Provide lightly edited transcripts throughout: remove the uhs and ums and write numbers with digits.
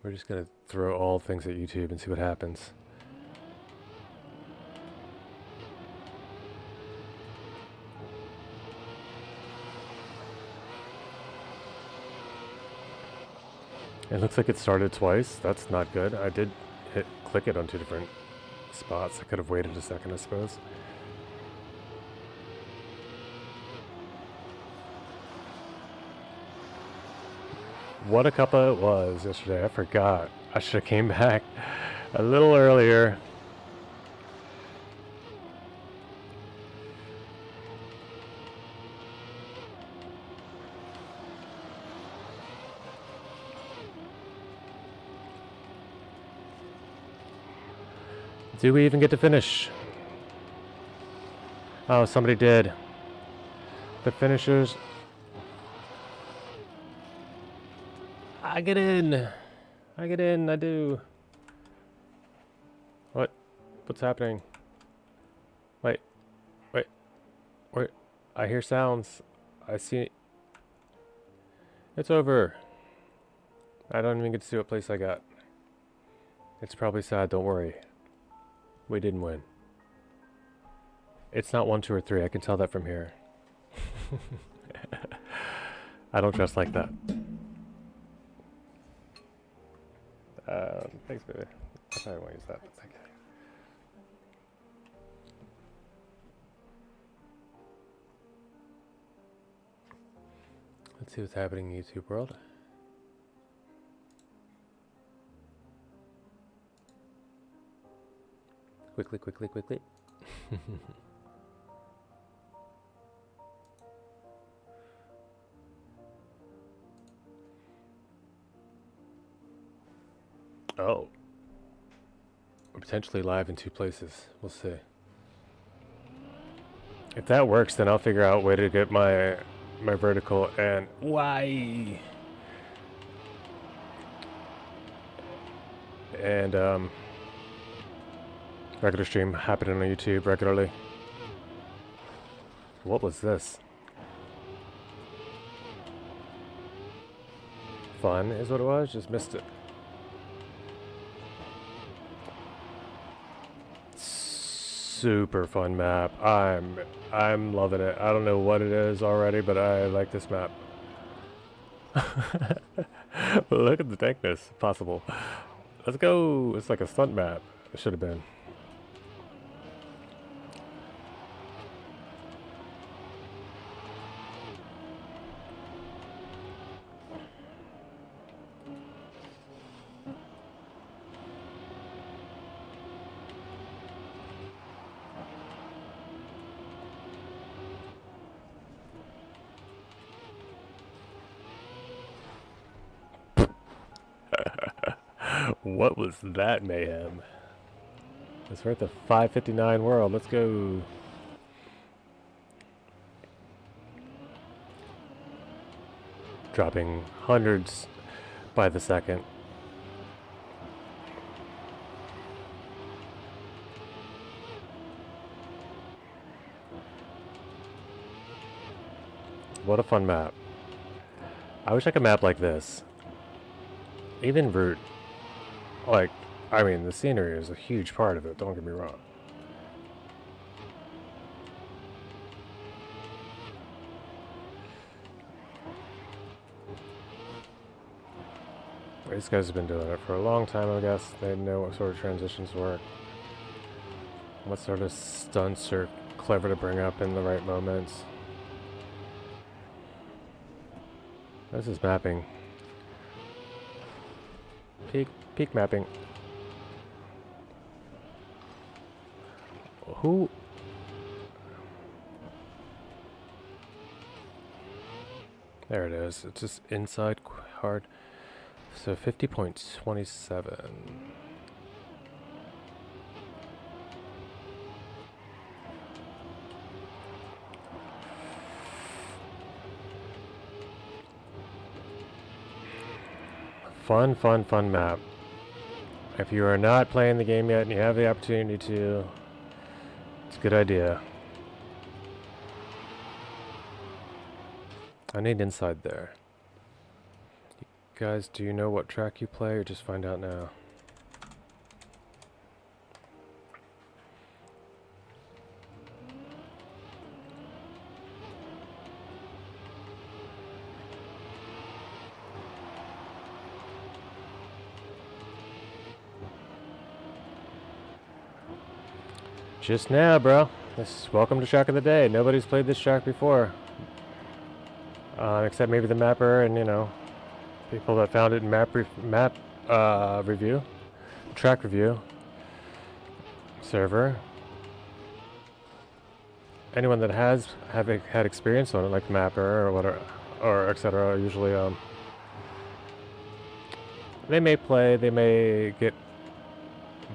We're just gonna throw all things at YouTube and see what happens. It looks like it started twice. That's not good. I did click it on 2 different spots. I could have waited a second, I suppose. What a cuppa it was yesterday. I forgot. I should have came back a little earlier. Do we even get to finish? Oh, somebody did. The finishers. I get in. I get in. I do. What? What's happening? Wait. Wait. Wait. I hear sounds. I see. It's over. I don't even get to see what place I got. It's probably sad. Don't worry. We didn't win. It's not 1, 2, or 3. I can tell that from here. I don't dress like that. Thanks, baby. I probably won't use that. That's okay. Let's see what's happening in YouTube world. Quickly, quickly, quickly. Oh. We're potentially live in 2 places. We'll see. If that works, then I'll figure out a way to get my vertical and why. And regular stream happening on YouTube regularly. What was this? Fun is what it was. Just missed it. Super fun map. I'm loving it. I don't know what it is already, but I like this map. Look at the dankness possible. Let's go. It's like a stunt map. It should have been. What was that mayhem? It's worth a 559 world. Let's go. Dropping hundreds by the second. What a fun map. I wish I could map like this. Even route. Like, I mean, the scenery is a huge part of it, don't get me wrong. These guys have been doing it for a long time, I guess. They know what sort of transitions work. What sort of stunts are clever to bring up in the right moments. This is mapping. Peak mapping. Who? There it is. It's just inside hard. So 50.27. Fun map. If you are not playing the game yet and you have the opportunity to, it's a good idea. I need inside there. Guys, do you know what track you play, or just find out now? Just now, bro. Welcome to Shack of the Day. Nobody's played this shack before. Except maybe the mapper and, you know, people that found it in review. Track review. Server. Anyone that has had experience on it, like the mapper or whatever, or etc. Usually, they may play, they may get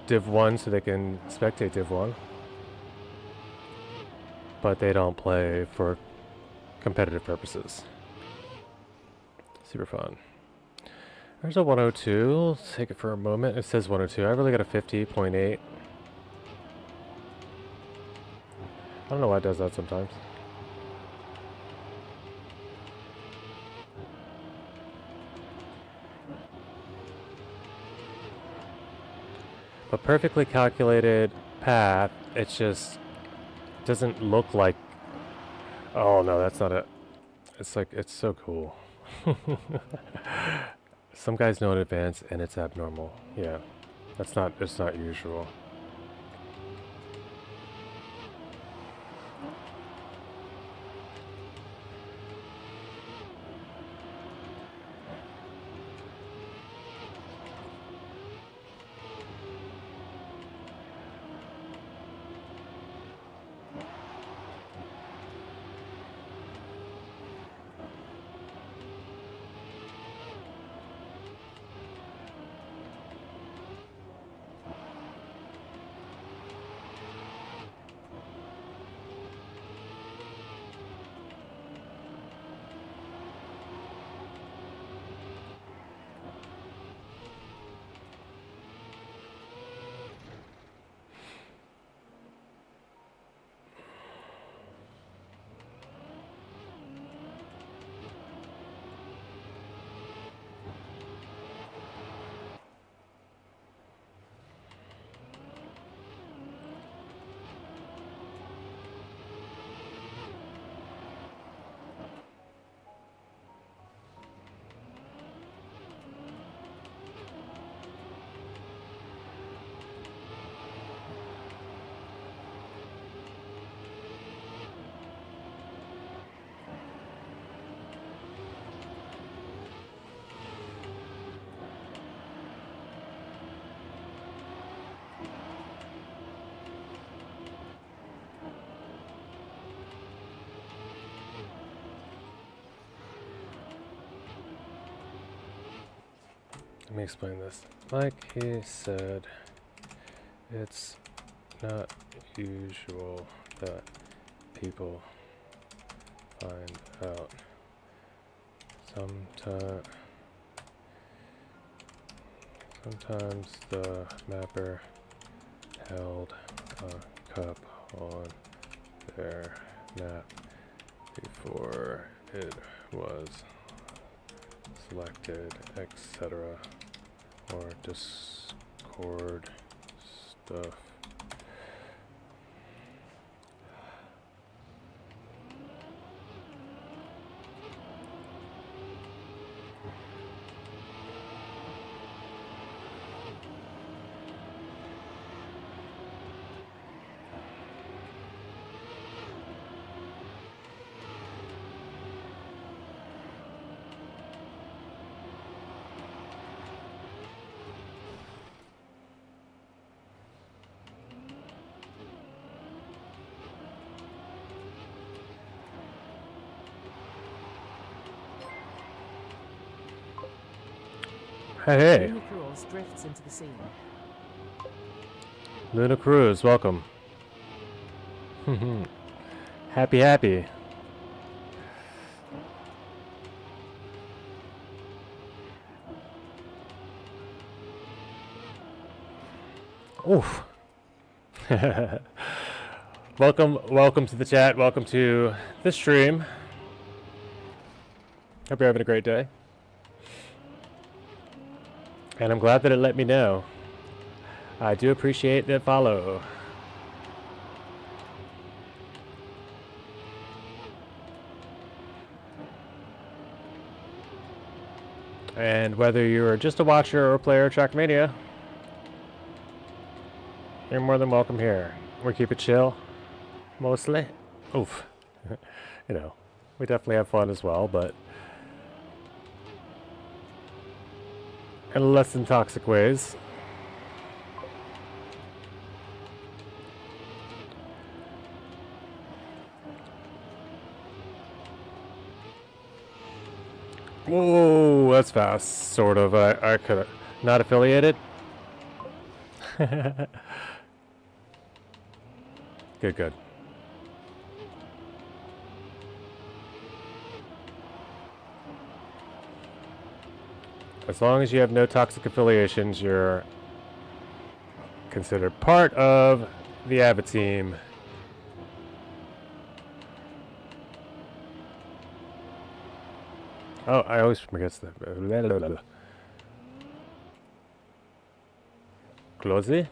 Div 1 so they can spectate Div 1. But they don't play for competitive purposes. Super fun. There's a 102. Let's take it for a moment. It says 102. I really got a 50.8. I don't know why it does that sometimes. A perfectly calculated path, it's just doesn't look like... Oh no, that's not it. It's like, it's so cool. Some guys know in advance and it's abnormal. Yeah, it's not usual. Let me explain this. Like he said, it's not usual that people find out. Sometimes the mapper held a cup on their map before it was selected, etc. or Discord stuff. Hey, Luna Cruz drifts into the scene. Luna Cruz, welcome. Happy. Oof. Welcome to the chat. Welcome to the stream. Hope you're having a great day. And I'm glad that it let me know. I do appreciate the follow. And whether you're just a watcher or player of Trackmania, you're more than welcome here. We keep it chill, mostly. Oof. You know, we definitely have fun as well, but in less than toxic ways. Whoa, that's fast, sort of. I could have not affiliated. Good, good. As long as you have no toxic affiliations, you're considered part of the Avid team. Oh, I always forget the Closey?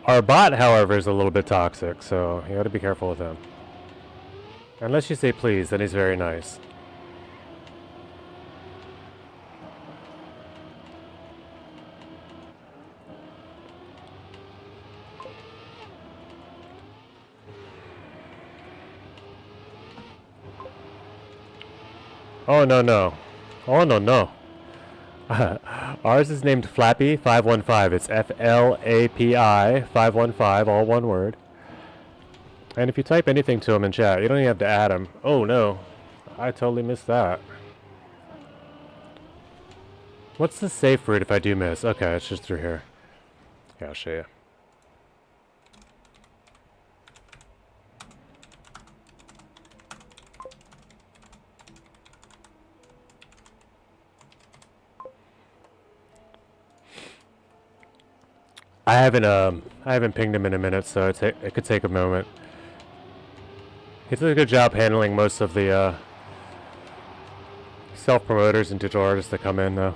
Our bot, however, is a little bit toxic, so you gotta be careful with him. Unless you say please, then he's very nice. Oh, no, no. Oh, no, no. Ours is named Flappy515. It's FLAPI 515, all one word. And if you type anything to him in chat, you don't even have to add him. Oh, no. I totally missed that. What's the safe route if I do miss? Okay, it's just through here. Yeah, I'll show you. I haven't pinged him in a minute, so it could take a moment. He did a good job handling most of the self-promoters and digital artists that come in, though.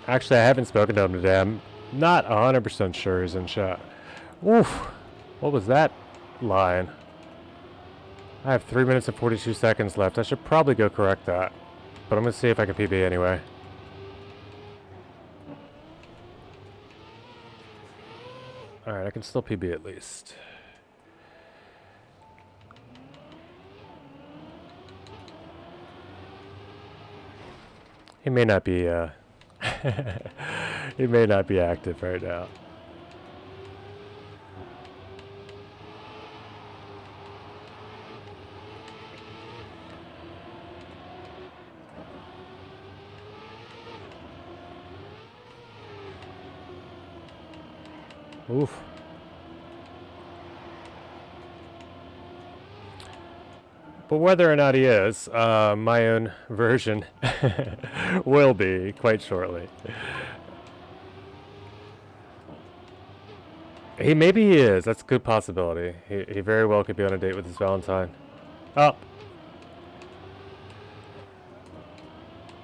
Actually, I haven't spoken to him today. I'm not 100% sure he's in chat. Oof. What was that line? I have 3 minutes and 42 seconds left. I should probably go correct that. But I'm going to see if I can PB anyway. Alright, I can still PB at least. He may not be, he may not be active right now. Oof. But whether or not he is, my own version will be quite shortly. Maybe he is. That's a good possibility. He very well could be on a date with his Valentine. Oh.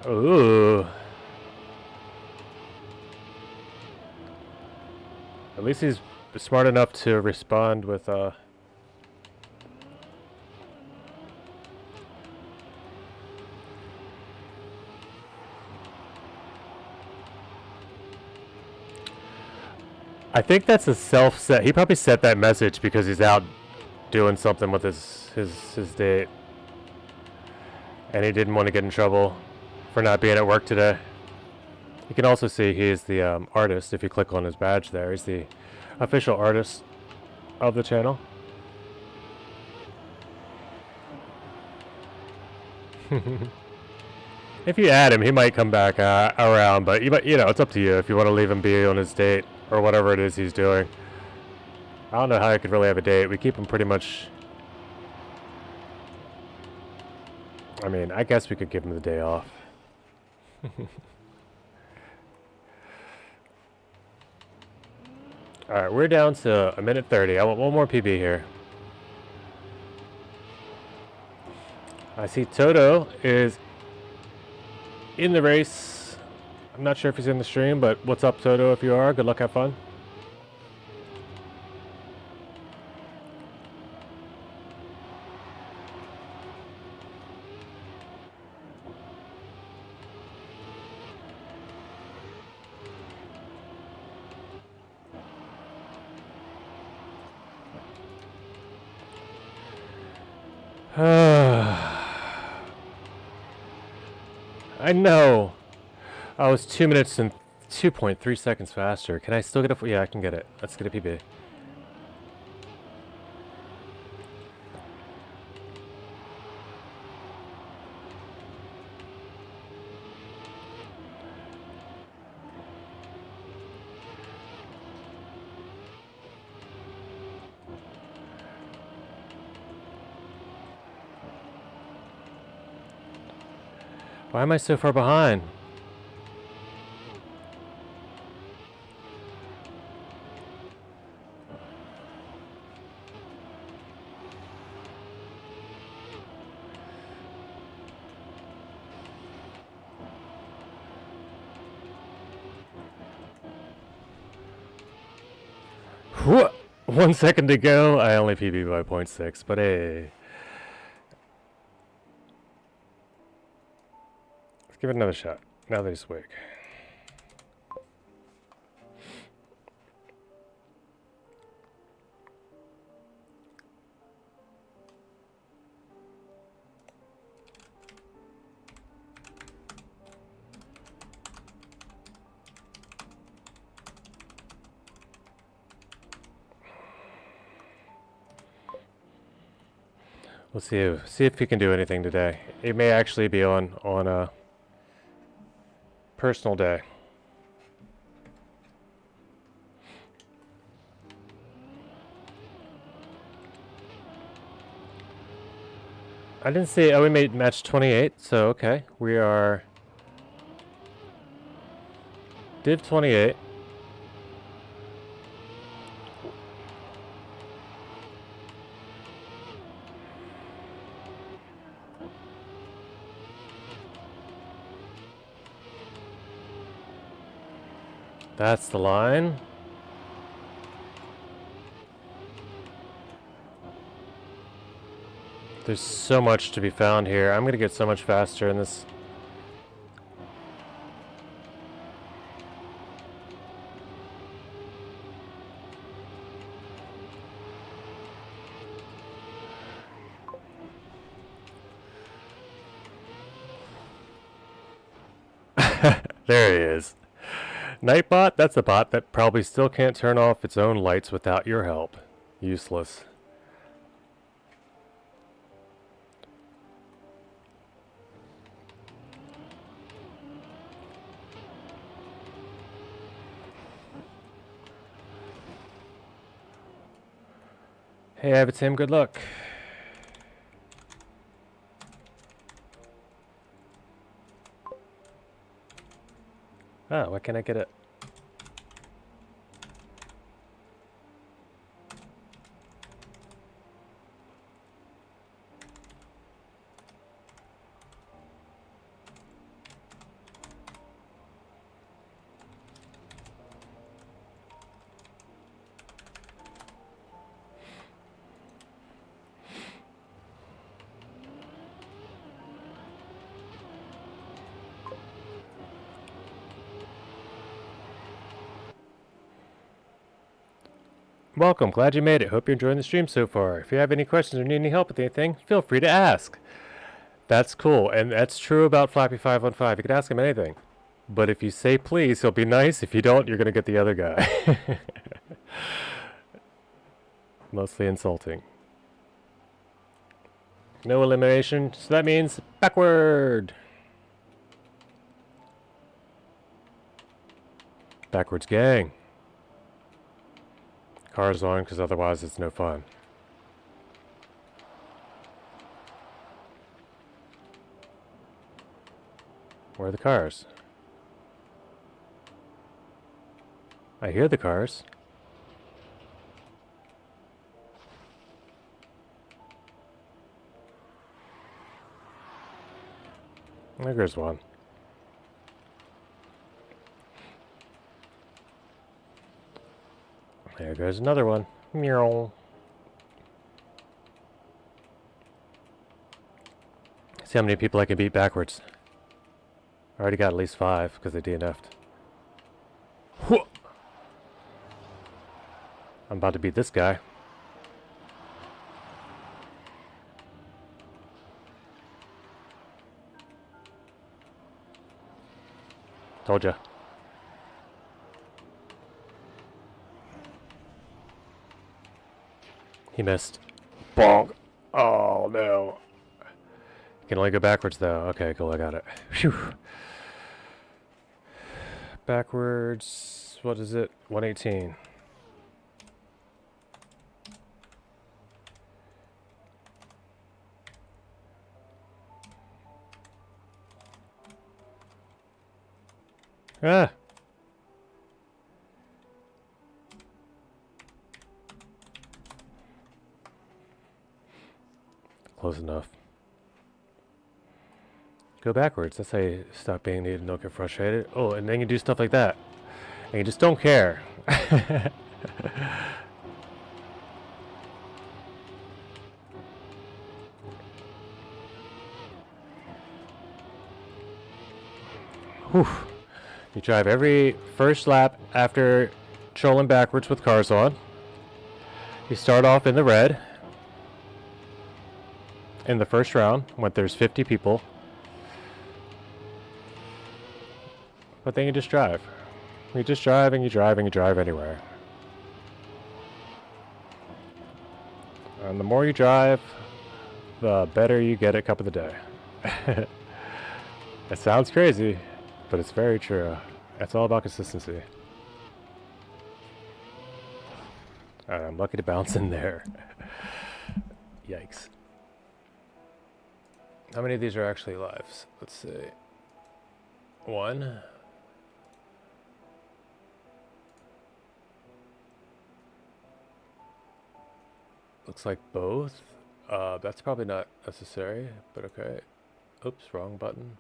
Ooh. At least he's smart enough to respond with I think that's a self-set. He probably set that message because he's out doing something with his date. And he didn't want to get in trouble for not being at work today. You can also see he's the artist if you click on his badge there. He's the official artist of the channel. If you add him, he might come back around, but you know, it's up to you if you want to leave him be on his date or whatever it is he's doing. I don't know how I could really have a date. We keep them pretty much... I mean, I guess we could give him the day off. Alright, we're down to 1:30. I want one more PB here. I see Toto is in the race. I'm not sure if he's in the stream, but what's up, Toto? If you are, good luck, have fun. I know. I was 2 minutes and 2.3 seconds faster. Can I still get a... Yeah, I can get it. Let's get a PB. Why am I so far behind? Whoa! 1 second to go. I only PB by 0.6, but hey. Let's give it another shot. Now that he's awake. We'll see if he can do anything today. It may actually be on a personal day. I didn't see. Oh, we made match 28. So okay, we are div 28. That's the line. There's so much to be found here. I'm gonna get so much faster in this. There he is. Nightbot, that's a bot that probably still can't turn off its own lights without your help. Useless. Hey, Avid Tim, good luck. Oh, why can't I get it? Welcome, glad you made it. Hope you're enjoying the stream so far. If you have any questions or need any help with anything, feel free to ask. That's cool, and that's true about Flappy515. You can ask him anything. But if you say please, he'll be nice. If you don't, you're going to get the other guy. Mostly insulting. No elimination, so that means backward. Backwards gang. Cars on, because otherwise it's no fun. Where are the cars? I hear the cars. There goes one. There goes another one. Meow. See how many people I can beat backwards. I already got at least 5 because they DNF'd. I'm about to beat this guy. Told ya. He missed. Bonk. Oh no. Can only go backwards though. Okay, cool, I got it. Phew. Backwards, what is it? 118. Ah! Close enough. Go backwards. That's how you stop being needed and don't get frustrated. Oh, and then you do stuff like that. And you just don't care. Whew. You drive every first lap after trolling backwards with cars on. You start off in the red in the first round when there's 50 people. But then you just drive. You just drive and you drive and you drive anywhere. And the more you drive, the better you get at Cup of the Day. It sounds crazy, but it's very true. It's all about consistency. I'm lucky to bounce in there. Yikes. How many of these are actually lives? Let's see. 1. Looks like both. That's probably not necessary, but okay. Oops, wrong button.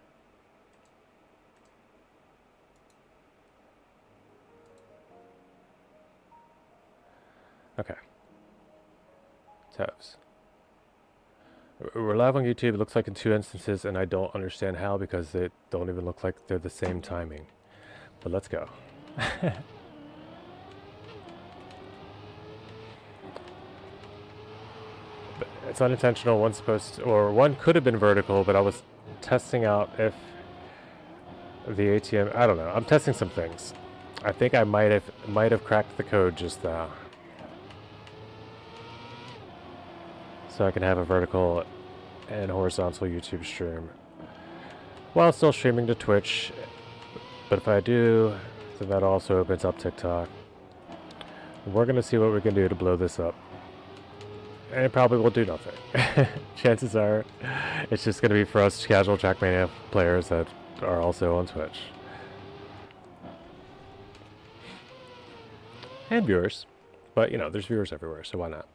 Okay. Tabs. We're live on YouTube. It looks like in 2 instances, and I don't understand how because they don't even look like they're the same timing. But let's go. But it's unintentional. One's supposed to, or one could have been vertical, but I was testing out if the ATM. I don't know. I'm testing some things. I think I might have cracked the code just now. So I can have a vertical and horizontal YouTube stream while still streaming to Twitch. But if I do, then that also opens up TikTok. We're going to see what we can do to blow this up. And it probably will do nothing. Chances are it's just going to be for us casual Trackmania players that are also on Twitch. And viewers. But, you know, there's viewers everywhere, so why not?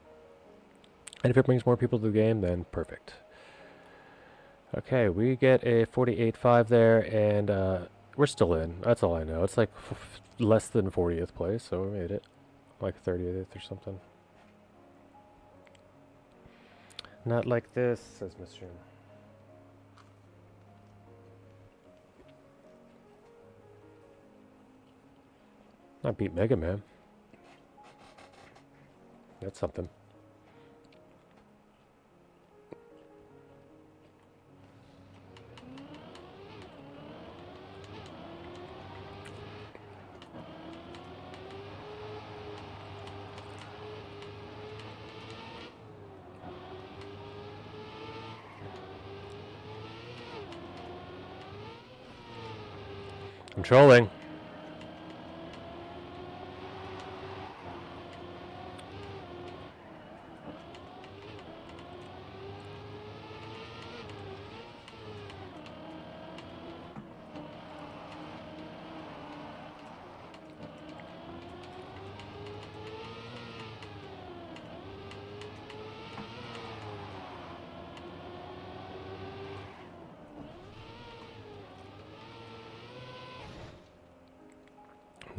And if it brings more people to the game, then perfect. Okay, we get a 48.5 there, and we're still in. That's all I know. It's like less than 40th place, so we made it. Like 30th or something. Not like this, says Mr. I beat Mega Man. That's something. I'm trolling.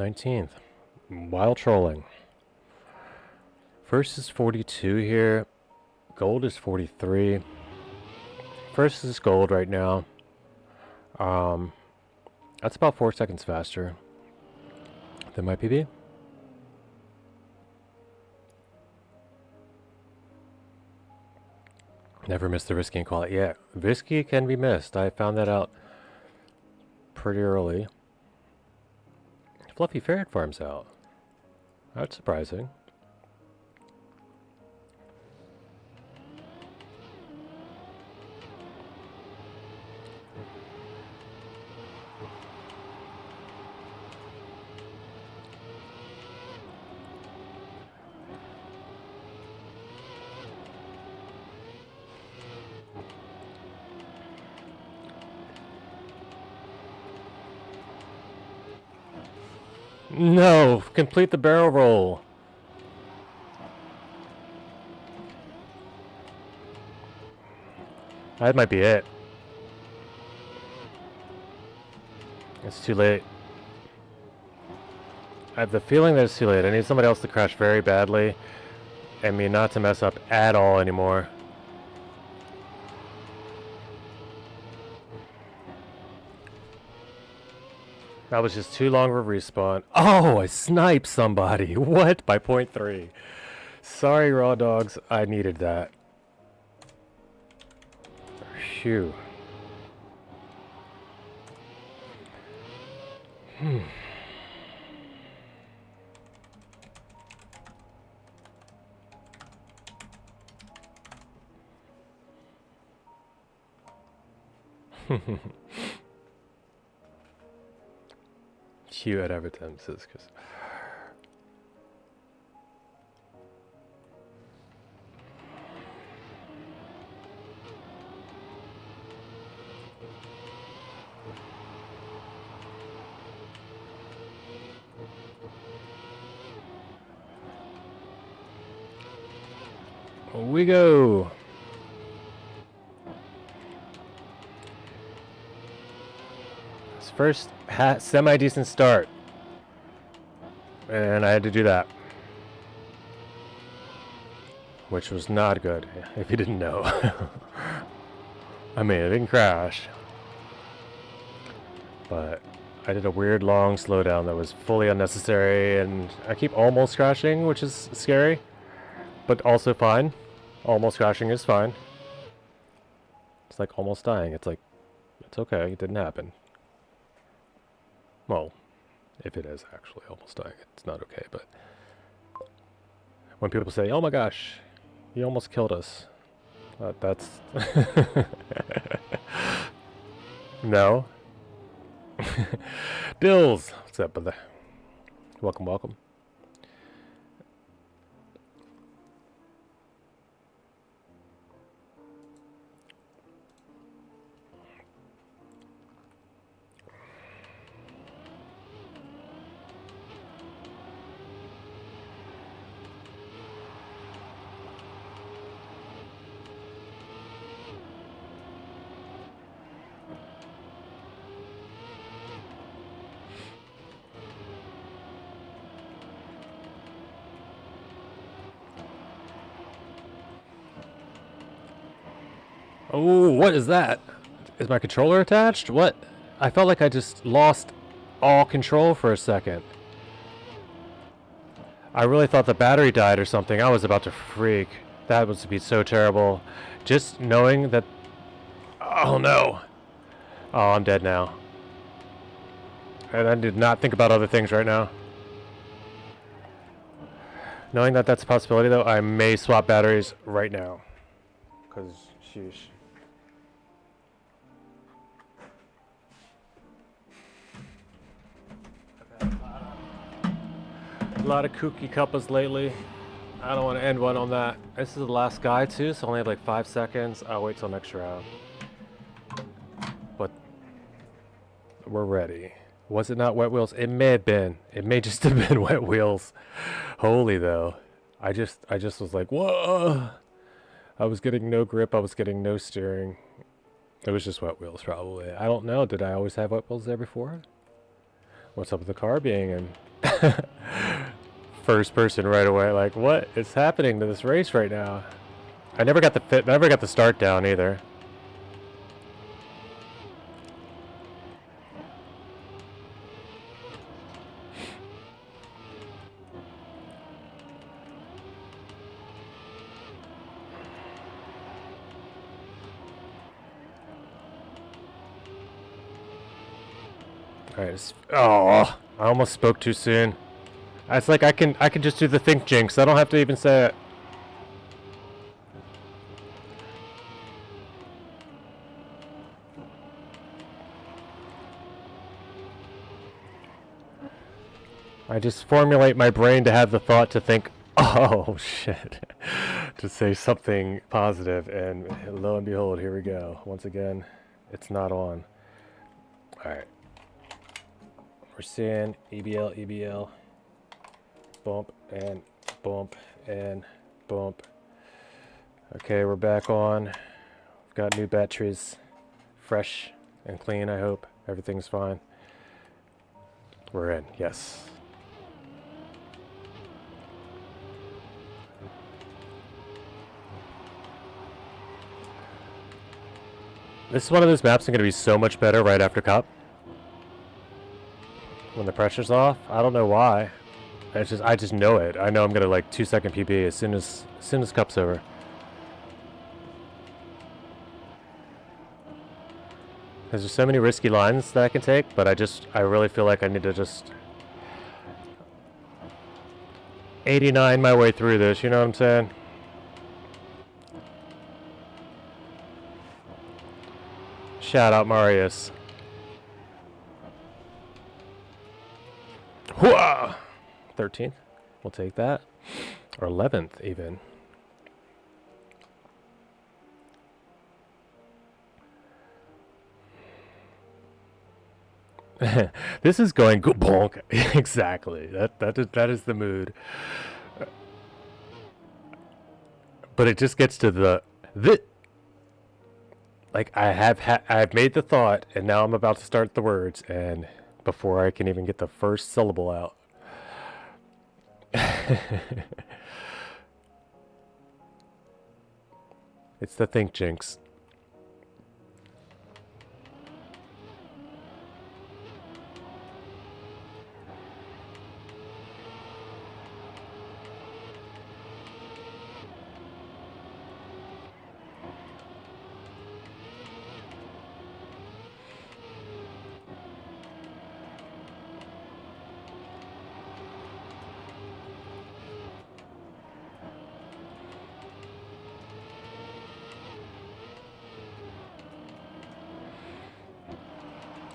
19th. While trolling. First is 42 here. Gold is 43. First is gold right now. That's about 4 seconds faster than my PB. Never miss the risky and quality. Yeah, risky can be missed. I found that out pretty early. Fluffy Ferret farms out. That's surprising. No! Complete the barrel roll! That might be it. It's too late. I have the feeling that it's too late. I need somebody else to crash very badly and me not to mess up at all anymore. That was just too long of a respawn. Oh, I sniped somebody. What? By .3. Sorry, raw dogs. I needed that. Phew. Hugh at Everton says, cause we go. First semi-decent start, and I had to do that, which was not good, if you didn't know. I mean, it didn't crash, but I did a weird long slowdown that was fully unnecessary, and I keep almost crashing, which is scary, but also fine. Almost crashing is fine. It's like almost dying. It's like, it's okay, it didn't happen. Well, if it is actually almost dying, it's not okay, but when people say, oh my gosh, you almost killed us, that's... No. Dills! What's up, brother? Welcome, welcome. Oh, what is that? Is my controller attached? What? I felt like I just lost all control for a second. I really thought the battery died or something. I was about to freak. That would be so terrible. Just knowing that... Oh no. Oh, I'm dead now. And I did not think about other things right now. Knowing that that's a possibility though, I may swap batteries right now. Because, sheesh. A lot of kooky cuppas lately. I don't want to end one on that. This is the last guy too, so I only have like 5 seconds. I'll wait till next round. But we're ready. Was it not wet wheels? It may have been. It may just have been wet wheels. Holy though. I just was like, whoa. I was getting no grip. I was getting no steering. It was just wet wheels probably. I don't know. Did I always have wet wheels there before? What's up with the car being in First person right away. Like, what is happening to this race right now? I never got the start down either. Alright, oh, I almost spoke too soon. It's like I can just do the think jinx. I don't have to even say it. I just formulate my brain to have the thought to think, oh shit, to say something positive, and lo and behold, here we go. Once again, it's not on. Alright. We're seeing EBL, EBL, bump, and bump, and bump. Okay, we're back on. We've got new batteries, fresh and clean, I hope. Everything's fine. We're in, yes. This is one of those maps that's going to be so much better right after Cup. When the pressure's off, I don't know why. I just know it. I know I'm gonna like 2-second PB as soon as Cup's over. There's just so many risky lines that I can take, but I really feel like I need to just 89 my way through this. You know what I'm saying? Shout out Marius. Hooah! 13th. We'll take that. Or 11th, even. This is going good bonk. Exactly. That is the mood. But it just gets to the like I've made the thought, and now I'm about to start the words, and before I can even get the first syllable out. It's the think jinx.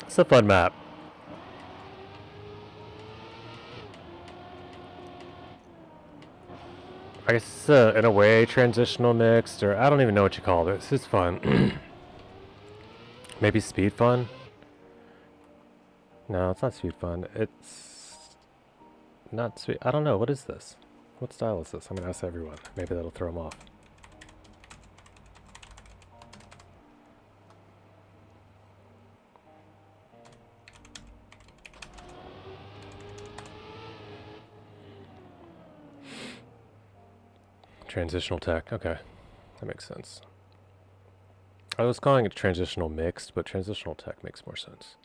It's a fun map. I guess it's in a way transitional mixed, or I don't even know what you call this. It's fun. Maybe speed fun? No, it's not speed fun. It's not sweet. I don't know. What is this? What style is this? I'm gonna ask everyone. Maybe that'll throw them off. Transitional tech. Okay, that makes sense. I was calling it transitional mixed, but transitional tech makes more sense.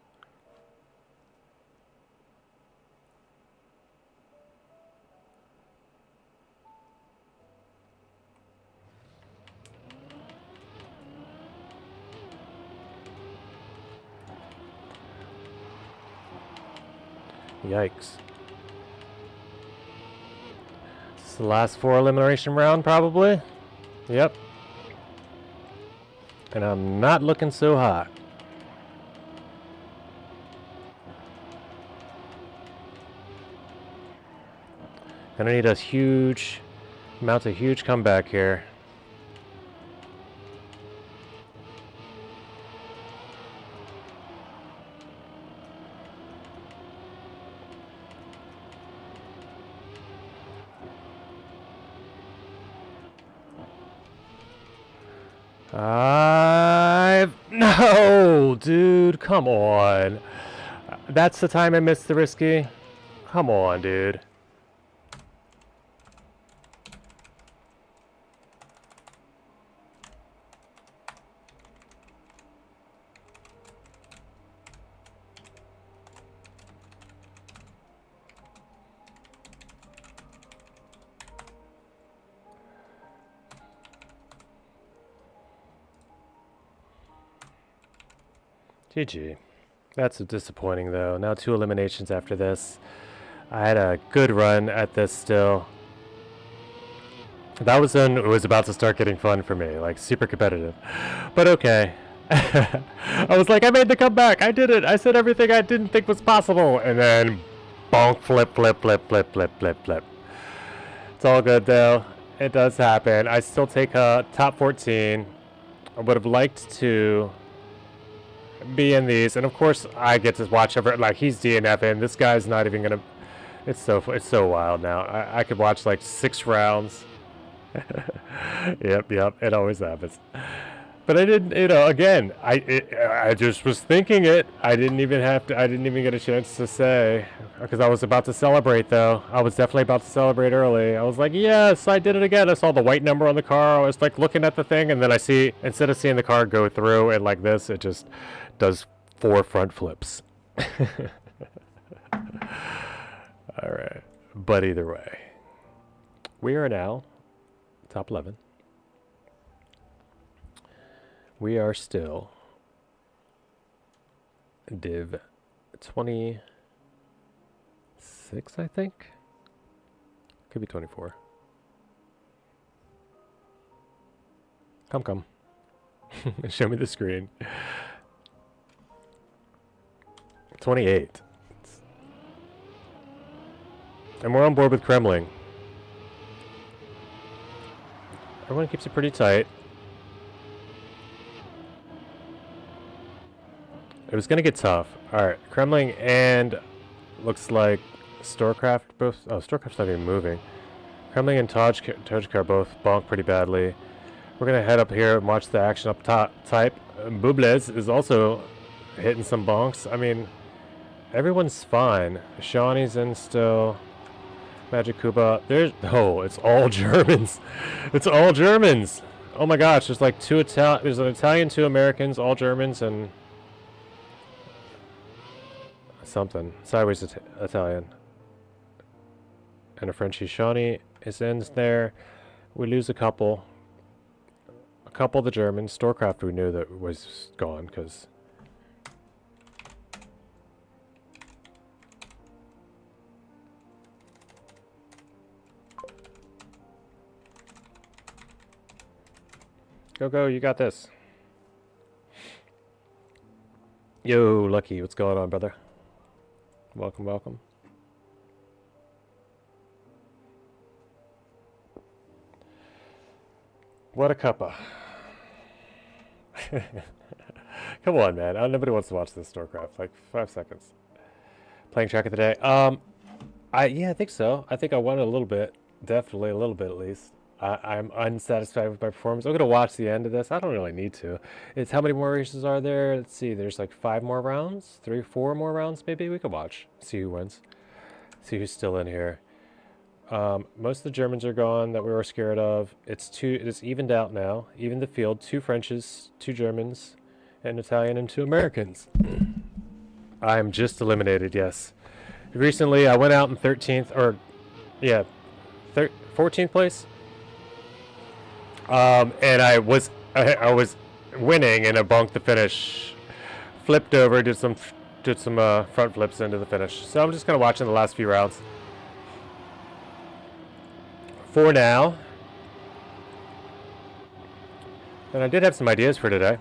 Yikes. It's the last 4 elimination round, probably. Yep. And I'm not looking so hot. Gonna need a huge, mount a huge comeback here. No, dude, come on. That's the time I missed the risky. Come on, dude. GG. That's disappointing, though. Now 2 eliminations after this. I had a good run at this still. That was when it was about to start getting fun for me, like super competitive. But okay. I was like, I made the comeback. I did it. I said everything I didn't think was possible. And then bonk, flip, flip, flip, flip, flip, flip, flip. It's all good, though. It does happen. I still take top 14. I would have liked to be in these, and of course I get to watch over. Like, he's DNFing. This guy's not even gonna. It's so wild now. I could watch like 6 rounds. Yep. It always happens. But I didn't. Again, I just was thinking it. I didn't even get a chance to say, because I was about to celebrate. Though I was definitely about to celebrate early. I was like, yes, I did it again. I saw the white number on the car. I was like looking at the thing, and then I see, instead of seeing the car go through and like this, it just does 4 front flips. All right. But either way, we are now top 11. We are still div 26, I think. Could be 24. Come. Show me the screen. 28. And we're on board with Kremling. Everyone keeps it pretty tight. It was going to get tough. Alright, Kremling and looks like Storecraft both... Oh, Storecraft's not even moving. Kremling and Tojkar both bonk pretty badly. We're going to head up here and watch the action up top. Bublez is also hitting some bonks. I mean, everyone's fine. Shawnee's in still. Magic Kuba. It's all Germans. It's all Germans. Oh my gosh, there's like there's an Italian, 2 Americans, all Germans, and something. Sideways Italian. And a Frenchie. Shawnee is ends there. We lose a couple. A couple of the Germans. Storecraft we knew that was gone, because... Go, you got this. Yo, Lucky, what's going on, brother? Welcome. What a cuppa. Come on, man. Nobody wants to watch this Storecraft. Like, 5 seconds. Playing track of the day. Yeah, I think so. I think I won a little bit. Definitely a little bit, at least. I'm unsatisfied with my performance. I'm going to watch the end of this. I don't really need to. It's how many more races are there? Let's see. There's like 5 more rounds? 3, 4 more rounds maybe? We could watch. See who wins. See who's still in here. Most of the Germans are gone that we were scared of. It's evened out now. Even the field. 2 Frenches, 2 Germans, an Italian, and 2 Americans. I am just eliminated, yes. Recently, I went out in 13th, or, yeah, 14th place. And I was winning, and I bonked the finish. Flipped over, did some front flips into the finish. So I'm just kind of watching the last few rounds. For now. And I did have some ideas for today.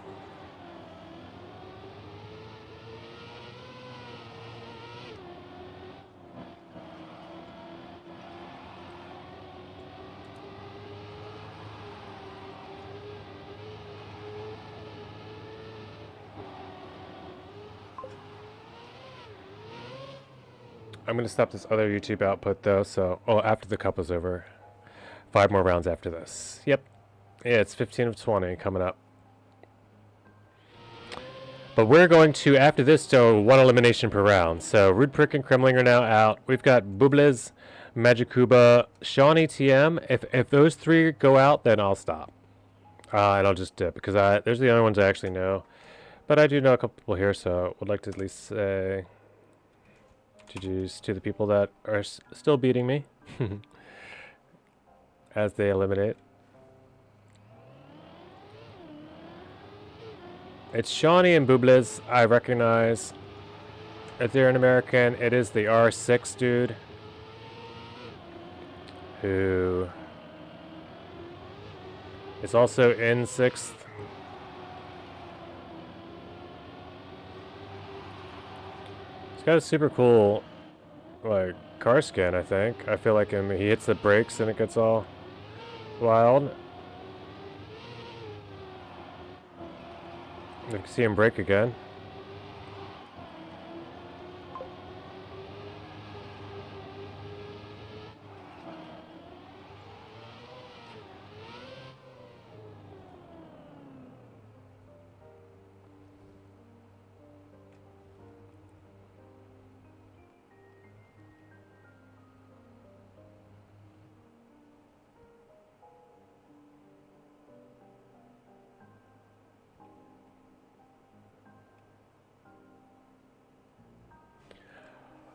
I'm going to stop this other YouTube output, though, so... Oh, after the cup is over. 5 more rounds after this. Yep. Yeah, it's 15 of 20 coming up. But we're going to, after this, do 1 elimination per round. So Rude Prick and Kremling are now out. We've got Bubles, Magikuba, Shawnee, TM. If those 3 go out, then I'll stop. And I'll just dip, because there's the only ones I actually know. But I do know a couple people here, so would like to at least say GG's to the people that are still beating me as they eliminate. It's Shawnee and Bubles, I recognize. If they're an American, it is the R6 dude who is also in 6th. He's got a super cool, like, car skin, I think. I feel like he hits the brakes and it gets all wild. You can see him brake again.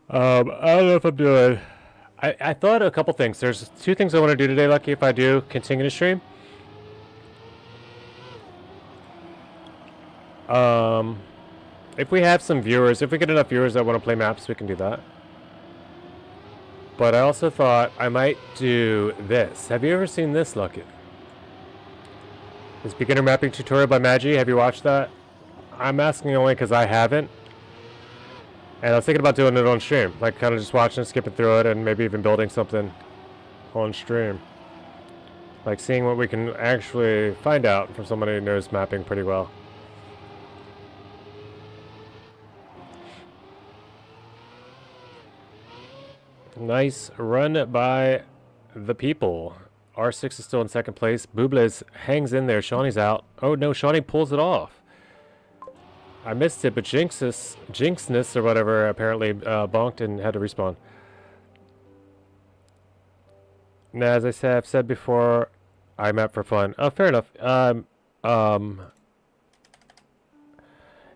I don't know if I'm doing. I thought a couple things. There's 2 things I want to do today, Lucky, if I do continue to stream. If we have some viewers, if we get enough viewers that want to play maps, we can do that. But I also thought I might do this. Have you ever seen this, Lucky? This beginner mapping tutorial by Magi. Have you watched that? I'm asking only because I haven't. And I was thinking about doing it on stream, like kind of just watching it, skipping through it, and maybe even building something on stream. Like seeing what we can actually find out from somebody who knows mapping pretty well. Nice run by the people. R6 is still in 2nd place. Bubles hangs in there. Shawnee's out. Oh no, Shawnee pulls it off. I missed it, but Jinxness or whatever apparently bonked and had to respawn. Now, as I've said before, I map for fun. Oh, fair enough.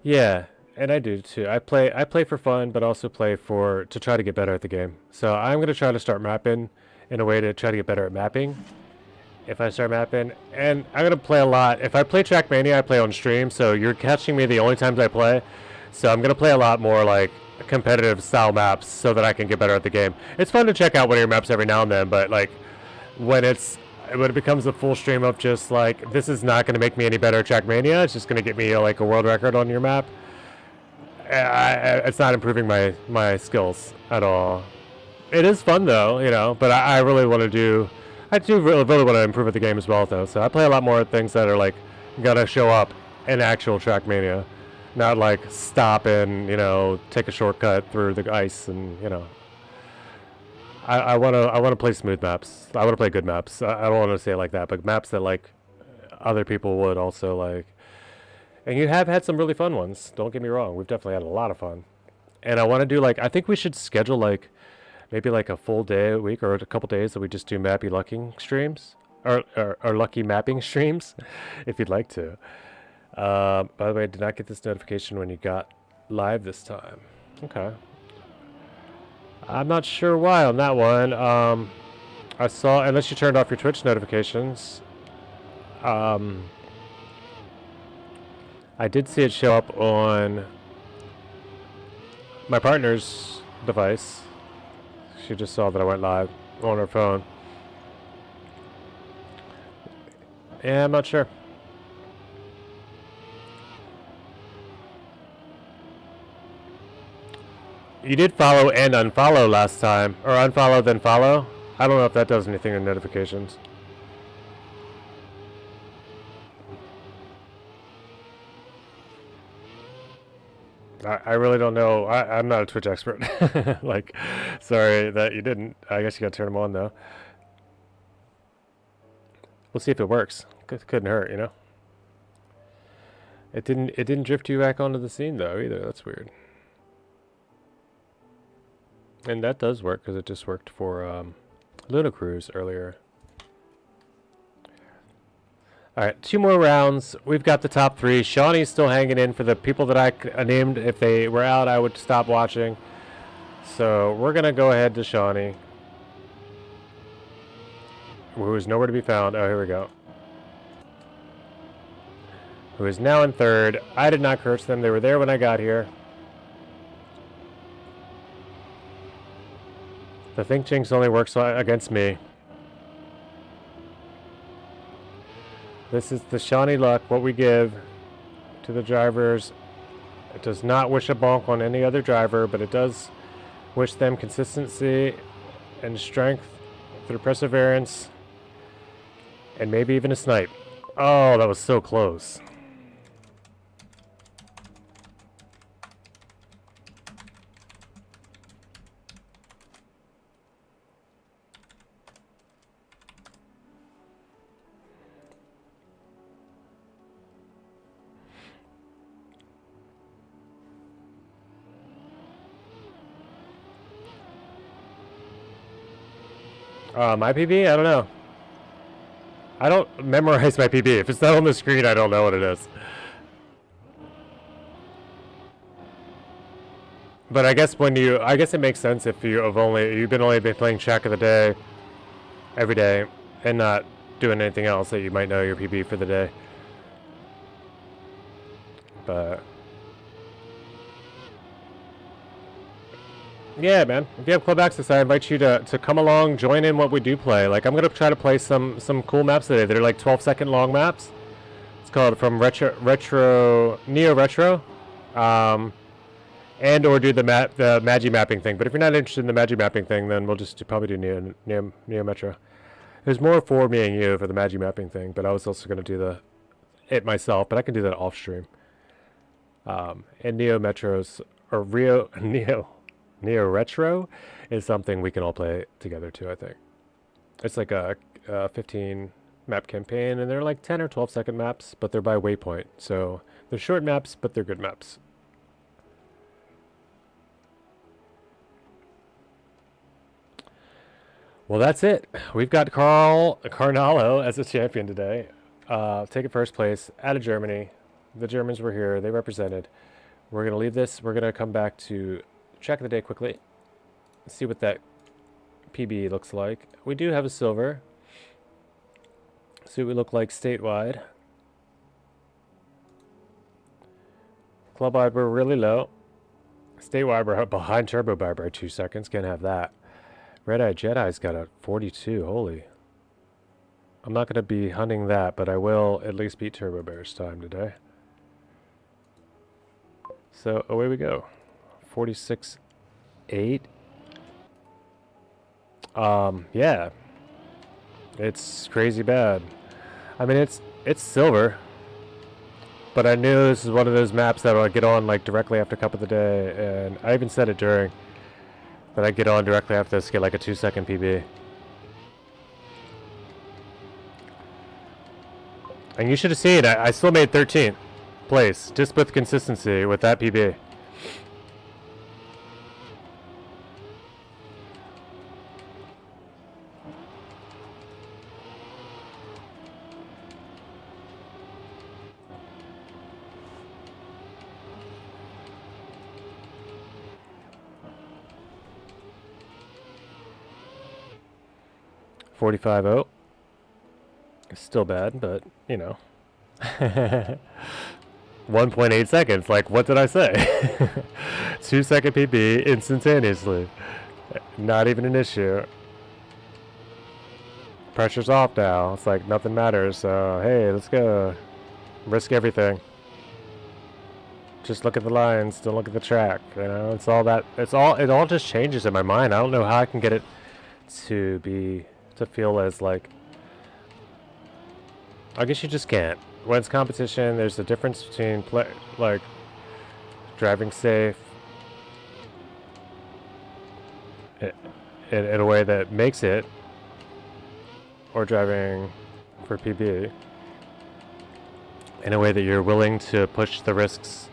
Yeah, and I do too. I play for fun, but also play to try to get better at the game. So I'm gonna try to start mapping in a way to try to get better at mapping. If I start mapping, and I'm gonna play a lot. If I play Trackmania, I play on stream, so you're catching me the only times I play. So I'm gonna play a lot more like competitive style maps so that I can get better at the game. It's fun to check out one of your maps every now and then, but like when it becomes a full stream of just like this is not gonna make me any better at Trackmania. It's just gonna get me like a world record on your map. It's not improving my skills at all. It is fun though, you know. But I really want to do. I do really want to improve at the game as well, though. So I play a lot more things that are like gonna show up in actual Trackmania, not like stop and take a shortcut through the ice and I want to play smooth maps. I want to play good maps. I don't want to say it like that, but maps that like other people would also like. And you have had some really fun ones. Don't get me wrong. We've definitely had a lot of fun. And I want to do like I think we should schedule like. Maybe like a full day a week or a couple days that we just do mappy lucking streams or lucky mapping streams if you'd like to. By the way, I did not get this notification when you got live this time. Okay. I'm not sure why on that one. I saw, unless you turned off your Twitch notifications, I did see it show up on my partner's device. She just saw that I went live on her phone. Yeah, I'm not sure. You did follow and unfollow last time. Or unfollow then follow. I don't know if that does anything in notifications. I really don't know. I'm not a Twitch expert. Like, sorry that you didn't. I guess you gotta turn them on though. We'll see if it works. Couldn't hurt, you know? It didn't drift you back onto the scene though either. That's weird. And that does work because it just worked for Luna Cruise earlier. All right, 2 more rounds. We've got the top 3. Shawnee's still hanging in for the people that I named. If they were out, I would stop watching. So we're gonna go ahead to Shawnee, who is nowhere to be found. Oh, here we go. Who is now in 3rd. I did not curse them. They were there when I got here. The Think Jinx only works against me. This is the Shawnee luck, what we give to the drivers. It does not wish a bonk on any other driver, but it does wish them consistency and strength through perseverance, and maybe even a snipe. Oh, that was so close. My PB? I don't know. I don't memorize my PB. If it's not on the screen, I don't know what it is. But I guess I guess it makes sense if you've only been playing Shack of the Day every day and not doing anything else that you might know your PB for the day. But yeah, man. If you have club access, I invite you to come along, join in what we do play. Like, I'm gonna try to play some cool maps today. They're like 12-second long maps. It's called from Neo Retro, and or do the Magi mapping thing. But if you're not interested in the Magi mapping thing, then we'll just probably do Neo Metro. There's more for me and you for the Magi mapping thing, but I was also gonna do it myself, but I can do that off stream. And Neo Metros or Neo Retro is something we can all play together too, I think. It's like a 15 map campaign, and they're like 10 or 12-second maps, but they're by waypoint. So they're short maps, but they're good maps. Well, that's it. We've got Carnalo as a champion today. Taking first place out of Germany. The Germans were here. They represented. We're going to leave this. We're going to come back to check the day quickly. See what that PB looks like. We do have a silver. See what we look like statewide. Club-wide, we're really low. Statewide, we're behind Turbo by 2 seconds. Can't have that. Red Eye Jedi's got a 42. Holy. I'm not going to be hunting that, but I will at least beat Turbo Bear's time today. So away we go. 46.8. Yeah. It's crazy bad. I mean, it's silver. But I knew this is one of those maps that I'll get on like directly after Cup of the Day, and I even said it during that I get on directly after this, get like a 2-second PB. And you should have seen I still made 13th place just with consistency with that PB. .45.0. It's still bad, but you know. 1.8 seconds. Like, what did I say? 2-second PB instantaneously. Not even an issue. Pressure's off now. It's like nothing matters. So hey, let's go. Risk everything. Just look at the lines. Don't look at the track. You know, it's all that. It all just changes in my mind. I don't know how I can get it to feel as like. I guess you just can't. When it's competition, there's a difference between like driving safe in a way that makes it, or driving for PB. in a way that you're willing to push the risks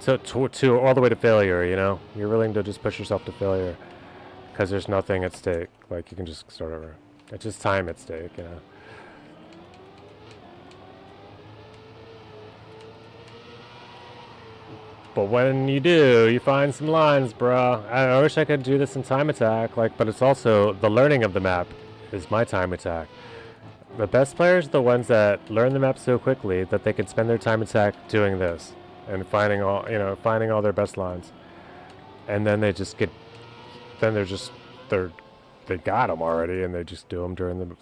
to all the way to failure, you know? You're willing to just push yourself to failure because there's nothing at stake. Like, you can just start over. It's just time at stake, you know? But when you do, you find some lines, bruh. I wish I could do this in time attack, like, but it's also the learning of the map is my time attack. The best players are the ones that learn the map so quickly that they can spend their time attack doing this and finding all, you know, finding all their best lines. And then they just get, then they got them already, and they just do them during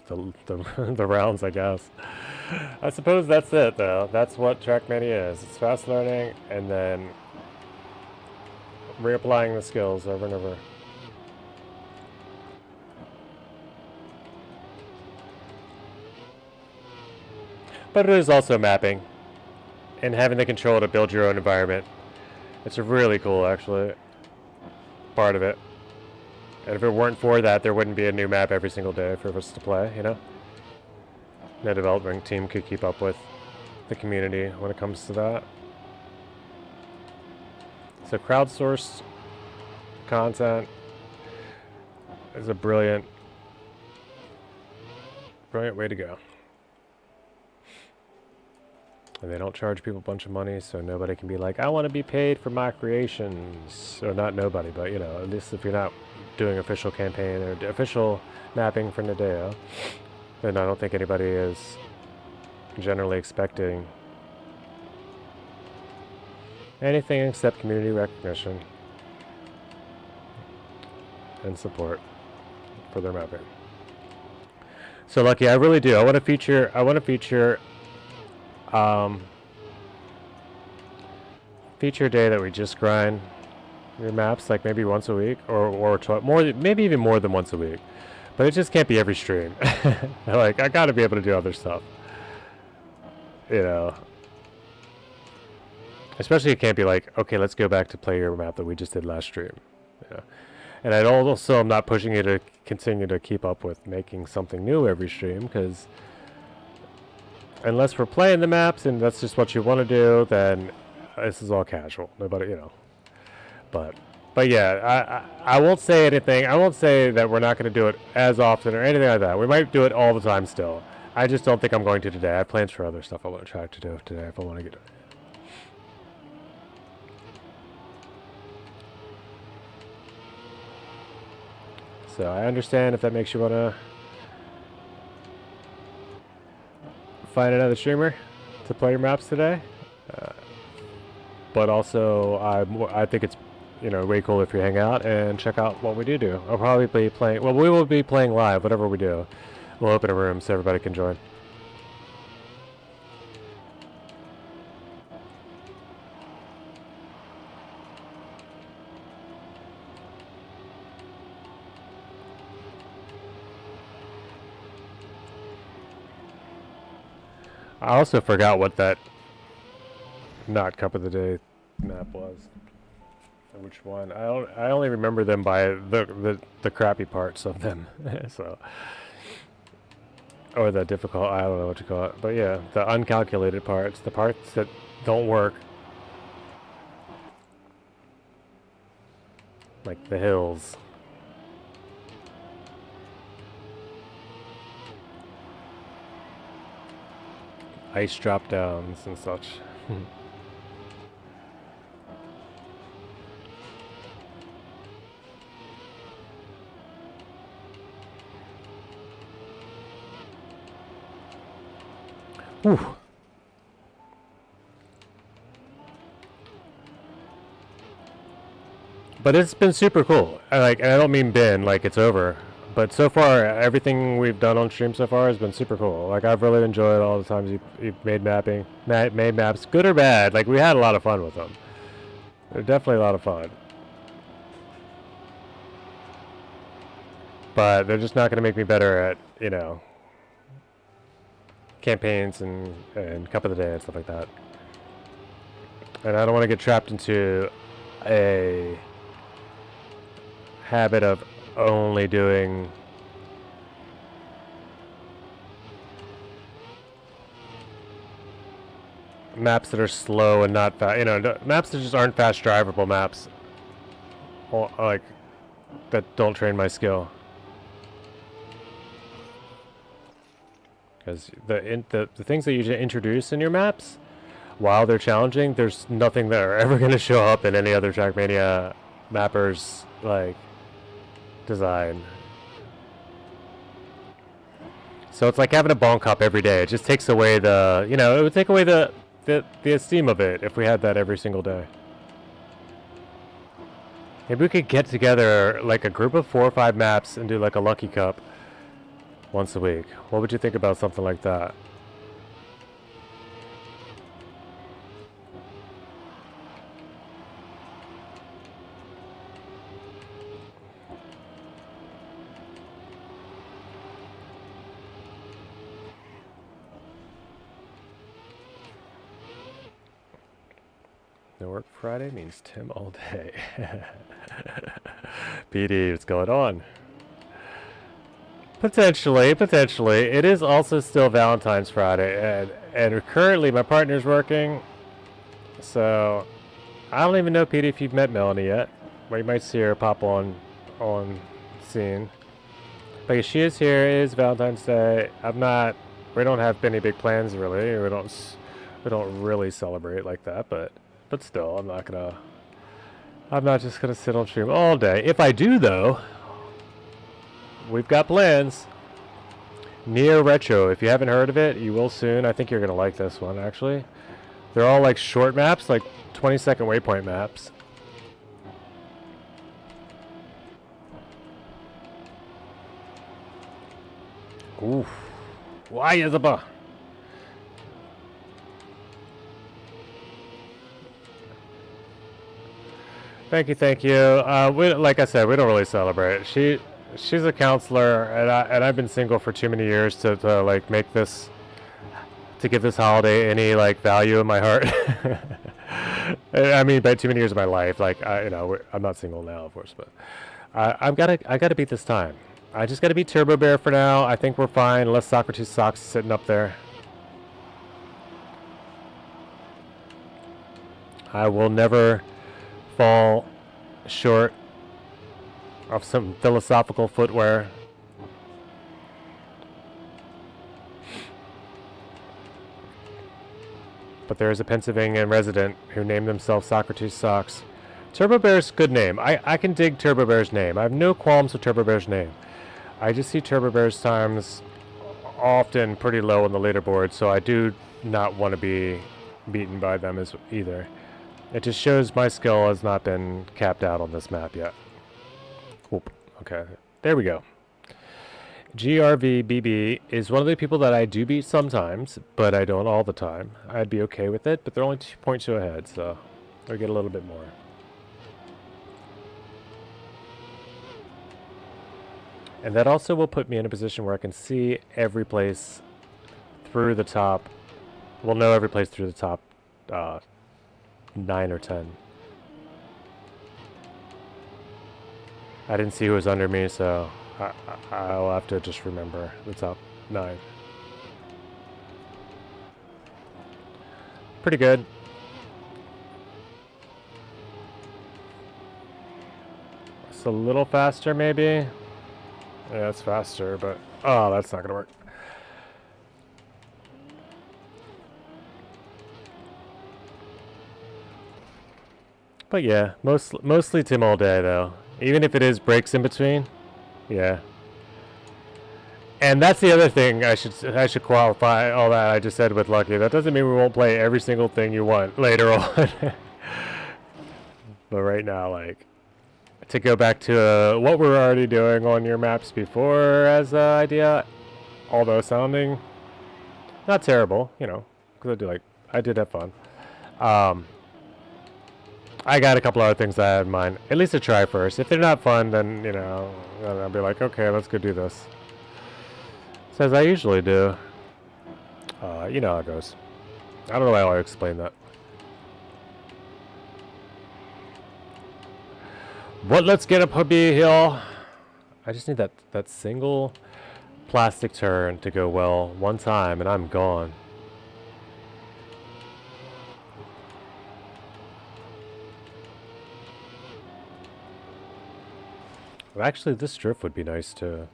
the rounds, I guess. I suppose that's it, though. That's what Trackmania is. It's fast learning, and then reapplying the skills over and over. But it is also mapping, and having the control to build your own environment. It's really cool, actually, part of it. And if it weren't for that, there wouldn't be a new map every single day for us to play, you know? No development team could keep up with the community when it comes to that. So crowdsourced content is a brilliant way to go. And they don't charge people a bunch of money, so nobody can be like, I want to be paid for my creations. Or not nobody, but, you know, at least if you're not doing official campaign or official mapping for Nadeo, then I don't think anybody is generally expecting anything except community recognition and support for their mapping. So Lucky, I really do. I want to feature feature a day that we just grind your maps, like maybe once a week, or more, maybe even more than once a week. But it just can't be every stream. Like, I gotta be able to do other stuff, you know. Especially it can't be like, okay, let's go back to play your map that we just did last stream. Yeah. And I also am not pushing you to continue to keep up with making something new every stream, because unless we're playing the maps and that's just what you want to do, then this is all casual. Nobody, you know. But yeah, I won't say anything. I won't say that we're not going to do it as often or anything like that. We might do it all the time still. I just don't think I'm going to today. I have plans for other stuff I want to try to do today if I want to get it. So I understand if that makes you want to find another streamer to play your maps today. But also, I think it's, you know, way cool if you hang out and check out what we do. I'll probably be playing, well, we will be playing live, whatever we do. We'll open a room so everybody can join. I also forgot what that not Cup of the Day map was. Which one? I only remember them by the crappy parts of them. So, or the difficult, I don't know what you call it. But yeah, the uncalculated parts, the parts that don't work. Like the hills. Ice drop downs and such. Ooh. But it's been super cool. And I don't mean been like it's over, but so far everything we've done on stream so far has been super cool. Like, I've really enjoyed all the times you've made made maps, good or bad. Like, we had a lot of fun with them. They're definitely a lot of fun. But they're just not going to make me better at, you know, campaigns and Cup of the Day and stuff like that. And I don't want to get trapped into a habit of only doing maps that are slow and not fast. You know, maps that just aren't fast drivable maps. Or, like, that don't train my skill. Because the things that you introduce in your maps, while they're challenging, there's nothing that are ever going to show up in any other Trackmania mappers, like, design. So it's like having a bong cup every day. It just takes away the, you know, it would take away the esteem of it if we had that every single day. Maybe we could get together like a group of 4 or 5 maps and do like a lucky cup once a week. What would you think about something like that? No work Friday means Tim all day. PD, what's going on? Potentially. It is also still Valentine's Friday, and currently my partner's working, so I don't even know, PD, if you've met Melanie yet. Well, you might see her pop on scene. But yeah, she is here. It is Valentine's Day. We don't have any big plans really. We don't really celebrate like that, but still, I'm not just gonna sit on stream all day. If I do though, we've got plans. Neo Retro, if you haven't heard of it, you will soon. I think you're gonna like this one actually. They're all like short maps, like 20-second waypoint maps. Oof. Why is a ba? Thank you. Like I said, we don't really celebrate. She's a counselor, and I've been single for too many years to like make this, to give this holiday any like value in my heart. I mean, by too many years of my life. Like I'm not single now, of course, but I gotta beat this time. I just gotta beat Turbo Bear for now. I think we're fine, unless Socrates Socks is sitting up there. I will never fall short of some philosophical footwear. But there is a Pennsylvania resident who named themselves Socrates Socks. Turbo Bear's good name. I can dig Turbo Bear's name. I have no qualms with Turbo Bear's name. I just see Turbo Bear's times often pretty low on the leaderboard, so I do not want to be beaten by them as either. It just shows my skill has not been capped out on this map yet. Oop. Okay, there we go. GRVBB is one of the people that I do beat sometimes, but I don't all the time. I'd be okay with it, but they're only 2.2 ahead, so I'll get a little bit more. And that also will put me in a position where I can see every place through the top. We'll know every place through the top 9 or 10. I didn't see who was under me, so I'll have to just remember the top 9. Pretty good. It's a little faster, maybe. Yeah, it's faster, but oh, that's not gonna work. But yeah, mostly Tim all day though. Even if it is breaks in between, yeah. And that's the other thing I should qualify all that I just said with Lucky. That doesn't mean we won't play every single thing you want later on. But right now, like, to go back to what we're already doing on your maps before as an idea, although sounding not terrible, you know, because I did have fun. I got a couple other things that I had in mind. At least to try first. If they're not fun, then, you know, I'll be like, okay, let's go do this. As I usually do. You know how it goes. I don't know how I explain that. But let's get up Hubby Hill. I just need that single plastic turn to go well one time, and I'm gone. Well, actually, this drift would be nice to...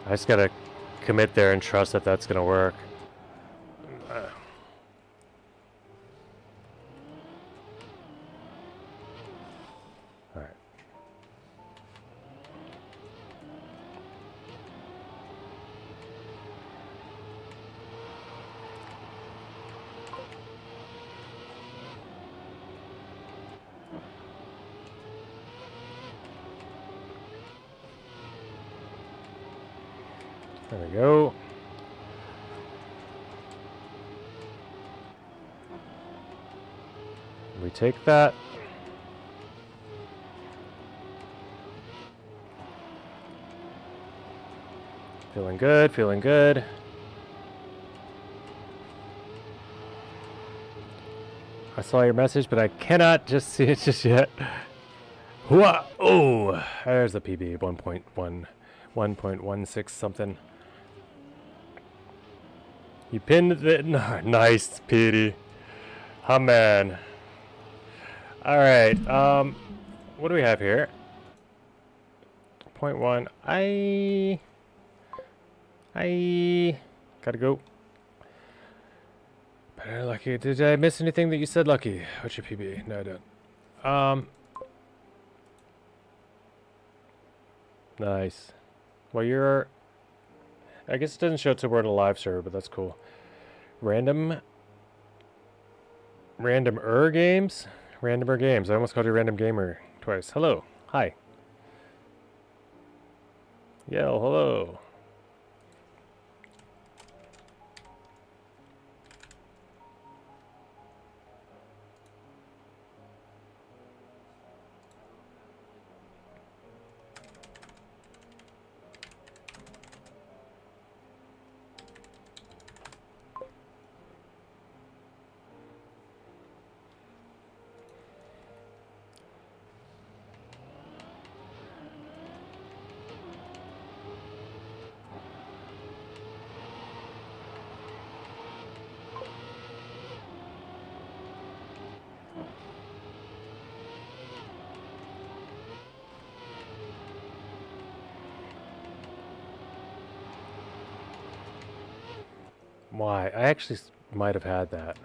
I just gotta commit there and trust that that's gonna work. Alright. There we go. We take that. Feeling good, feeling good. I saw your message, but I cannot just see it just yet. Hooah! Oh, there's the PB, 1.16 something. You pinned it. Nice, Petey. Oh, man. Alright, what do we have here? 0.1. I gotta go. Better Lucky. Did I miss anything that you said, Lucky? What's your PB? No, I don't. Nice. Well, you're... I guess it doesn't show till we're in a live server, but that's cool. Randomer games? Randomer games. I almost called you Random Gamer twice. Hello. Hi. Yo, hello. Why? I actually might have had that.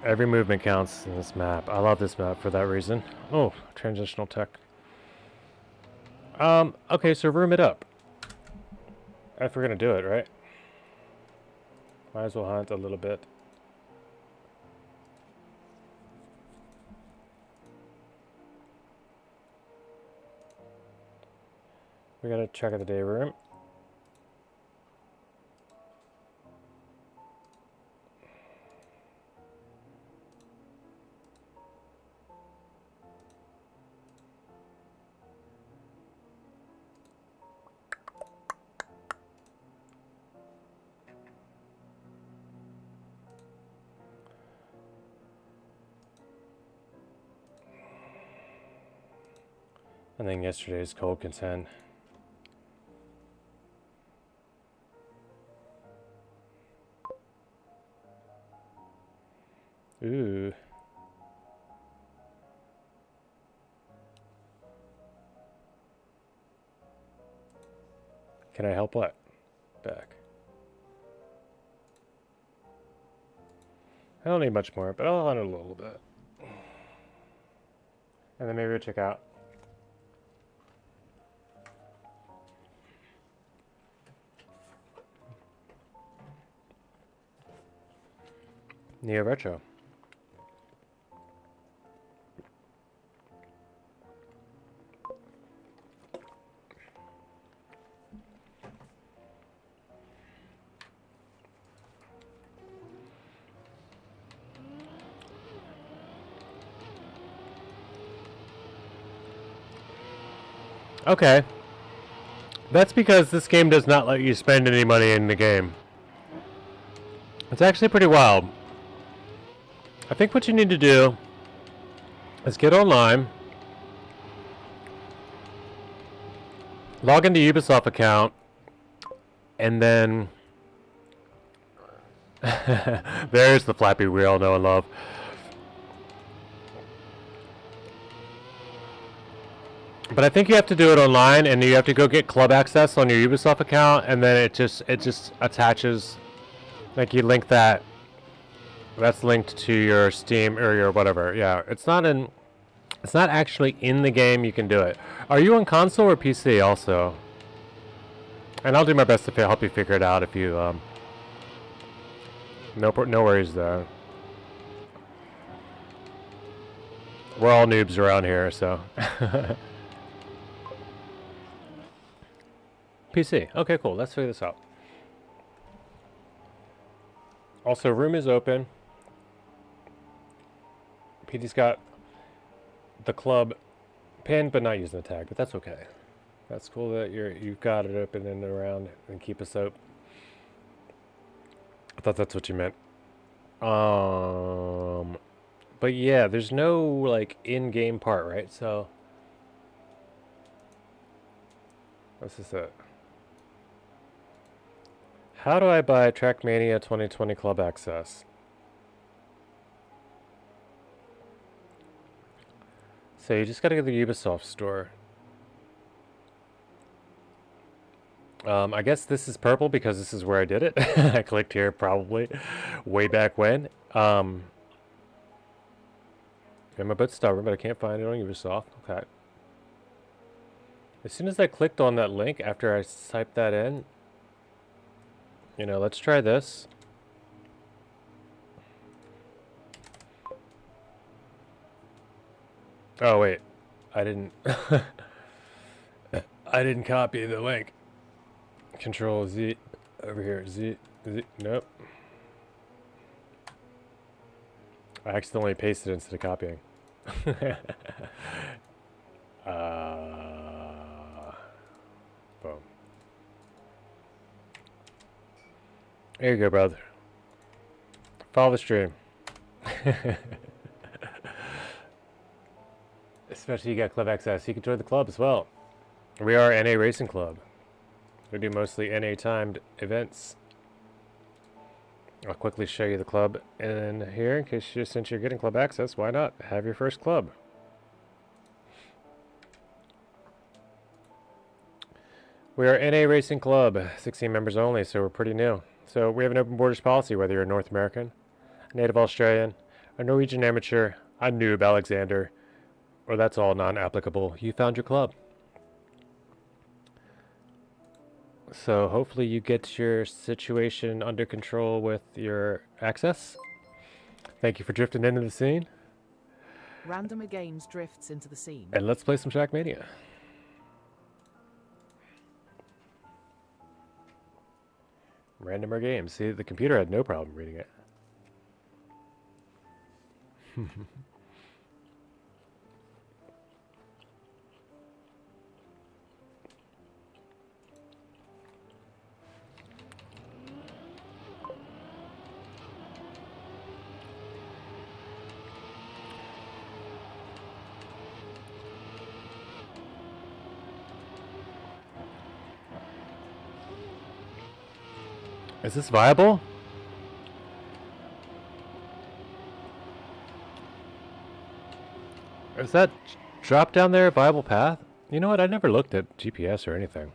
Every movement counts in this map. I love this map for that reason. Oh, transitional tech. Okay, so room it up. If we're gonna do it, right? Might as well hunt a little bit. We gotta check out the day room. I think yesterday's cold contend. Ooh. Can I help what? Back. I don't need much more, but I'll hunt it a little bit. And then maybe we'll check out. Neo Retro. Okay. That's because this game does not let you spend any money in the game. It's actually pretty wild. I think what you need to do is get online, log into Ubisoft account, and then there's the Flappy we all know and love. But I think you have to do it online, and you have to go get club access on your Ubisoft account, and then it just attaches, like you link that. That's linked to your Steam or your whatever. Yeah, it's not actually in the game. You can do it. Are you on console or PC also? And I'll do my best to help you figure it out if you no worries there. We're all noobs around here, so. PC. Okay, cool. Let's figure this out. Also, room is open. PD's got the club pinned, but not using the tag, but that's okay. That's cool that you've got it open and around and keep us up. I thought that's what you meant. But yeah, there's no like in-game part, right? So what's this at? How do I buy Trackmania 2020 Club Access? So you just gotta go to the Ubisoft store. I guess this is purple because this is where I did it. I clicked here probably way back when. I'm a bit stubborn, but I can't find it on Ubisoft. Okay. As soon as I clicked on that link after I typed that in, you know, let's try this. Oh wait, I didn't. I didn't copy the link. Control Z over here. Z. Nope. I accidentally pasted it instead of copying. Boom. There you go, brother. Follow the stream. Especially you got club access. You can join the club as well. We are NA Racing Club. We do mostly NA timed events. I'll quickly show you the club in here in case since you're getting club access, why not have your first club? We are NA Racing Club, 16 members only, so we're pretty new. So we have an open borders policy whether you're a North American, a native Australian, a Norwegian amateur, a noob Alexander, or that's all non-applicable. You found your club. So hopefully you get your situation under control with your access. Thank you for drifting into the scene. Randomer Games drifts into the scene. And let's play some Trackmania. Randomer Games. See, the computer had no problem reading it. Is this viable? Is that drop down there a viable path? You know what? I never looked at GPS or anything.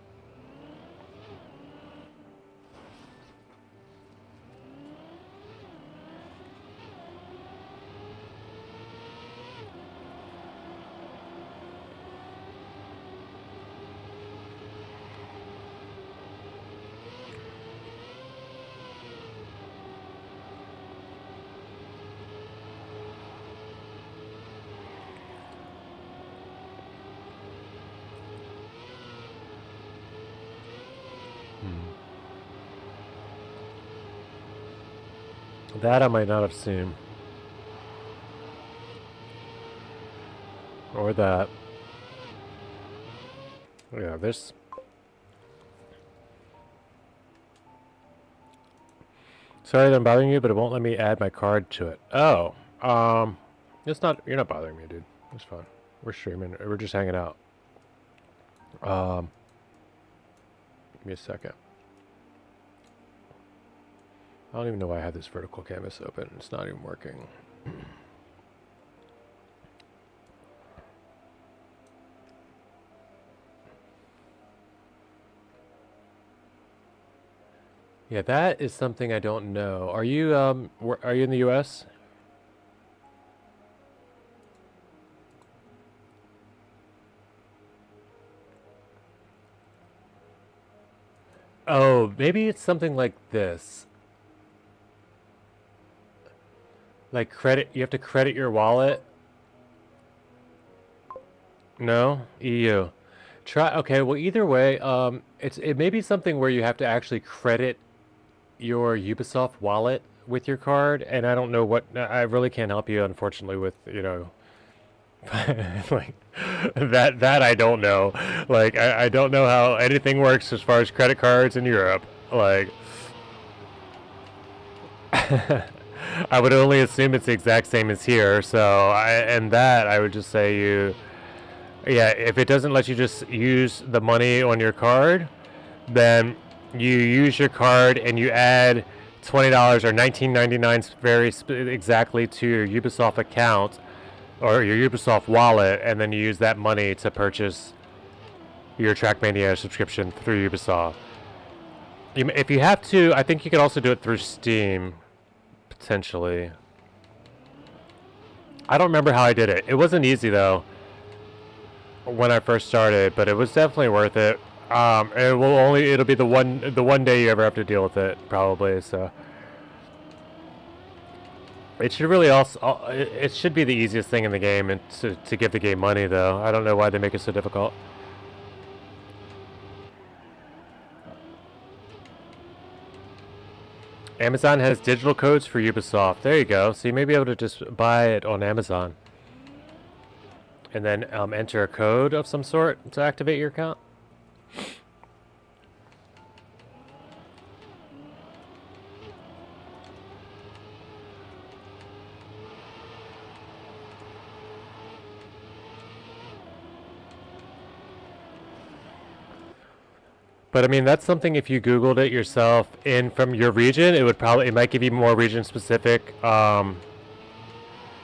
That I might not have seen. Or that. Yeah, this. Sorry that I'm bothering you, but it won't let me add my card to it. Oh, it's not. You're not bothering me, dude. It's fine. We're streaming. We're just hanging out. Give me a second. I don't even know why I have this vertical canvas open. It's not even working. Yeah, that is something I don't know. Are you are you in the US? Oh, maybe it's something like this. Like credit, you have to credit your wallet. No, EU. Try. Okay, well either way, it may be something where you have to actually credit your Ubisoft wallet with your card, and I don't know what. I really can't help you, unfortunately, with like that I don't know. Like I don't know how anything works as far as credit cards in Europe. Like I would only assume it's the exact same as here. So I would just say yeah, if it doesn't let you just use the money on your card, then you use your card and you add $20 or 19.99 very exactly to your Ubisoft account or your Ubisoft wallet, and then you use that money to purchase your Trackmania subscription through Ubisoft. If you have to, I think you could also do it through Steam, potentially. I don't remember how I did it. It wasn't easy though when I first started, but it was definitely worth it. It'll be the one day you ever have to deal with it, probably. So it should really also it should be the easiest thing in the game, and to give the game money though. I don't know why they make it so difficult. Amazon has digital codes for Ubisoft. There you go. So you may be able to just buy it on Amazon, and then enter a code of some sort to activate your account. But I mean, that's something if you Googled it yourself in from your region, it might give you more region specific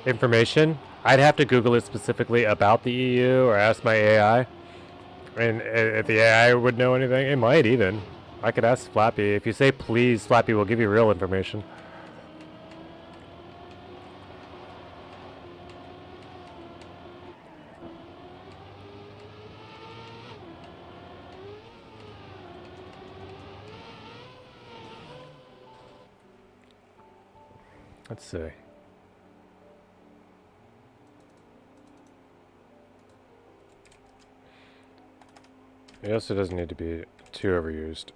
information. I'd have to Google it specifically about the EU or ask my AI. And if the AI would know anything, it might even. I could ask Flappy. If you say please, Flappy will give you real information. Let's see. It also doesn't need to be too overused.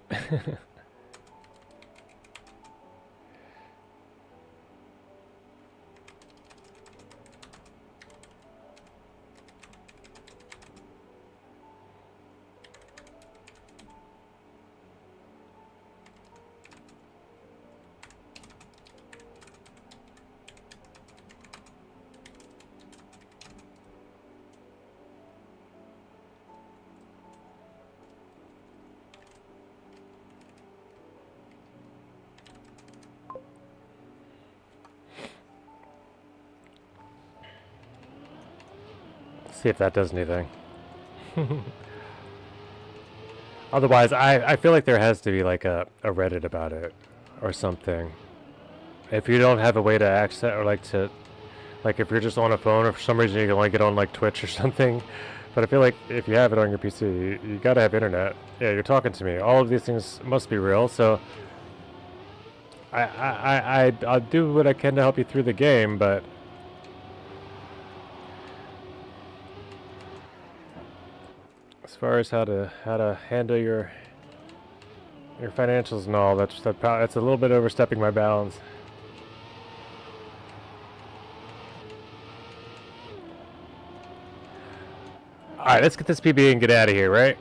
See if that does anything. Otherwise, I feel like there has to be like a Reddit about it or something. If you don't have a way to access or like if you're just on a phone or for some reason you can only get on like Twitch or something. But I feel like if you have it on your PC, you gotta have internet. Yeah, you're talking to me. All of these things must be real. So I'll do what I can to help you through the game, but as far as how to handle your financials and all, that's a little bit overstepping my bounds. All right, let's get this PB and get out of here, right?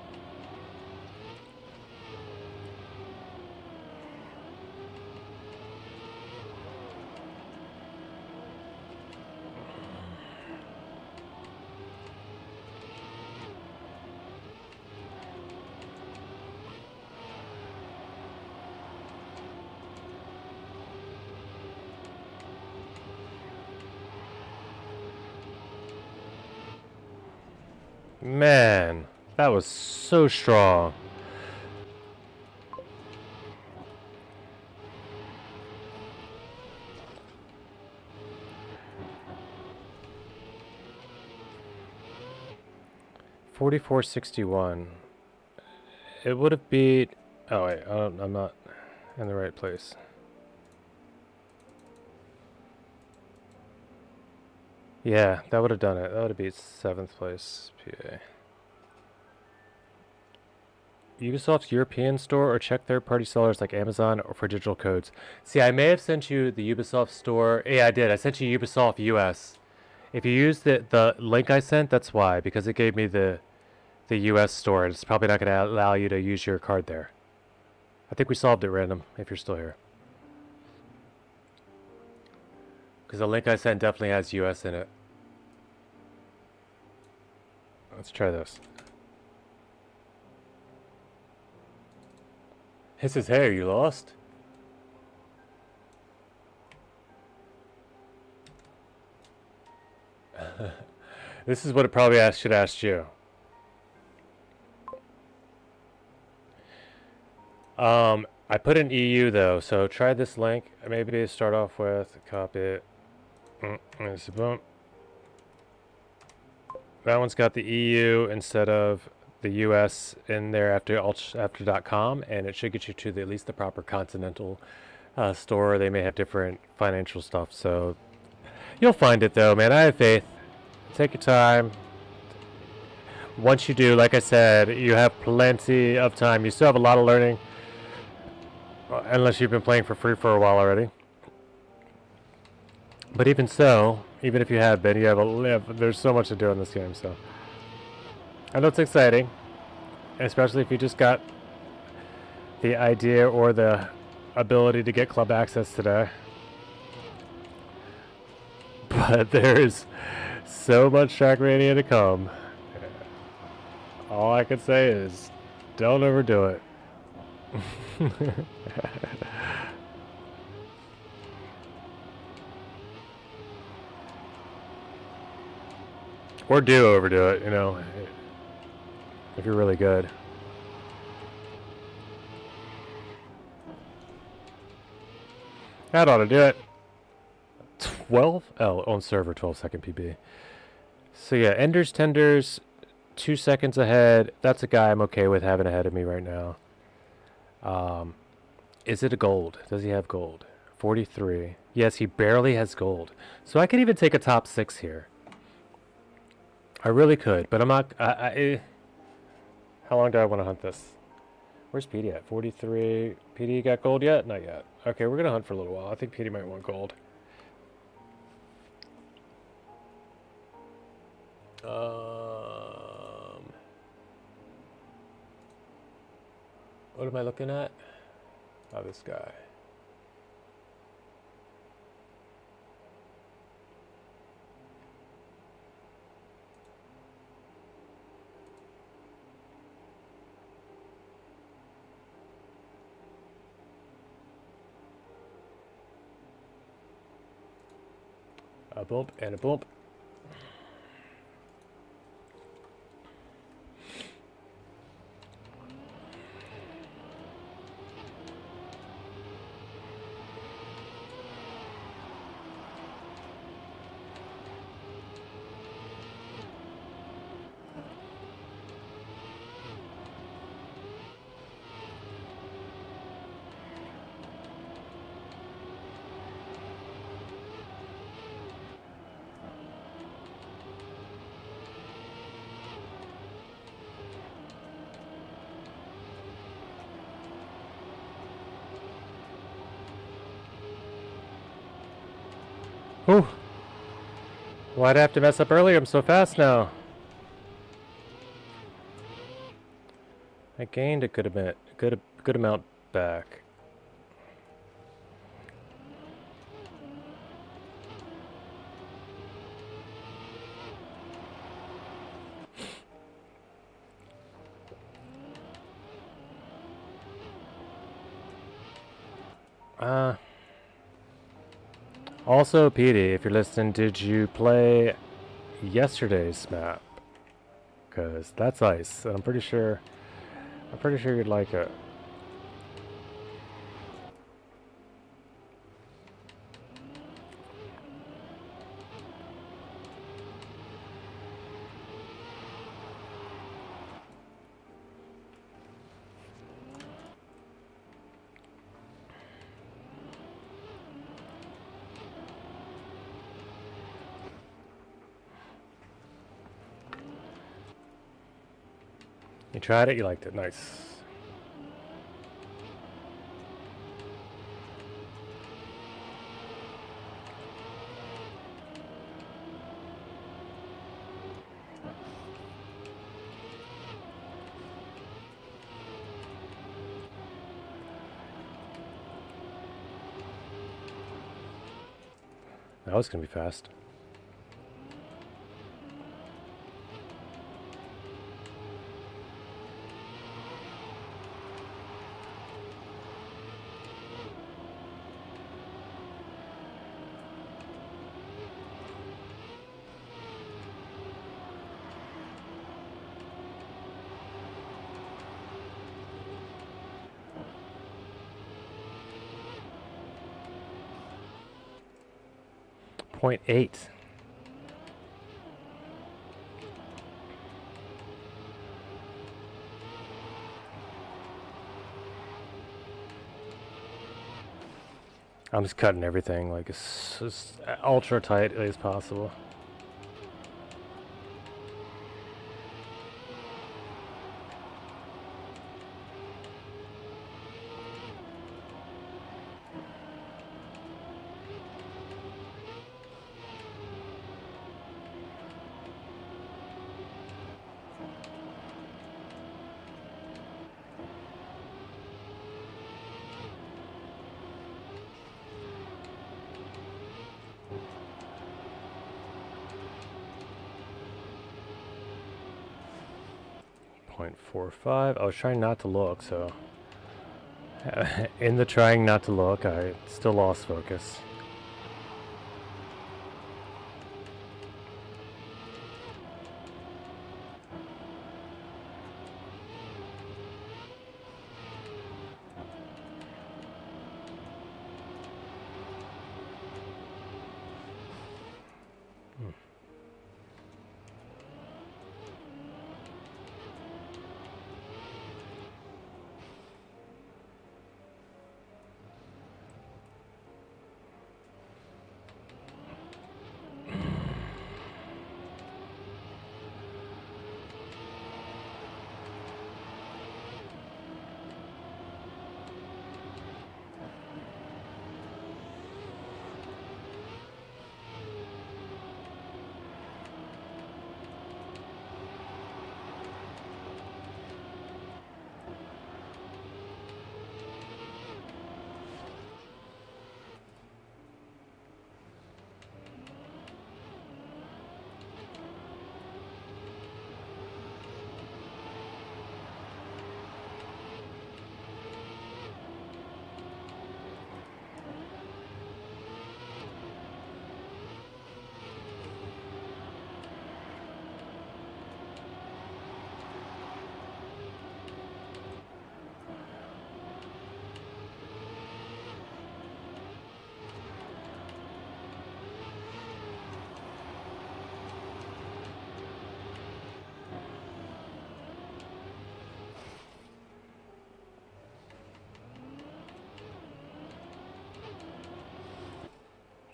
Man, that was so strong. $44.61. It would have beat. Oh wait, I'm not in the right place. Yeah, that would have done it. That would have beat 7th place PA. Ubisoft's European store, or check third-party sellers like Amazon or for digital codes. See, I may have sent you the Ubisoft store. Yeah, I did. I sent you Ubisoft US. If you use the link I sent, that's why, because it gave me the US store. It's probably not going to allow you to use your card there. I think we solved it, random, if you're still here. Because the link I sent definitely has US in it. Let's try this. It says, hey, you lost? This is what it probably should ask you. I put an EU though, so try this link. Maybe start off with copy it. Boom. That one's got the EU instead of the US in there after .com, and it should get you to at least the proper continental store. They may have different financial stuff, so you'll find it though, man. I have faith. Take your time. Once you do, like I said, you have plenty of time. You still have a lot of learning, unless you've been playing for free for a while already. But even so, even if you have been, there's so much to do in this game. So I know it's exciting, especially if you just got the idea or the ability to get club access today. But there is so much Trackmania to come. All I can say is, don't overdo it. Or do overdo it, you know, if you're really good. That ought to do it. 12? Oh, on server, 12-second PB. So yeah, Ender's Tenders, 2 seconds ahead. That's a guy I'm okay with having ahead of me right now. Is it a gold? Does he have gold? 43. Yes, he barely has gold. So I could even take a top 6 here. I really could, but I'm not... How long do I want to hunt this? Where's PD at? 43. PD got gold yet? Not yet. Okay, we're going to hunt for a little while. I think PD might want gold. What am I looking at? Oh, this guy. A bump and a bump. Whew. Why'd I have to mess up earlier? I'm so fast now. I gained a good amount back. Also, PD, if you're listening, did you play yesterday's map? because that's ice, and I'm pretty sure you'd like it. You tried it, you liked it. Nice. That was gonna be fast. Point 0.8. I'm just cutting everything like as ultra tightly as possible. .45. I was trying not to look, so in the trying not to look, I still lost focus.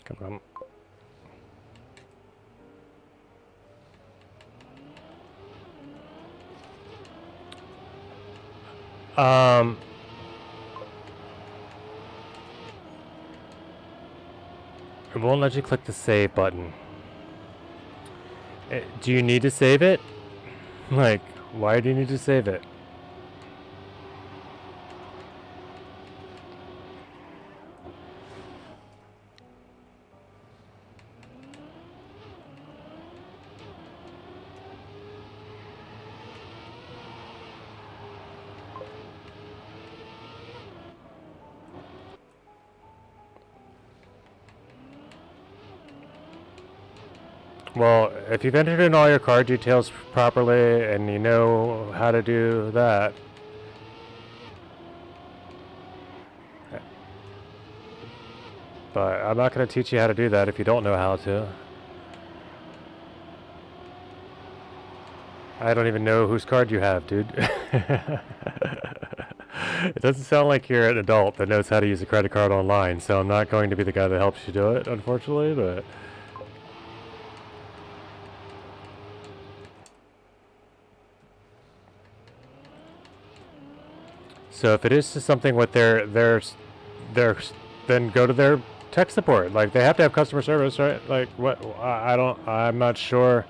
Come on. It won't let you click the save button. Do you need to save it? Like, why do you need to save it? Well, if you've entered in all your card details properly and you know how to do that, but I'm not going to teach you how to do that if you don't know how to. I don't even know whose card you have, dude. It doesn't sound like you're an adult that knows how to use a credit card online, so I'm not going to be the guy that helps you do it, unfortunately, but... So if it is just something with their then go to their tech support. Like, they have to have customer service, right? Like, what, I'm not sure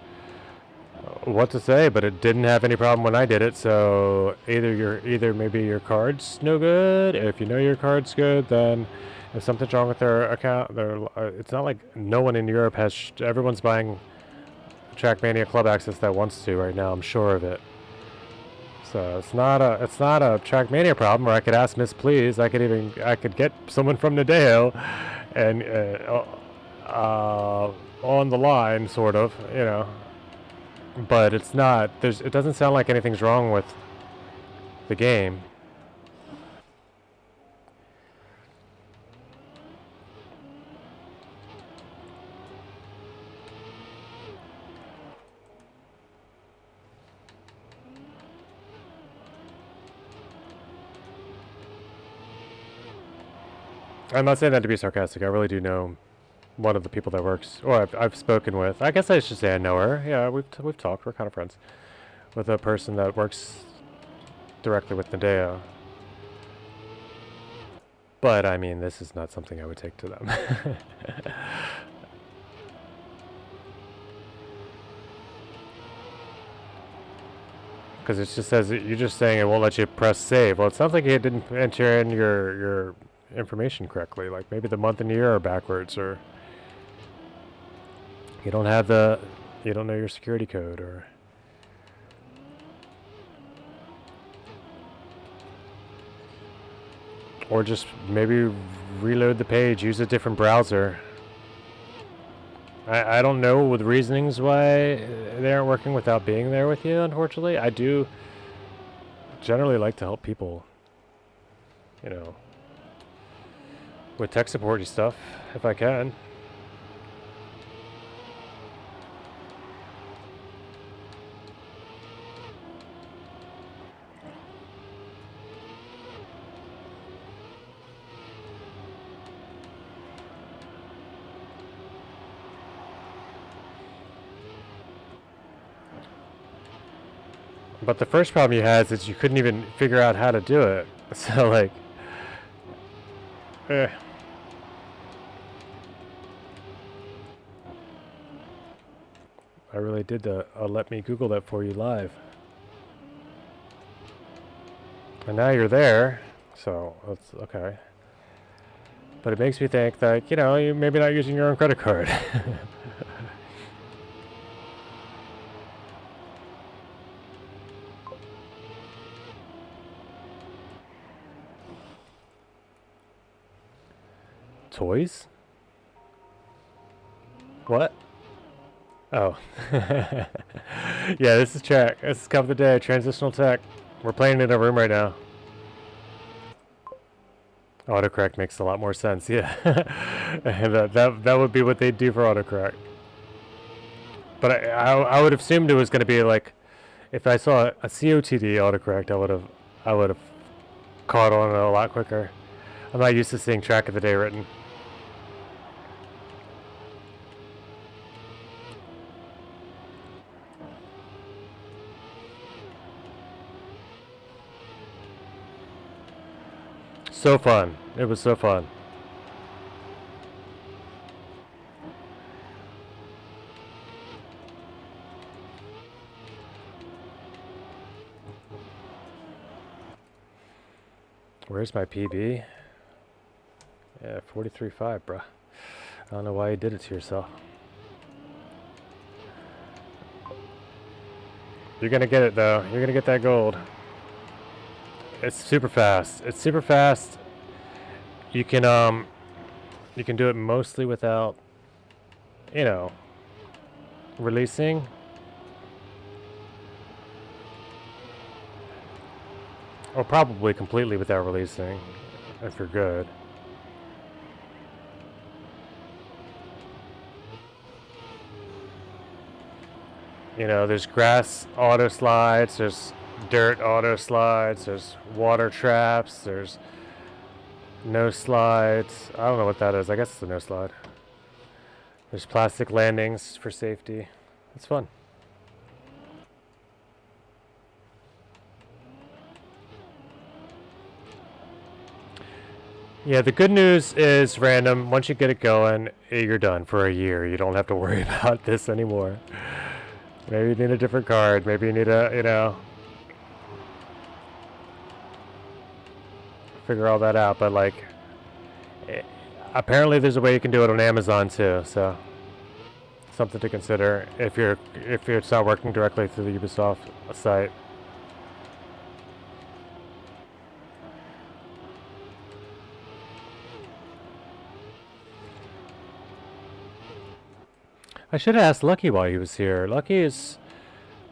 what to say, but it didn't have any problem when I did it. So either maybe your card's no good. If you know your card's good, then if something's wrong with their account, it's not like no one in Europe has. Everyone's buying Trackmania Club Access that wants to right now. I'm sure of it. So it's not a Trackmania problem. Or I could ask Miss Please. I could get someone from Nadeo, and on the line, sort of, you know. But it's not. It doesn't sound like anything's wrong with the game. I'm not saying that to be sarcastic. I really do know one of the people that works, or I've spoken with. I guess I should say I know her. Yeah, we've talked. We're kind of friends with a person that works directly with Nadeo. But I mean, this is not something I would take to them. Because it just says you're just saying it won't let you press save. Well, it sounds like you didn't enter in your information correctly. Like maybe the month and year are backwards, or you don't know your security code, or just maybe reload the page, use a different browser. I don't know the reasonings why they aren't working without being there with you, unfortunately. I do generally like to help people, you know, with tech supporty stuff, if I can. But the first problem you had is you couldn't even figure out how to do it. So, like, I really did let me Google that for you live. And now you're there, so that's okay. But it makes me think that, you know, you're maybe not using your own credit card. Toys? What? Oh. Yeah, this is Track. This is Cup of the Day, Transitional Tech. We're playing in a room right now. Autocorrect makes a lot more sense, yeah. And that would be what they'd do for autocorrect. But I would have assumed it was going to be like, if I saw a COTD autocorrect, I would have caught on it a lot quicker. I'm not used to seeing Track of the Day written. So fun. It was so fun. Where's my PB? Yeah, 43.5, bruh. I don't know why you did it to yourself. You're gonna get it though. You're gonna get that gold. It's super fast. It's super fast. You can do it mostly without, you know, releasing. Or probably completely without releasing, if you're good. You know, there's grass auto slides, there's dirt auto slides, there's water traps, there's no slides. I don't know what that is. I guess it's a no slide. There's plastic landings for safety. It's fun. Yeah, the good news is random. Once you get it going, you're done for a year. You don't have to worry about this anymore. Maybe you need a different card. Maybe you need a, you know, figure all that out. But like, apparently there's a way you can do it on Amazon too. So something to consider if it's not working directly through the Ubisoft site. I should have asked Lucky while he was here. Lucky is,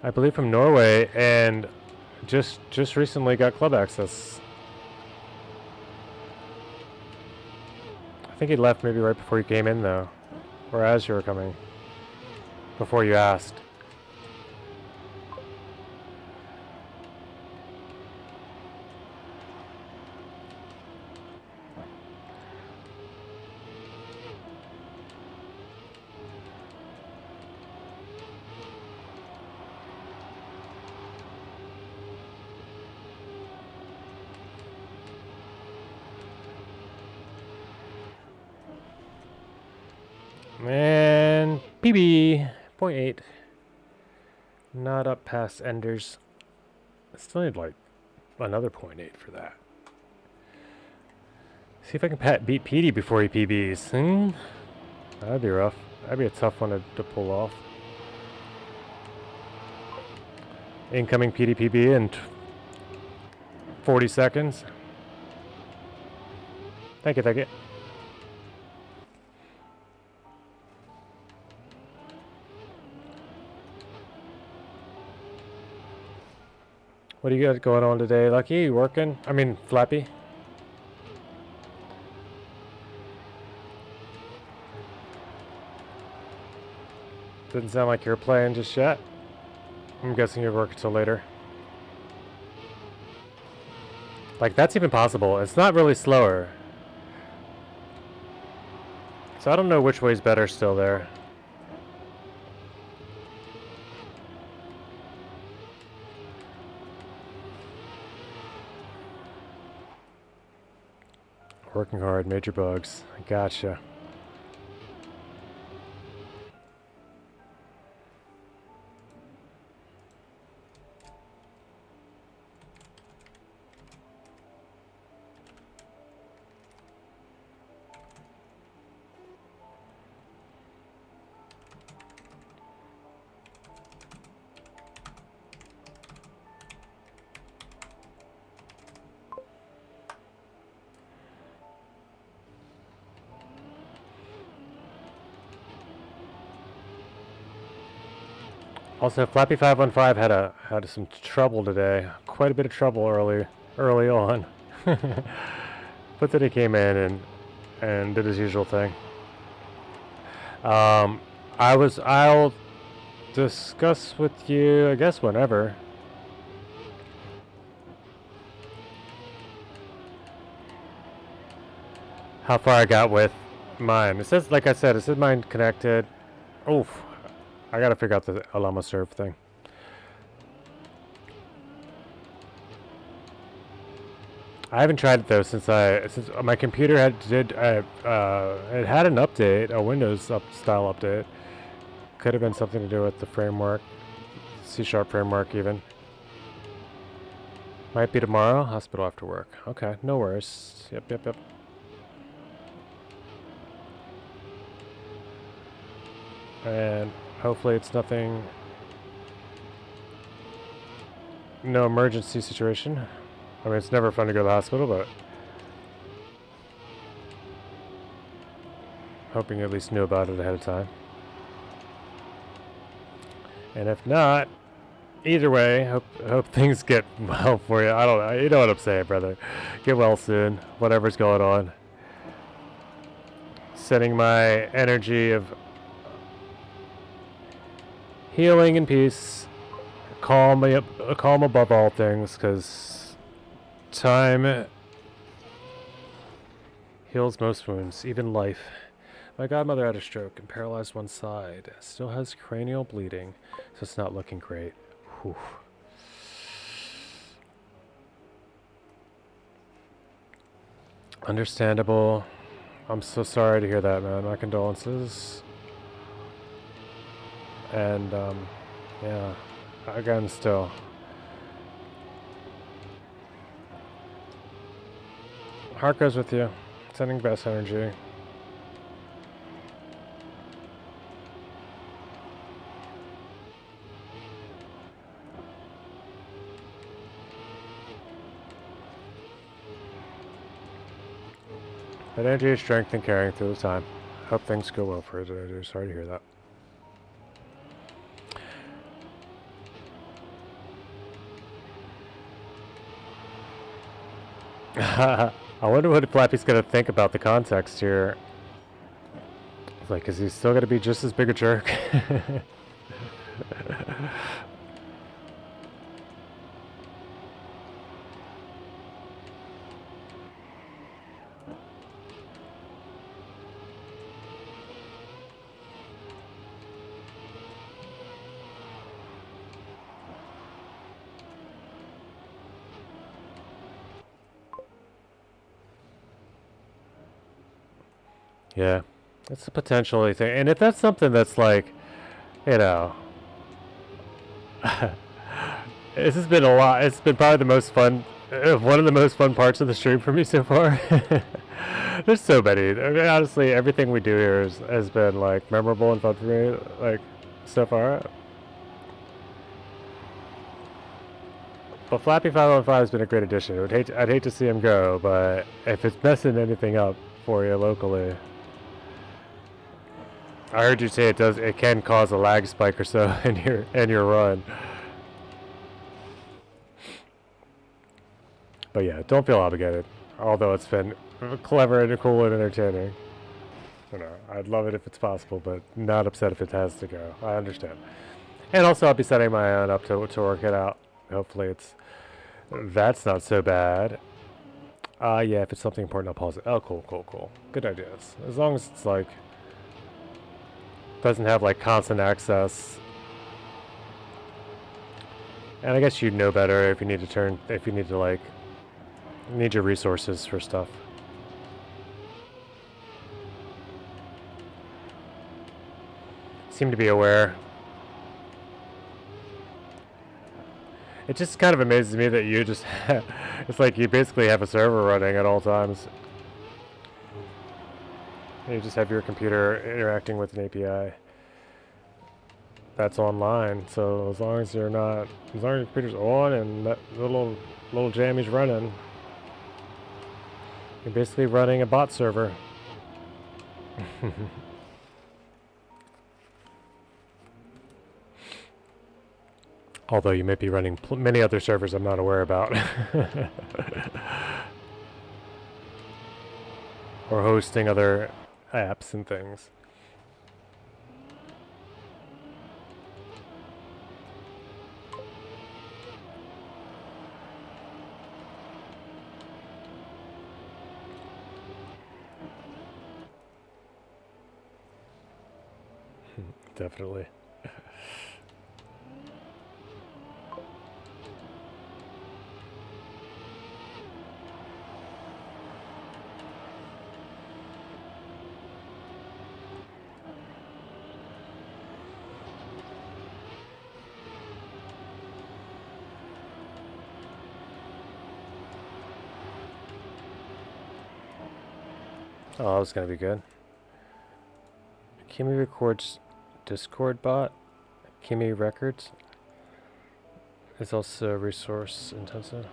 I believe, from Norway and just recently got club access. I think he left maybe right before you came in though, or as you were coming, before you asked. And PB, 0.8. Not up past Enders. I still need like another 0.8 for that. See if I can beat Petey before he PBs. That'd be rough. That'd be a tough one to pull off. Incoming Petey PB in 40 seconds. Thank you, thank you. What do you got going on today, Lucky? You working? I mean, Flappy. Didn't sound like you're playing just yet. I'm guessing you're working till later. Like, that's even possible. It's not really slower. So I don't know which way's better still there. Working hard, major bugs. I gotcha. Also, Flappy 515 had some trouble today. Quite a bit of trouble early on. But then he came in and did his usual thing. I'll discuss with you, I guess, whenever. How far I got with mine. It says, like I said, it says mine connected. Oof. I gotta figure out the Alama serve thing. I haven't tried it though since my computer it had an update, a Windows style update. Could have been something to do with the framework, C# framework even. Might be tomorrow. Hospital after work. Okay, no worries. Yep. And hopefully it's nothing, no emergency situation. I mean, it's never fun to go to the hospital, but hoping you at least knew about it ahead of time. And if not, either way, hope things get well for you. I don't know. You know what I'm saying, brother. Get well soon. Whatever's going on. Sending my energy of healing and peace, calm above all things, because time heals most wounds, even life. My godmother had a stroke and paralyzed one side. Still has cranial bleeding, so it's not looking great. Whew. Understandable. I'm so sorry to hear that, man. My condolences. And, yeah, again, still. Heart goes with you. Sending best energy. But energy, strength, and caring through the time. Hope things go well for you. Sorry to hear that. I wonder what Flappy's gonna think about the context here. Like, is he still gonna be just as big a jerk? Yeah, it's a potentially thing. And if that's something that's like, you know, this has been a lot. It's been probably the most fun, one of the most fun parts of the stream for me so far. There's so many. I mean, honestly, everything we do here has been like memorable and fun for me, like so far. But Flappy 515 has been a great addition. I'd hate to see him go, but if it's messing anything up for you locally. I heard you say it can cause a lag spike or so in your run. But yeah, don't feel obligated. Although it's been clever and cool and entertaining. You know, I'd love it if it's possible, but not upset if it has to go. I understand. And also I'll be setting my own up to work it out. Hopefully that's not so bad. Yeah, if it's something important, I'll pause it. Oh, cool. Good ideas. As long as it's like doesn't have like constant access. And I guess you'd know better if you need to like need your resources for stuff. Seem to be aware. It just kind of amazes me that you just it's like you basically have a server running at all times. You just have your computer interacting with an API that's online. So as long as your computer's on and that little jammy's running, you're basically running a bot server. Although you may be running many other servers I'm not aware about. Or hosting other apps and things. Definitely. Oh, that was gonna be good. Kimi records Discord bot. Kimi Records is also resource intensive.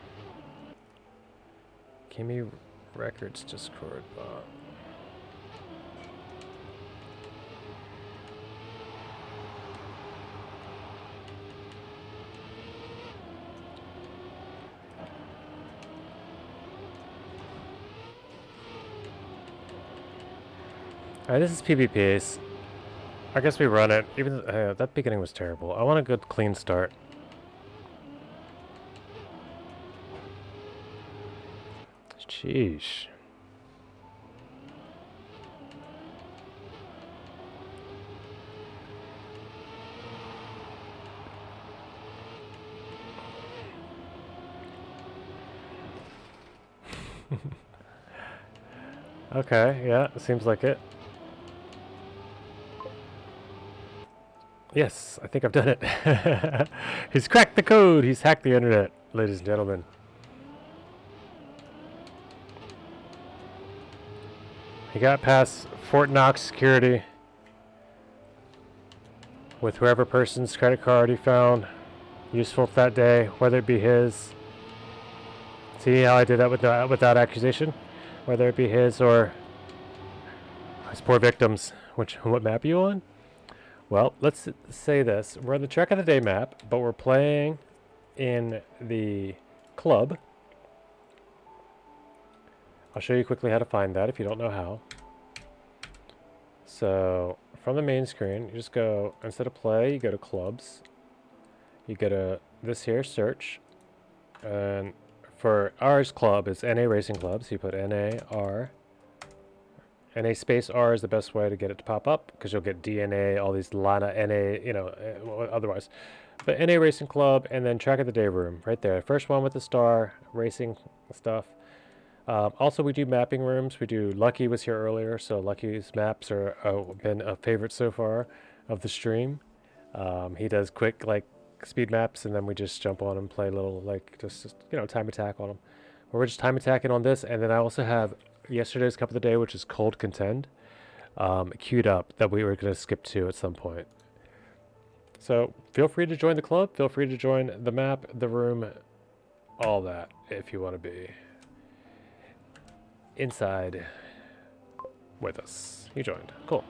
Kimi Records Discord bot. Alright, this is PvPs. I guess we run it. Even that beginning was terrible. I want a good clean start. Sheesh. Okay, yeah, seems like it. Yes, I think I've done it. He's cracked the code. He's hacked the internet, ladies and gentlemen. He got past Fort Knox security with whoever person's credit card he found useful that day, whether it be his. See how I did that without accusation? Whether it be his or his poor victims. What map are you on? Well, let's say this. We're on the Track of the Day map, but we're playing in the club. I'll show you quickly how to find that if you don't know how. So, from the main screen, you just go, instead of play, you go to clubs. You go to this here, search. And for ours club, it's NA Racing Club. So you put NA, R. NA space R is the best way to get it to pop up because you'll get DNA, all these Lana, NA, you know, otherwise. But NA Racing Club and then Track of the Day room right there. First one with the star, racing stuff. Also, we do mapping rooms. We do Lucky was here earlier, so Lucky's maps are been a favorite so far of the stream. He does quick like speed maps, and then we just jump on and play a little like just you know time attack on them. We're just time attacking on this, and then I also have yesterday's Cup of the Day, which is Cold Contend, queued up that we were going to skip to at some point. So feel free to join the club. Feel free to join the map, the room, all that if you want to be inside with us. You joined. Cool.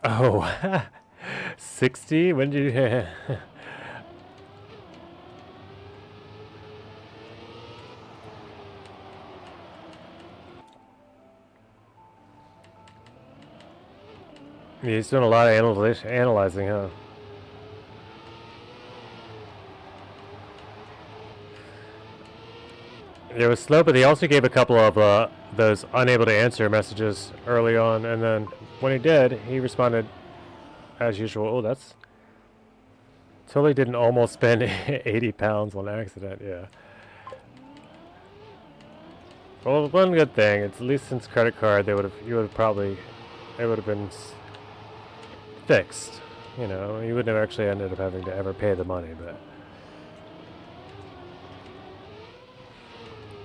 Oh, 60? When did you... He's doing a lot of analyzing, huh? It was slow, but he also gave a couple of those unable to answer messages early on, and then when he did, he responded as usual. Oh, that's... Totally didn't almost spend 80 pounds on accident, yeah. Well, one good thing, it's at least since credit card, it would have been fixed. You know, you wouldn't have actually ended up having to ever pay the money, but...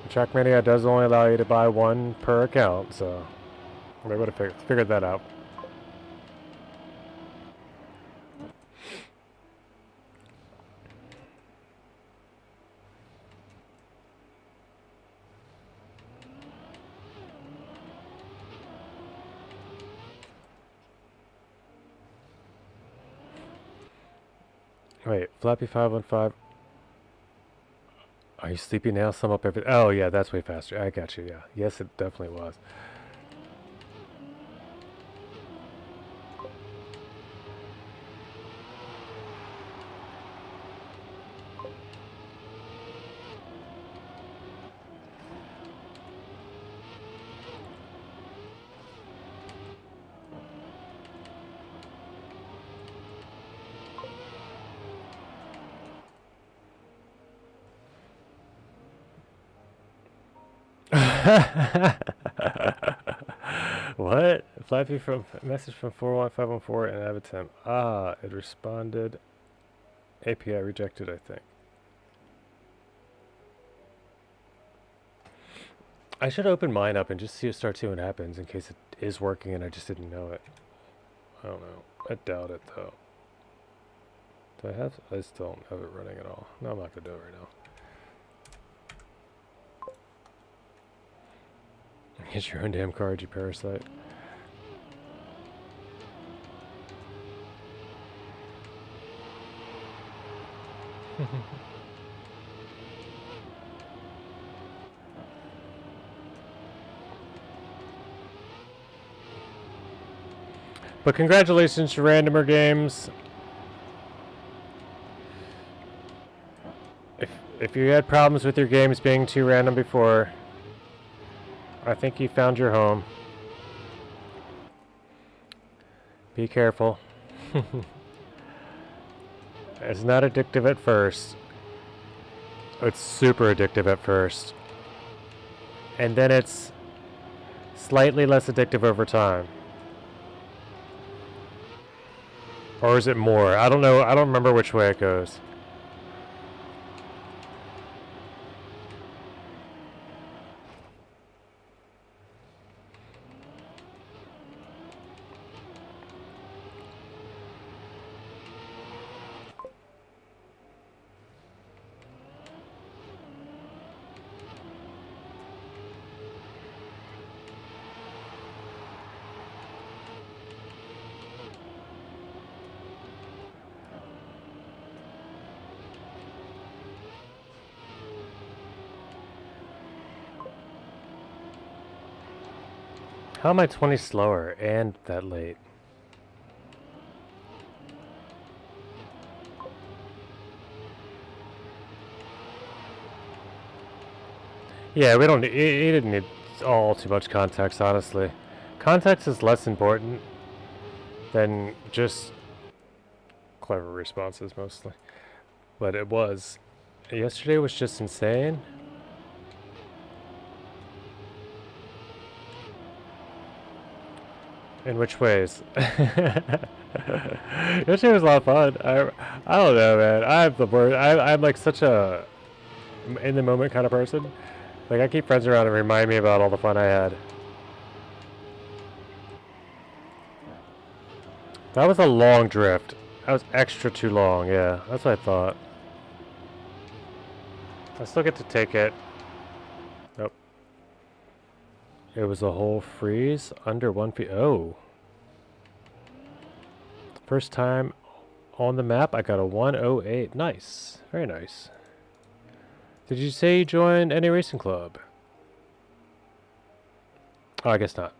Trackmania does only allow you to buy one per account, so they would have figured that out. Wait, Flappy 515. Are you sleepy now? Sum up everything. Oh yeah, that's way faster. I got you. Yeah, yes, it definitely was. What? Flappy from message from 41514 and Avatem. Ah, it responded. API rejected, I think. I should open mine up and just start seeing what happens in case it is working and I just didn't know it. I don't know. I doubt it though. Do I have? I still don't have it running at all. No, I'm not gonna do it right now. Get your own damn card, you parasite. But congratulations to Randomer Games. If you had problems with your games being too random before, I think you found your home. Be careful. It's not addictive at first. It's super addictive at first. And then it's slightly less addictive over time. Or is it more? I don't know. I don't remember which way it goes. How am I 20 slower and that late? Yeah, we don't. It didn't need all too much context, honestly. Context is less important than just clever responses, mostly. But it was. Yesterday was just insane. In which ways? Yesterday was a lot of fun. I don't know, man. I'm the worst. I'm like such a in the moment kind of person. Like I keep friends around and remind me about all the fun I had. That was a long drift. That was extra too long. Yeah, that's what I thought. I still get to take it. Nope. It was a whole freeze under 1 feet. Oh. First time on the map, I got a 108. Nice. Very nice. Did you say you joined any racing club? Oh, I guess not.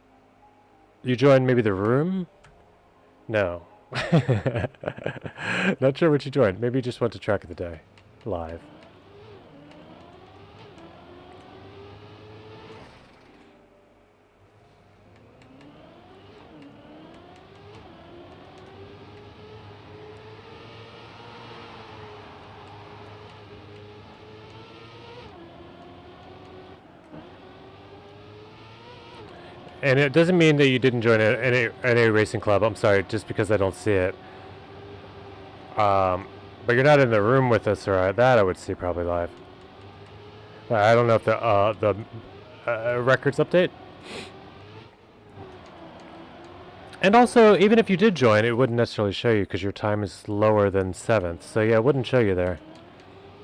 You joined maybe the room? No. Not sure what you joined. Maybe you just went to Track of the Day. Live. And it doesn't mean that you didn't join any racing club. I'm sorry, just because I don't see it. But you're not in the room with us, or that I would see probably live. I don't know if the records update. And also, even if you did join, it wouldn't necessarily show you because your time is lower than 7th. So yeah, it wouldn't show you there.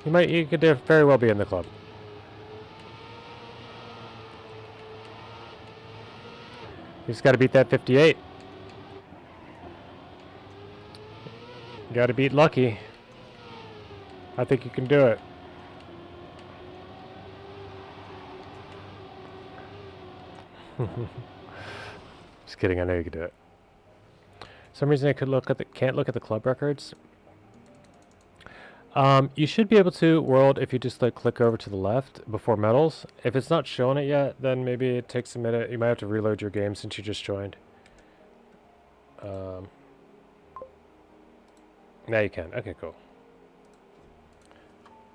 You could very well be in the club. You just got to beat that 58. You got to beat Lucky. I think you can do it. Just kidding. I know you can do it. For some reason I can't look at the club records. You should be able to, World, if you just like click over to the left before medals. If it's not showing it yet, then maybe it takes a minute. You might have to reload your game since you just joined. Now you can. Okay, cool.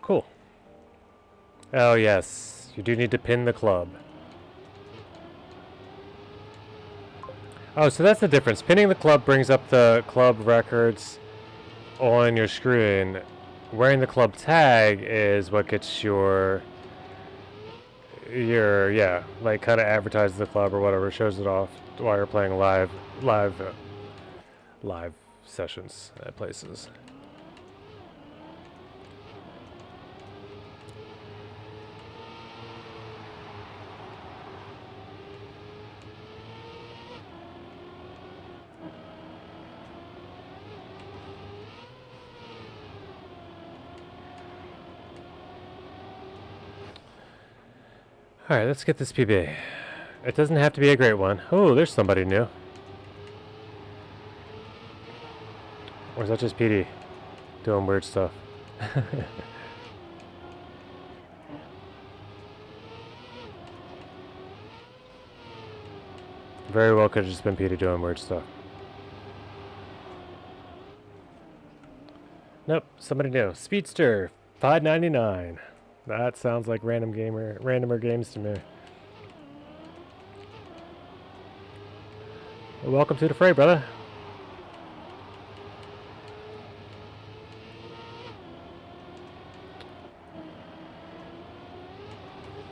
Cool. Oh yes, you do need to pin the club. Oh, so that's the difference. Pinning the club brings up the club records on your screen. Wearing the club tag is what gets your yeah, like kind of advertises the club or whatever, shows it off while you're playing live sessions at places. Alright, let's get this PB. It doesn't have to be a great one. Oh, there's somebody new. Or is that just PD doing weird stuff? Very well could have just been PD doing weird stuff. Nope, somebody new. Speedster, $5.99. That sounds like randomer games to me. Well, welcome to the fray, brother.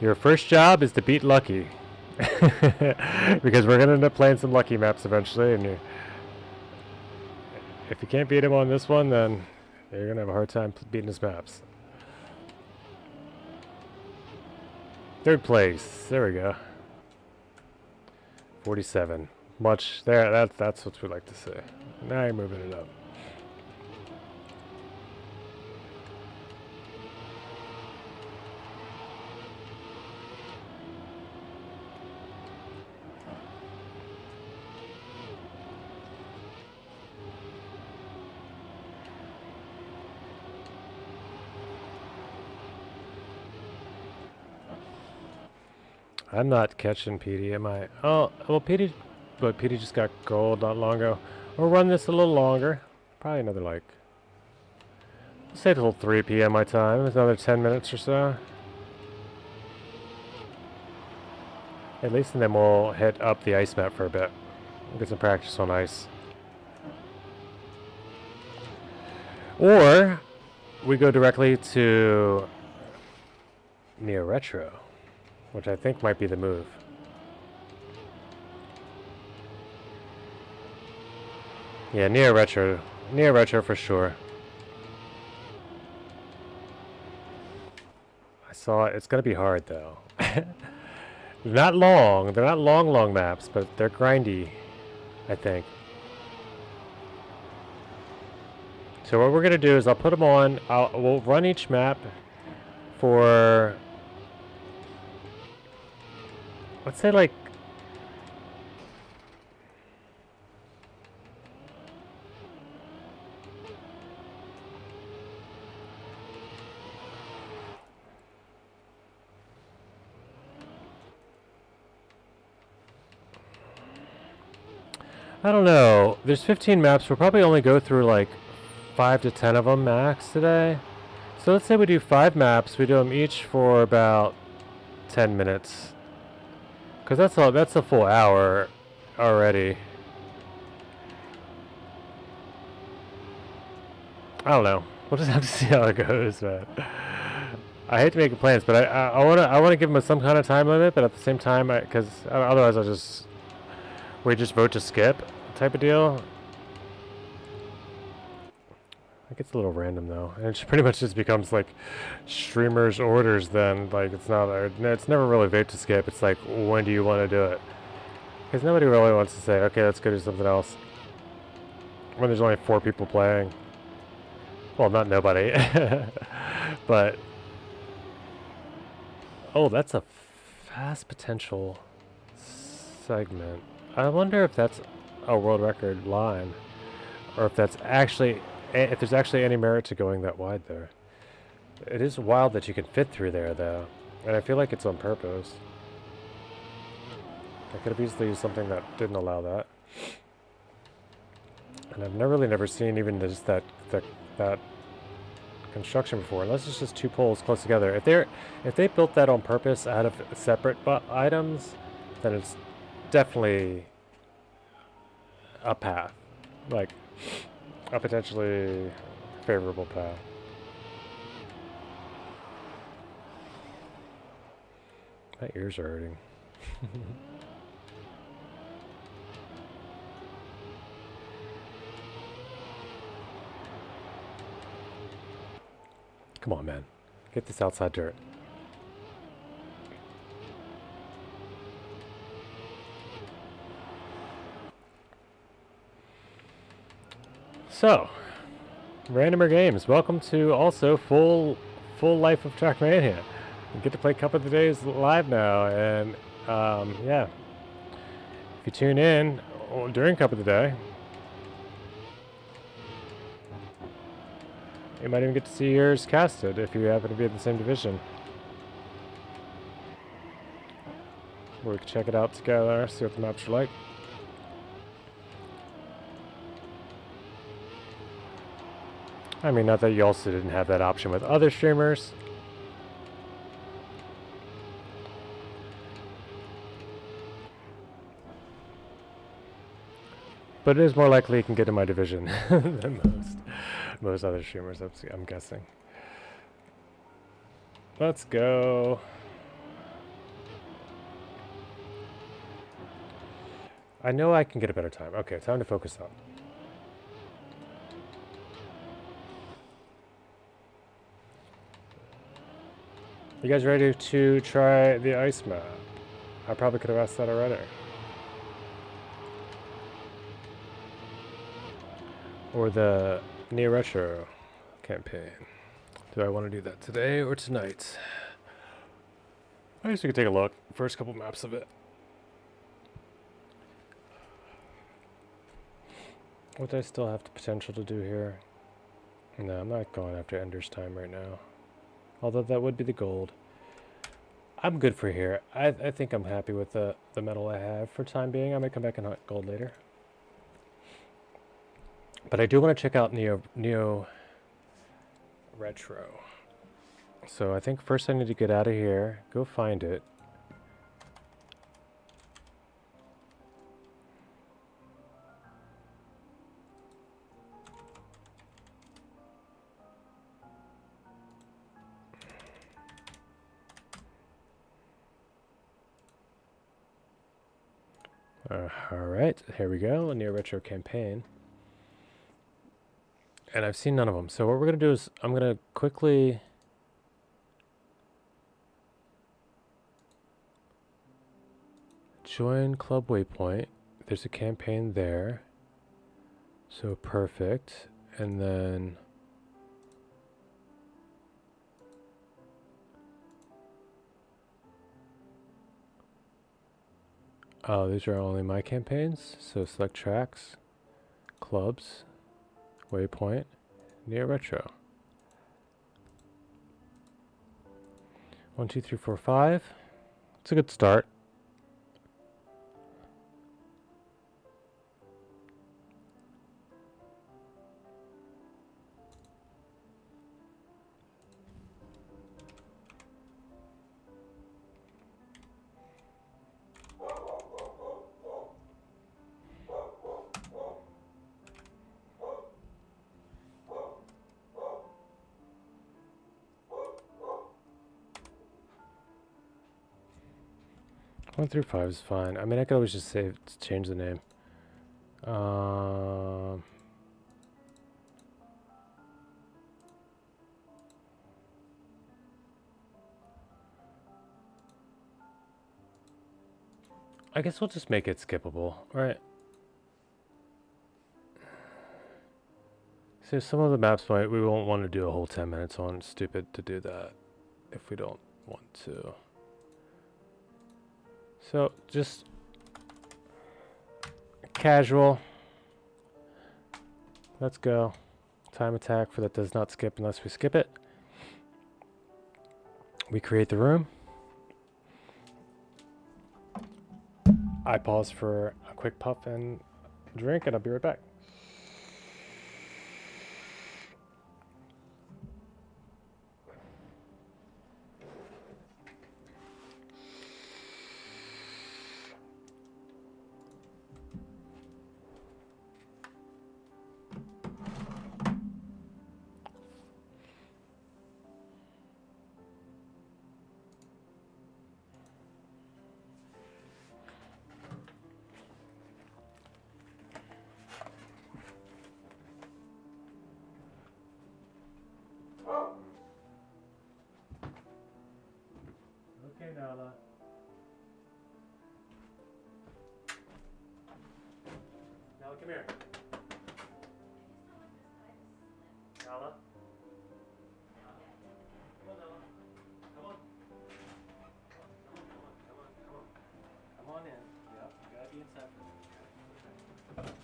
Your first job is to beat Lucky. Because we're gonna end up playing some Lucky maps eventually, and if you can't beat him on this one, then you're gonna have a hard time beating his maps. Third place. There we go. 47. Much there. That's what we like to see. Now you're moving it up. I'm not catching PD, am I? Oh, well, PD, but PD just got gold not long ago. We'll run this a little longer. Probably another, like, let's say till 3 p.m. my time. It's another 10 minutes or so. At least, and then we'll hit up the ice map for a bit. Get some practice on ice. Or, we go directly to Neo Retro, which I think might be the move. Yeah, Neo Retro for sure. I saw it. It's gonna be hard though. They're not long maps, but they're grindy, I think. So what we're gonna do is I'll put them on. We'll run each map for, let's say, like, I don't know. There's 15 maps. We'll probably only go through like 5 to 10 of them max today. So let's say we do 5 maps. We do them each for about 10 minutes. Because that's a full hour already. I don't know. We'll just have to see how it goes, man. I hate to make plans, but I wanna give them some kind of time limit, but at the same time, because otherwise we just vote to skip type of deal. It gets a little random though, and it pretty much just becomes like streamers' orders. Then like it's never really vote to skip. It's like, when do you want to do it? Because nobody really wants to say, okay, let's go do something else when there's only 4 people playing. Well, not nobody, but oh, that's a fast potential segment. I wonder if that's a world record line, or if that's actually, if there's actually any merit to going that wide there. It is wild that you can fit through there, though, and I feel like it's on purpose. I could have easily used something that didn't allow that, and I've never seen even just that construction before, unless it's just 2 poles close together. If they built that on purpose out of separate items, then it's definitely a path, like a potentially favorable path. My ears are hurting. Come on, man. Get this outside dirt. So, Randomer Games, welcome to also full life of Trackmania. You get to play Cup of the Days live now, and yeah. If you tune in during Cup of the Day, You might even get to see yours casted if you happen to be in the same division. We can check it out together, see what the maps are like. I mean, not that you also didn't have that option with other streamers. But it is more likely you can get in my division than most other streamers, I'm guessing. Let's go. I know I can get a better time. Okay, time to focus on. You guys ready to try the ice map? I probably could have asked that already. Or the Neo Retro campaign. Do I want to do that today or tonight? I guess we could take a look. First couple maps of it. What do I still have the potential to do here? No, I'm not going after Ender's Time right now. Although that would be the gold. I'm good for here. I think I'm happy with the metal I have for time being. I might come back and hunt gold later. But I do want to check out Neo Retro. So I think first I need to get out of here, go find it. Alright, here we go, a Neo Retro campaign. And I've seen none of them. So what we're going to do is I'm going to quickly join Club Waypoint. There's a campaign there. So perfect. And then oh, these are only my campaigns. So select tracks, clubs, Waypoint, Neo Retro. 1, 2, 3, 4, 5. It's a good start. One through 5 is fine. I mean, I could always just save, change the name. I guess we'll just make it skippable, right? So some of the maps we won't want to do a whole 10 minutes on. It's stupid to do that if we don't want to. So just casual. Let's go. Time attack for that does not skip unless we skip it. We create the room. I pause for a quick puff and drink, and I'll be right back. Okay, Nala. Nala, come here. Nala? Come on, Nala. Come on. Come on in. Yep, you gotta be inside for a minute.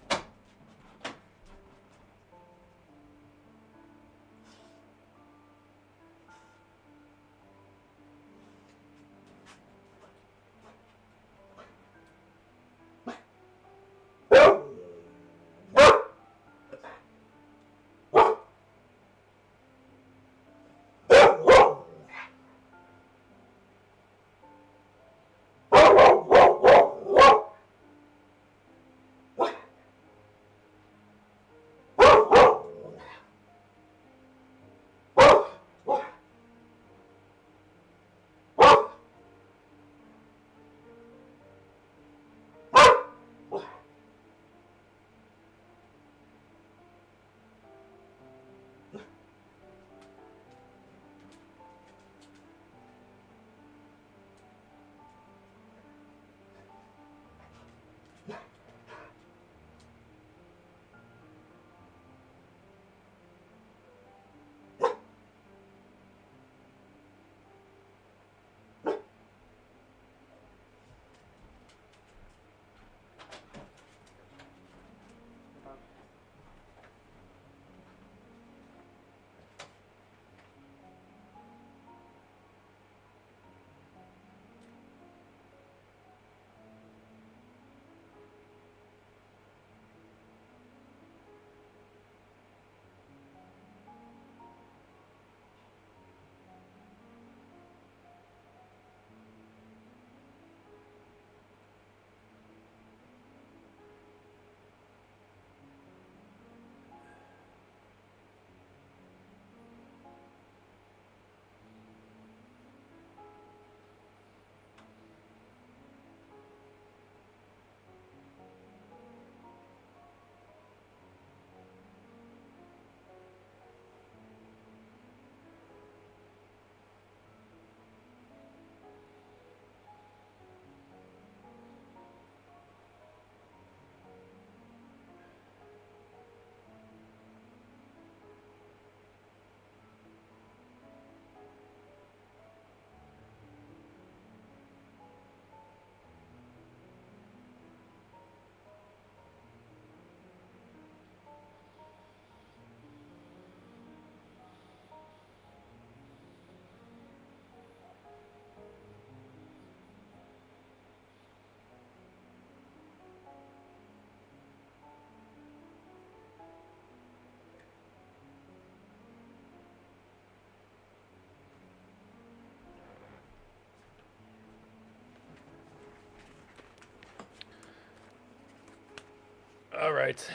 right.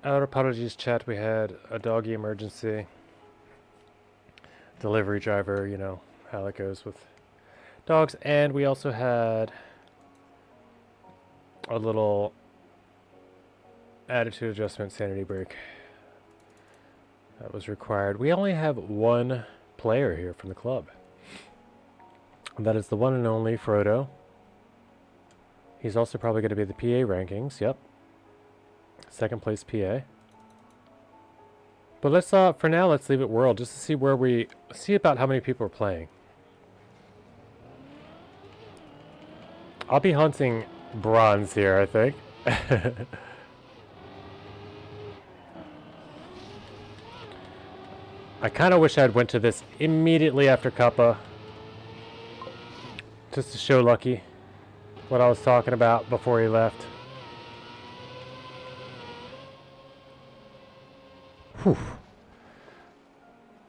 Out of Prodigy's chat, we had a doggy emergency. Delivery driver, you know how it goes with dogs. And we also had a little attitude adjustment sanity break that was required. We only have one player here from the club. And that is the one and only Frodo. He's also probably going to be the PA rankings. Yep. Second place PA. But let's, for now, let's leave it world just to see where see about how many people are playing. I'll be hunting bronze here, I think. I kind of wish I'd went to this immediately after Kappa. Just to show Lucky what I was talking about before he left. Whew.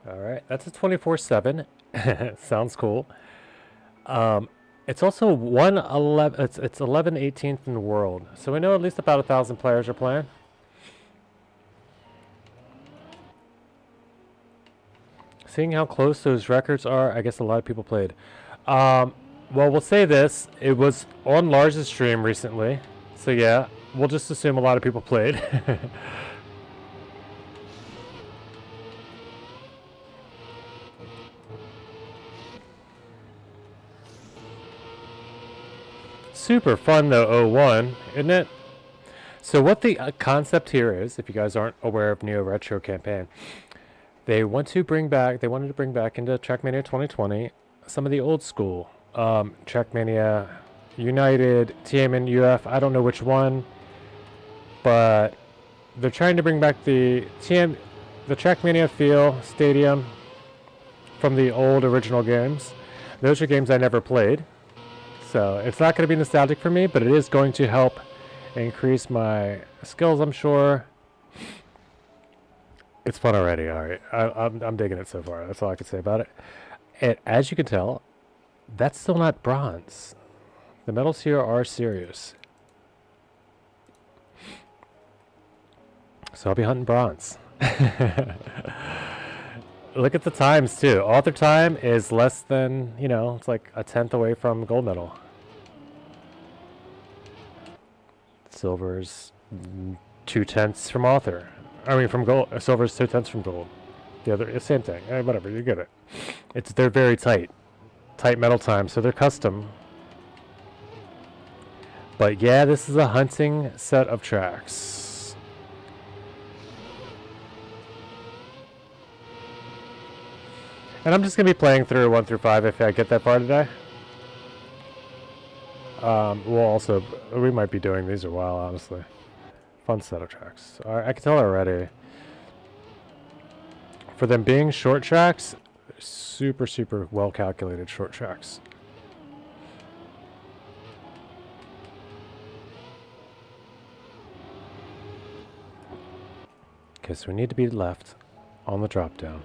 Alright, that's a 24/7. Sounds cool. It's also 111. It's 11/18th in the world. So we know at least about 1,000 players are playing. Seeing how close those records are, I guess a lot of people played. Well, we'll say this. It was on Lars' stream recently. So yeah, we'll just assume a lot of people played. Super fun though, 01, isn't it? So what the concept here is, if you guys aren't aware of Neo Retro campaign, they wanted to bring back into Trackmania 2020 some of the old school Trackmania United, TMN UF, I don't know which one, but they're trying to bring back the Trackmania feel stadium from the old original games. Those are games I never played, so it's not going to be nostalgic for me, but it is going to help increase my skills, I'm sure. It's fun already, alright. I'm digging it so far. That's all I can say about it. And as you can tell, that's still not bronze. The medals here are serious. So I'll be hunting bronze. Look at the times too. Author time is less than, you know, it's like a 10th away from gold medal. Silver's 2/10 from author. I mean from gold. Silver's 2/10 from gold. The other, same thing. Whatever, you get it. They're very tight medal time, so they're custom. But yeah, this is a hunting set of tracks. And I'm just going to be playing through 1 through 5 if I get that far today. We might be doing these a while, honestly. Fun set of tracks. I can tell already. For them being short tracks, super, super well calculated short tracks. Okay, so we need to be left on the drop down.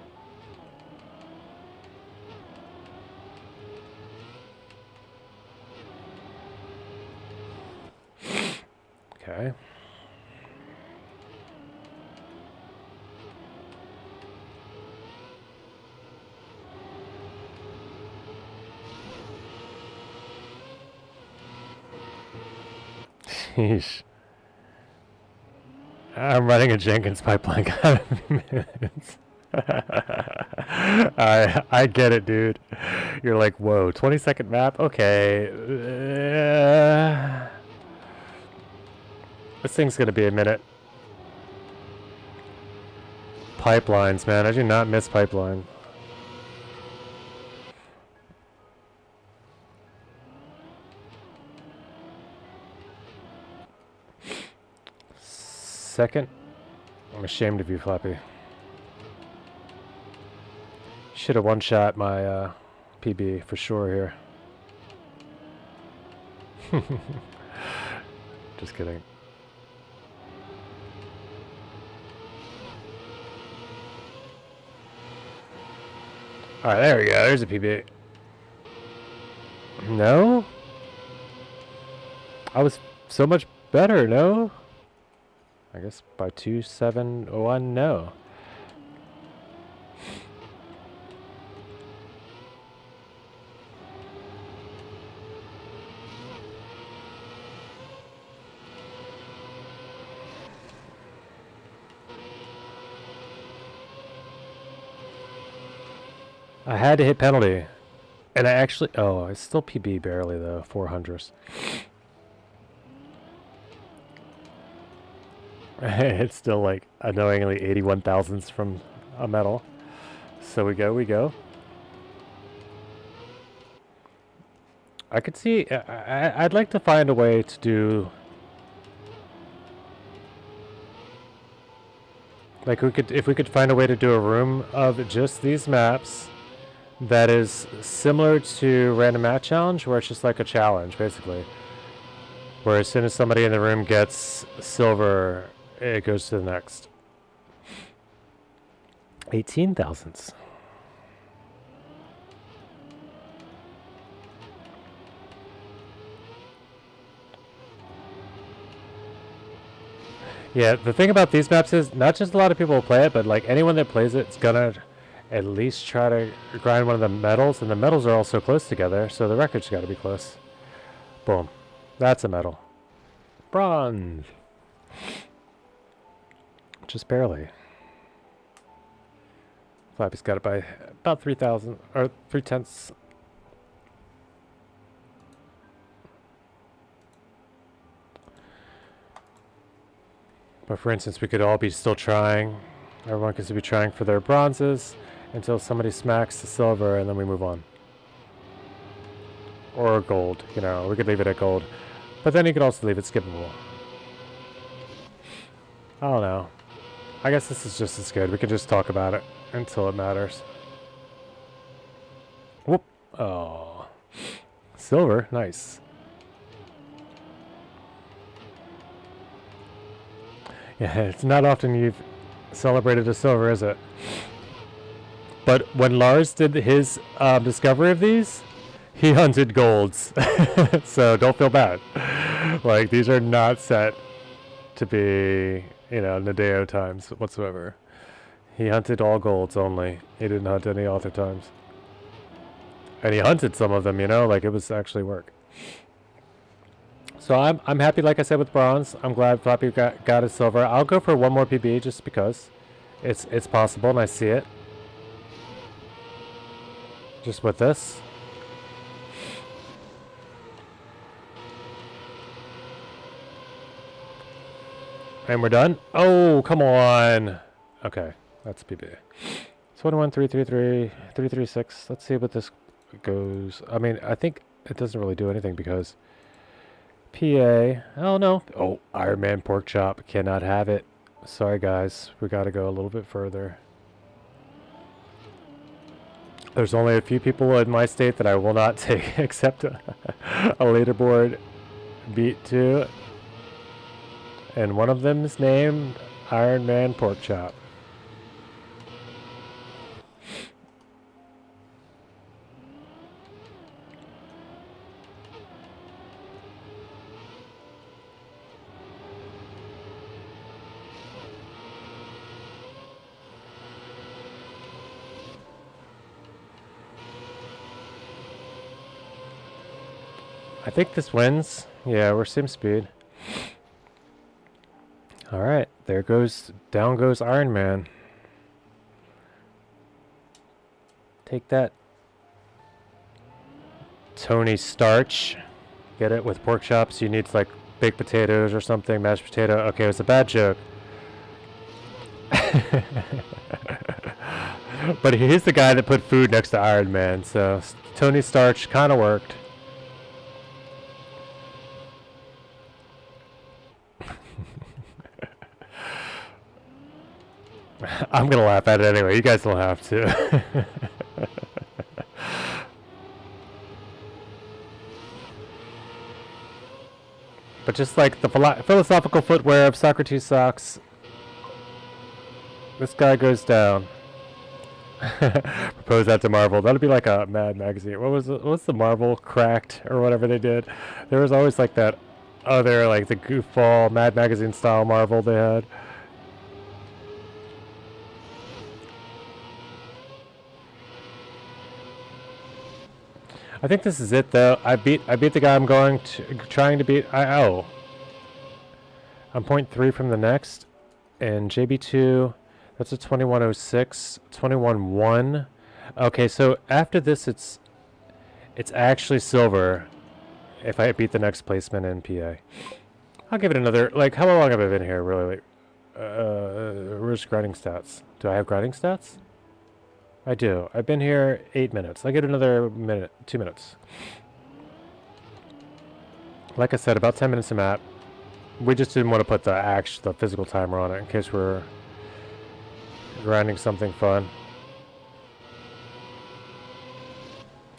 Okay. Sheesh. I'm running a Jenkins pipeline. Got a few minutes. I get it, dude. You're like, whoa, 20-second map? Okay. This thing's gonna be a minute. Pipelines, man. I do not miss pipeline. Second. I'm ashamed of you, Flappy. Should have one-shot my PB for sure here. Just kidding. Alright, there we go. There's a PB. No? I was so much better, no? I guess by 271, no. I had to hit penalty. And I actually... Oh, it's still PB barely, though. 400s. It's still, like, annoyingly 81 thousandths from a medal. So we go. I could see... I'd like to find a way to do... Like, if we could find a way to do a room of just these maps... that is similar to Random Map Challenge, where it's just like a challenge, basically. Where as soon as somebody in the room gets silver, it goes to the next. 18 thousandths. Yeah, the thing about these maps is, not just a lot of people will play it, but like anyone that plays it's gonna at least try to grind one of the medals, and the medals are all so close together, so the record's got to be close. Boom. That's a medal. Bronze. Just barely. Flappy's got it by about 3,000, or 3/10. But for instance, we could all be still trying. Everyone could be trying for their bronzes until somebody smacks the silver, and then we move on. Or gold, you know, we could leave it at gold. But then you could also leave it skippable. I don't know. I guess this is just as good. We can just talk about it until it matters. Whoop. Oh. Silver, nice. Yeah, it's not often you've celebrated a silver, is it? But when Lars did his discovery of these, he hunted golds. So don't feel bad. Like, these are not set to be, you know, Nadeo times whatsoever. He hunted all golds only. He didn't hunt any author times. And he hunted some of them, you know, like it was actually work. So I'm happy, like I said, with bronze. I'm glad Flappy got his silver. I'll go for one more PB just because it's possible and I see it. Just with this. And we're done. Oh, come on. Okay, that's PB. 21, 333, 336. Let's see what this goes. I mean, I think it doesn't really do anything because PA. Oh, no. Oh, Iron Man pork chop. Cannot have it. Sorry, guys. We got to go a little bit further. There's only a few people in my state that I will not take accept a leaderboard beat to. And one of them is named Iron Man Pork Chop. I think this wins. Yeah, we're same speed. Alright, down goes Iron Man. Take that, Tony Starch. Get it? With pork chops, you need like baked potatoes or something, mashed potato. Okay, it's a bad joke. But he's the guy that put food next to Iron Man, so Tony Starch kind of worked. I'm gonna laugh at it anyway. You guys don't have to. But just like the philosophical footwear of Socrates socks, this guy goes down. Propose that to Marvel. That'd be like a Mad magazine. What's the Marvel Cracked or whatever they did? There was always like that Oh, they're like the goofball Mad Magazine style Marvel they had. I think this is it though. I beat the guy I'm trying to beat. I'm 0.3 from the next, and JB2, that's a 2106, 21-1. Okay, so after this, it's actually silver. If I beat the next placement in PA, I'll give it another. Like, how long have I been here? Really? Where's grinding stats? Do I have grinding stats? I do. I've been here 8 minutes. I get another minute, 2 minutes. Like I said, about 10 minutes a map. We just didn't want to put the physical timer on it in case we're grinding something fun.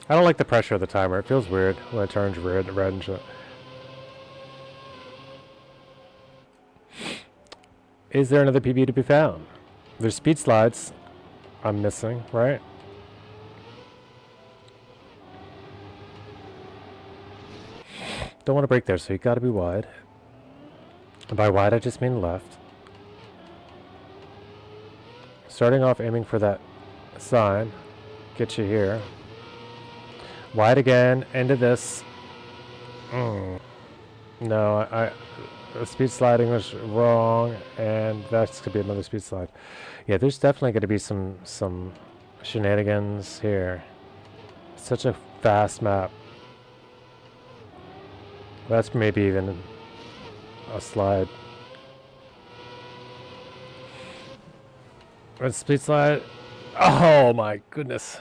I don't like the pressure of the timer. It feels weird when it turns red and shit. Is there another PB to be found? There's speed slides I'm missing, right? Don't want to break there, so you gotta be wide. And by wide, I just mean left. Starting off aiming for that sign. Get you here. Wide again, into this. No, the speed sliding was wrong, and that's gonna be another speed slide. Yeah, there's definitely gonna be some shenanigans here. It's such a fast map. That's maybe even a slide. Let's speed slide. Oh my goodness.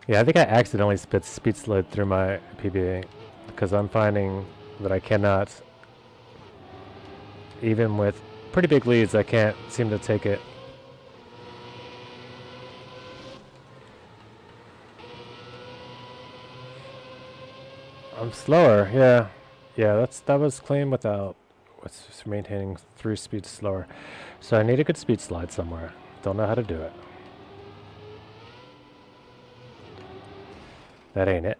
Yeah, I think I accidentally speed slid through my PB because I'm finding that I cannot, even with pretty big leads, I can't seem to take it. I'm slower, yeah. Yeah, that was clean without maintaining 3 speeds slower. So I need a good speed slide somewhere. Don't know how to do it. That ain't it.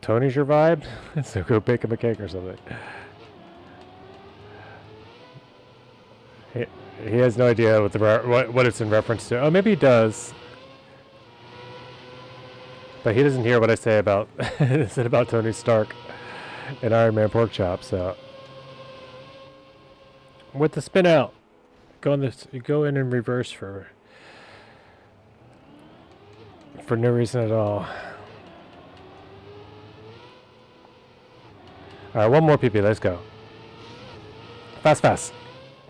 Tony's your vibe? So go bake him a cake or something. He has no idea what it's in reference to. Oh, maybe he does. But he doesn't hear what I say about about Tony Stark and Iron Man pork chop, so with the spin out. Go in and reverse for no reason at all. Alright, one more PP, let's go. Fast, fast.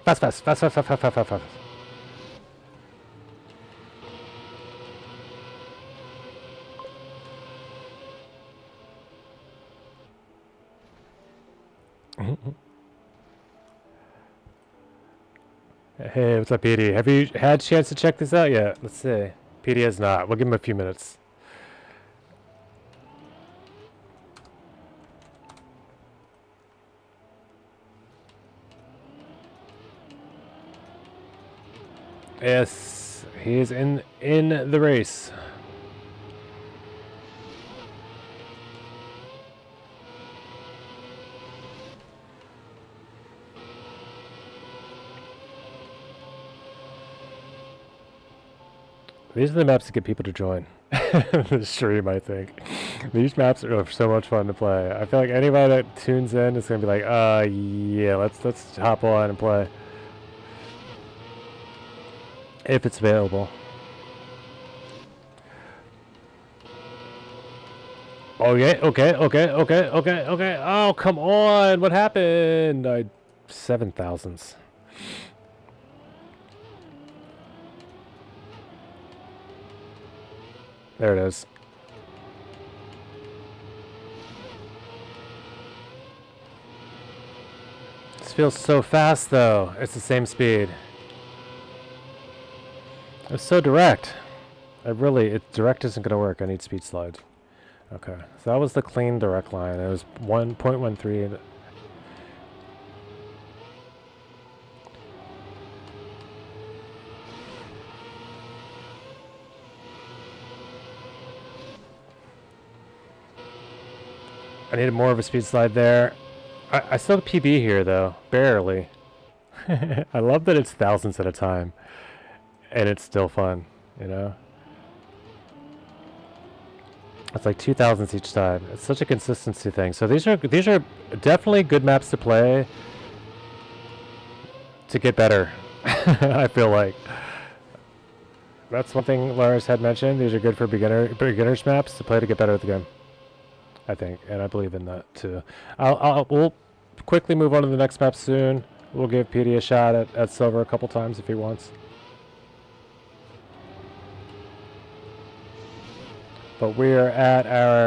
Fast, fast, fast, fast, fast, fast, fast, fast, fast. Hey, what's up, PD? Have you had a chance to check this out yet? Let's see. PD has not. We'll give him a few minutes. Yes, he is in the race. These are the maps that get people to join the stream, I think. These maps are so much fun to play. I feel like anybody that tunes in is going to be like, yeah, let's hop on and play. If it's available. Oh, yeah, okay. Oh, come on. What happened? 7,000s. There it is. This feels so fast, though. It's the same speed. It's so direct. Direct isn't going to work. I need speed slides. Okay, so that was the clean direct line. It was 1.13. I needed more of a speed slide there. I still PB here though, barely. I love that it's thousands at a time, and it's still fun. You know, it's like 2000s each time. It's such a consistency thing. So these are definitely good maps to play to get better. I feel like that's one thing Lars had mentioned. These are good for beginners maps to play to get better at the game. I think, and I believe in that too. We'll quickly move on to the next map soon. We'll give PD a shot at silver a couple times if he wants. But we're at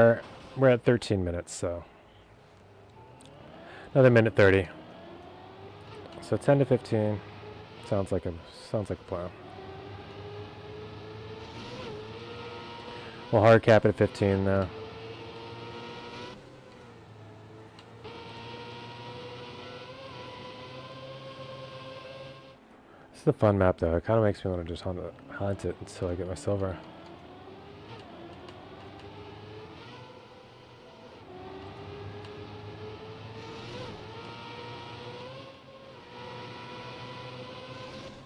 13 minutes, so another minute 30. So 10 to 15 sounds like a plan. We'll hard cap it at 15 now. This is a fun map though. It kind of makes me want to just hunt it until I get my silver.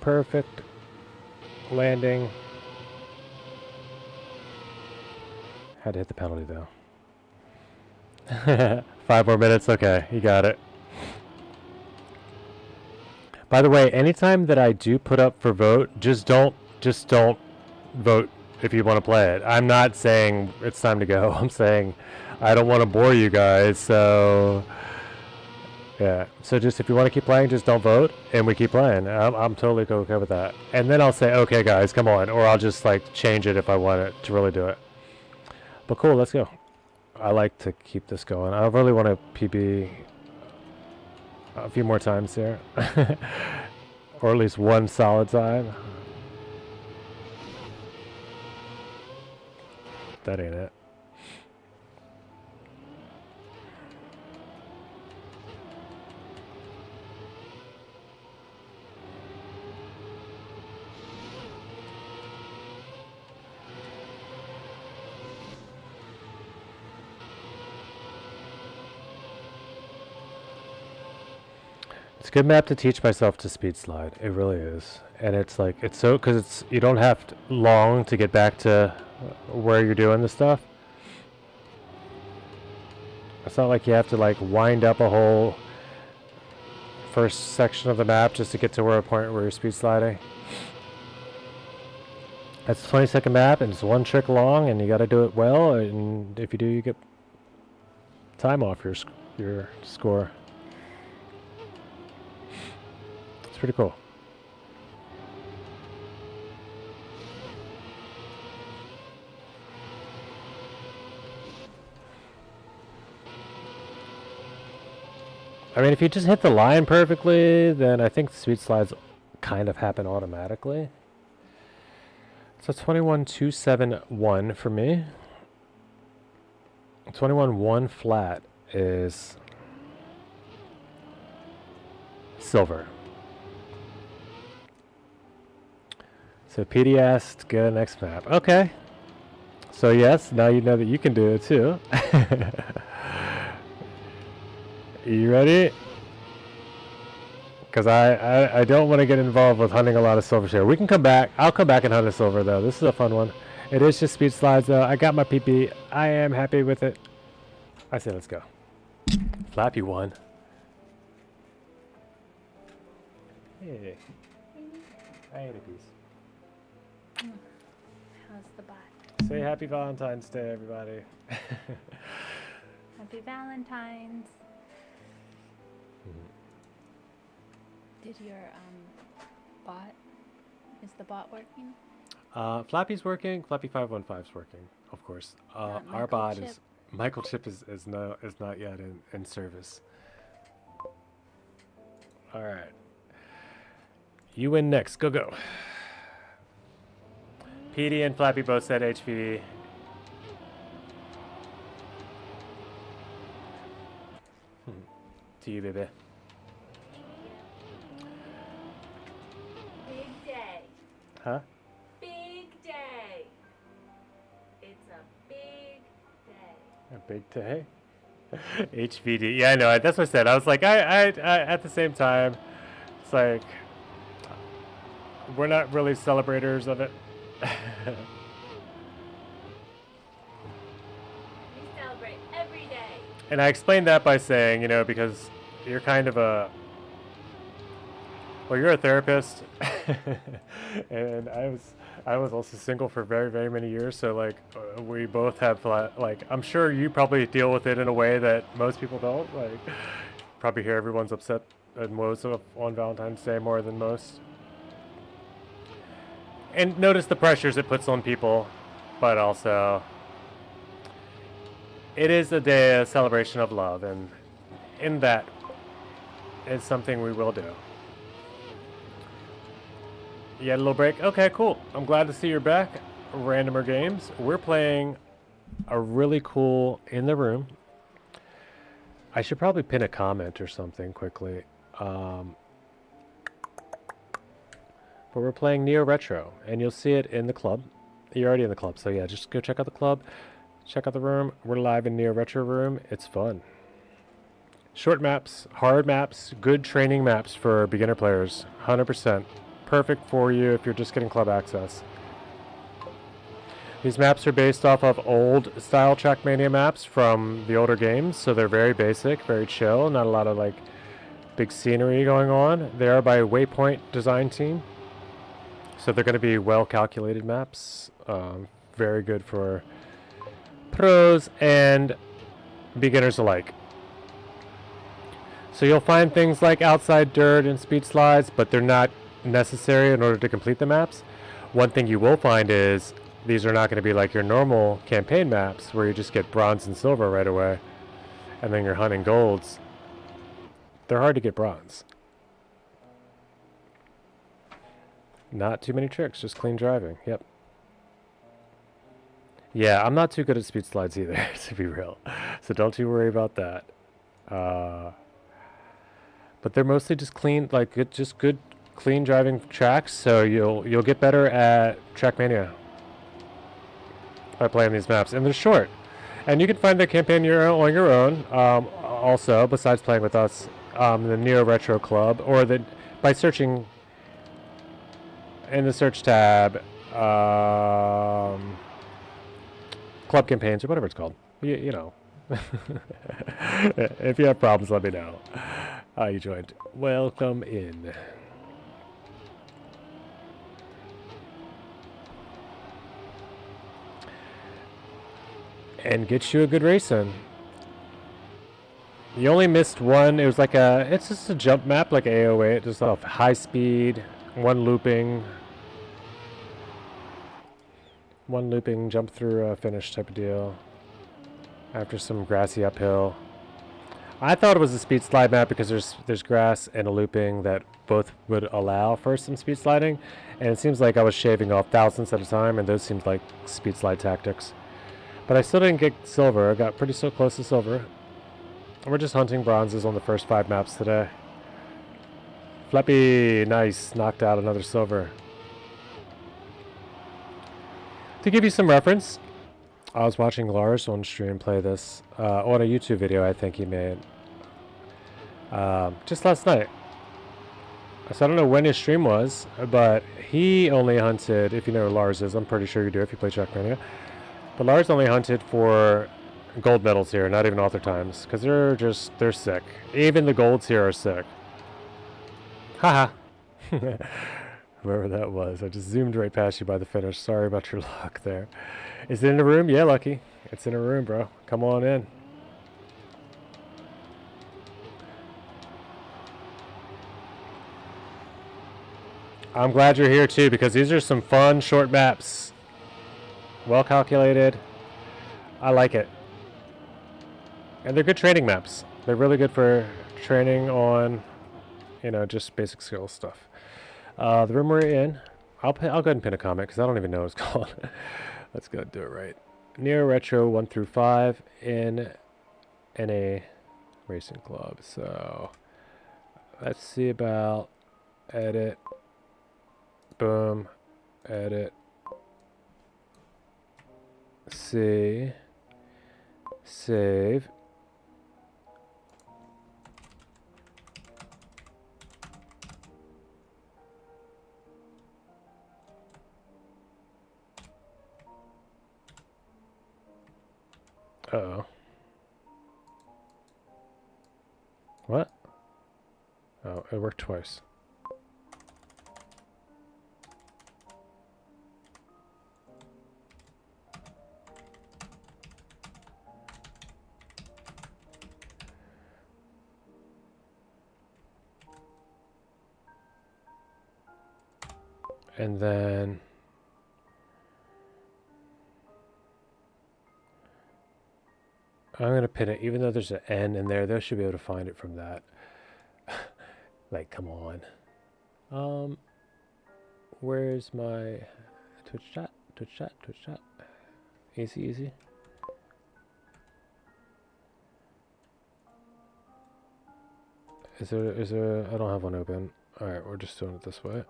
Perfect landing. Had to hit the penalty though. 5 more minutes. Okay, you got it. By the way, anytime that I do put up for vote, just don't vote if you want to play it. I'm not saying it's time to go. I'm saying I don't want to bore you guys. So yeah. So just if you want to keep playing, just don't vote, and we keep playing. I'm totally okay with that. And then I'll say, okay, guys, come on, or I'll just like change it if I want it to really do it. But cool, let's go. I like to keep this going. I really want to PB a few more times here. Or at least one solid time. That ain't it. It's a good map to teach myself to speed slide. It really is. And it's like, it's so, because it's, you don't have long to get back to where you're doing the stuff. It's not like you have to like wind up a whole first section of the map just to get to where a point where you're speed sliding. That's a 20-second map, and it's one trick long, and you got to do it well. And if you do, you get time off your score. It's pretty cool. I mean, if you just hit the line perfectly, then I think the speed slides kind of happen automatically. So 21.271 for me. 21.1 flat is silver. So PD asked, go next map. Okay. So yes, now you know that you can do it too. You ready? Because I don't want to get involved with hunting a lot of silver share. We can come back. I'll come back and hunt a silver though. This is a fun one. It is just speed slides though. I got my PP. I am happy with it. I say let's go. Flappy won. Hey. I ate a piece. How's the butt? Say happy Valentine's Day, everybody. Happy Valentine's. Did your bot? Is the bot working? Flappy's working. Flappy 515's working, of course. Our bot is Michael Chip is not yet in service. All right. You win next. Go. PD and Flappy both said HPV. To you, baby. Big day. Huh? Big day. It's a big day. A big day? HVD. Yeah, I know. That's what I said. I was like, I at the same time, it's like we're not really celebrators of it. We celebrate every day. And I explained that by saying, you know, because you're kind of a, well, you're a therapist, and I was also single for very, very many years. So like, we both have like, I'm sure you probably deal with it in a way that most people don't. Like, probably hear everyone's upset and woes on Valentine's Day more than most. And notice the pressures it puts on people, but also it is a day, a celebration of love, and in that is something we will do. You had a little break? Okay, cool. I'm glad to see you're back. Randomer Games. We're playing a really cool in the room. I should probably pin a comment or something quickly. But we're playing Neo Retro, and you'll see it in the club. You're already in the club, so yeah, just go check out the club. Check out the room. We're live in Neo Retro room. It's fun. Short maps, hard maps, good training maps for beginner players. 100%. Perfect for you if you're just getting club access. These maps are based off of old style Trackmania maps from the older games, so they're very basic, very chill, not a lot of like big scenery going on. They are by Waypoint design team, so they're going to be well calculated maps. Very good for pros and beginners alike. So you'll find things like outside dirt and speed slides, but they're not necessary in order to complete the maps. One thing you will find is these are not going to be like your normal campaign maps where you just get bronze and silver right away and then you're hunting golds. They're hard to get bronze. Not too many tricks, just clean driving. Yep. Yeah, I'm not too good at speed slides either, to be real. So don't you worry about that. But they're mostly just clean, like just good clean driving tracks, so you'll get better at Trackmania by playing these maps, and they're short. And you can find the campaign on your own, also, besides playing with us, the Neo Retro Club, or by searching in the search tab, club campaigns, or whatever it's called. You know. If you have problems, let me know. You joined. Welcome in. And get you a good race in. You only missed one. It was like it's just a jump map, like AOA. Just off high speed, one looping, jump through finish type of deal. After some grassy uphill. I thought it was a speed slide map because there's grass and a looping that both would allow for some speed sliding, and it seems like I was shaving off thousands at a time, and those seemed like speed slide tactics. But I still didn't get silver. I got pretty so close to silver. We're just hunting bronzes on the first 5 maps today. Flappy, nice, knocked out another silver. To give you some reference, I was watching Lars on stream play this on a YouTube video I think he made just last night. So I don't know when his stream was, but he only hunted, if you know who Lars is, I'm pretty sure you do if you play Trackmania. But Lars only hunted for gold medals here, not even author times, because they're sick. Even the golds here are sick. Haha. Whoever that was, I just zoomed right past you by the finish. Sorry about your luck there. Is it in a room? Yeah, Lucky. It's in a room, bro. Come on in. I'm glad you're here too, because these are some fun short maps. Well calculated. I like it. And they're good training maps. They're really good for training on, just basic skill stuff. The room we're in, I'll go ahead and pin a comment because I don't even know what it's called. Let's go do it right. Neo Retro 1 through 5 in NA Racing Club. So let's see about edit. Boom. Edit. See. Save. Uh-oh. What? Oh, it worked twice. And then I'm going to pin it, even though there's an N in there, they should be able to find it from that. Like, come on. Where's my Twitch chat? Twitch chat? Twitch chat? Easy, easy. Is there, I don't have one open. Alright, we're just doing it this way.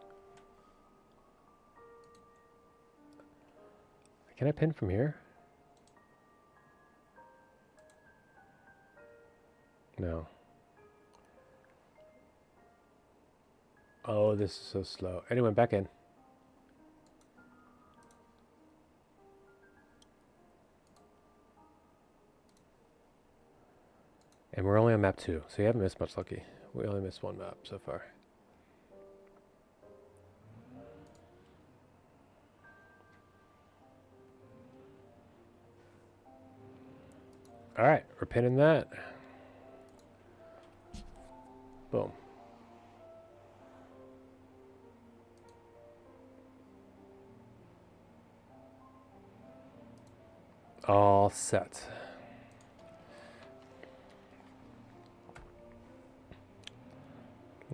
Can I pin from here? No. Oh, this is so slow. Anyway, back in. And we're only on map 2, so you haven't missed much, Lucky. We only missed one map so far. Alright, we're pinning that. Boom. All set.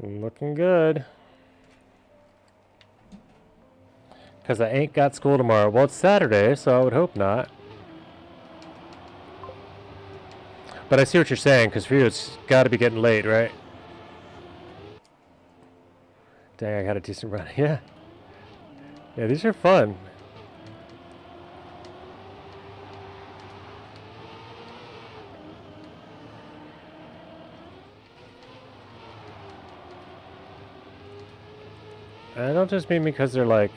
Looking good. Because I ain't got school tomorrow. Well, it's Saturday, so I would hope not. But I see what you're saying, because for you it's got to be getting late, right? Dang, I got a decent run. Yeah. Yeah, these are fun. And I don't just mean because they're like...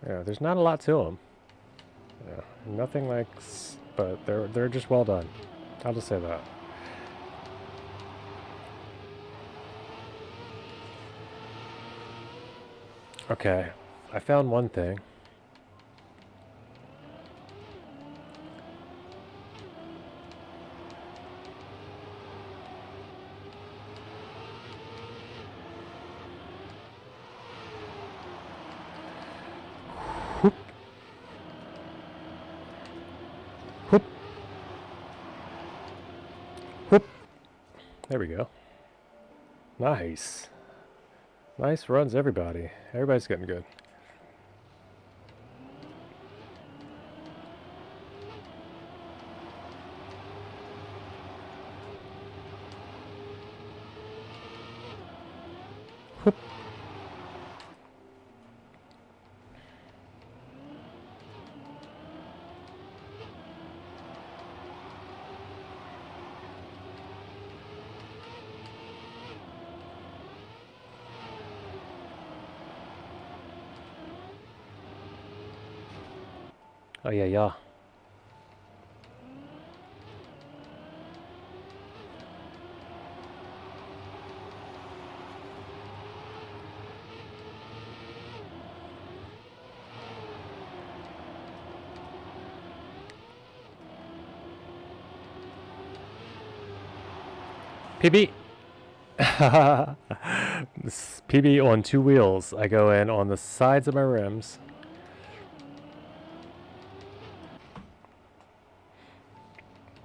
Yeah, there's not a lot to them. Yeah, nothing like... But they're just well done. I'll just say that. Okay, I found one thing. Whoop. Whoop. Whoop. There we go. Nice. Nice runs, everybody. Everybody's getting good. Whoop. Oh yeah, yeah. PB. This PB on 2 wheels. I go in on the sides of my rims.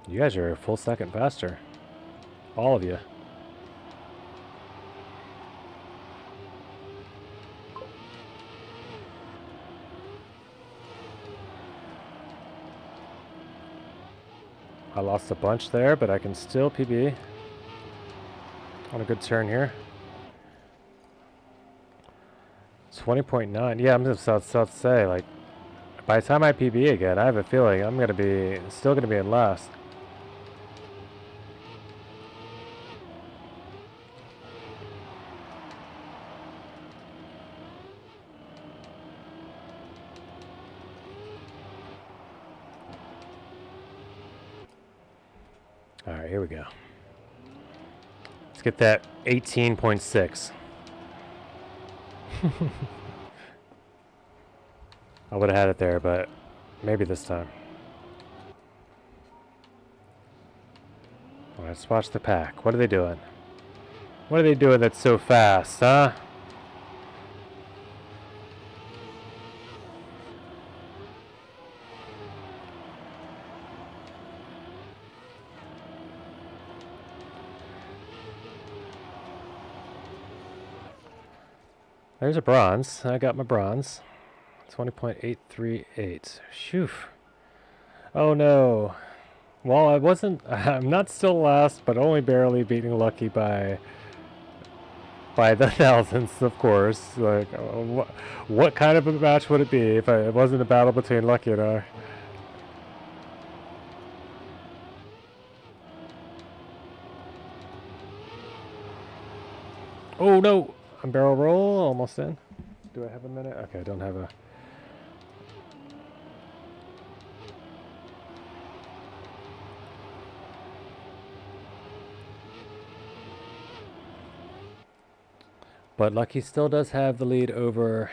You guys are a full second faster. All of you. I lost a bunch there, but I can still PB. On a good turn here. 20.9. Yeah, I'm just about to say, like, by the time I PB again, I have a feeling I'm gonna be still gonna be in last. All right, here we go. Let's get that 18.6. I would have had it there, but maybe this time. Let's watch the pack. What are they doing? What are they doing that's so fast, huh? There's a bronze. I got my bronze. 20.838. Shoo. Oh no. Well, I wasn't. I'm not still last, but only barely beating Lucky by the thousandths, of course. Like, what kind of a match would it be if it wasn't a battle between Lucky and I? Oh no! I'm barrel roll, almost in. Do I have a minute? Okay, I don't have a... But Lucky still does have the lead over...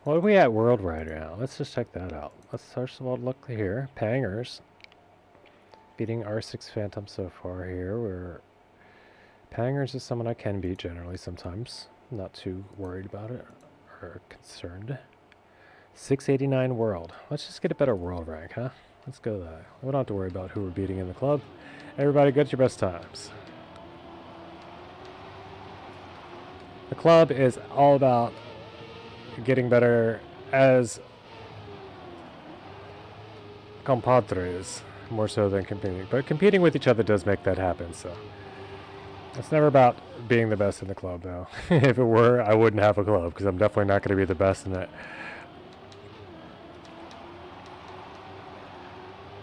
What are we at world right now? Let's just check that out. Let's first of all look here. Pangers. Beating R6 Phantom so far here. We're... Pangers is someone I can beat generally sometimes. Not too worried about it or concerned. 689 world. Let's just get a better world rank, huh? Let's go that. We don't have to worry about who we're beating in the club. Everybody get your best times. The club is all about getting better as compadres, more so than competing. But competing with each other does make that happen, so... It's never about being the best in the club, though. If it were, I wouldn't have a club, because I'm definitely not going to be the best in it.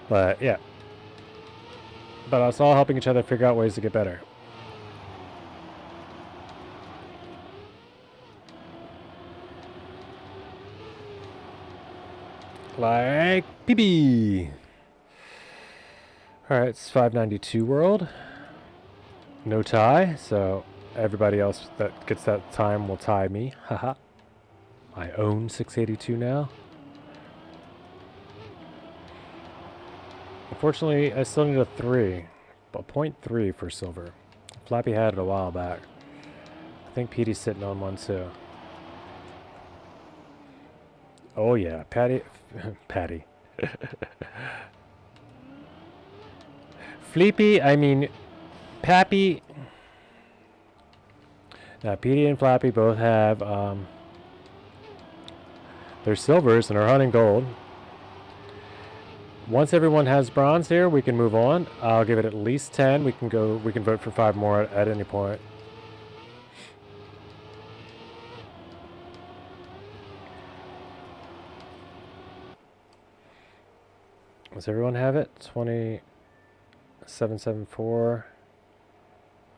But, yeah. But us all helping each other figure out ways to get better. Like PB. Alright, it's 592 world. No tie, so everybody else that gets that time will tie me. Haha. I own 682 now. Unfortunately, I still need a 3. A 0.3 for silver. Flappy had it a while back. I think Petey's sitting on one too. Oh yeah, Patty. Fleepy, I mean... Pappy. Now, Petey and Flappy both have their silvers and are hunting gold. Once everyone has bronze here, we can move on. I'll give it at least 10. We can vote for 5 more at any point. Does everyone have it? 2774.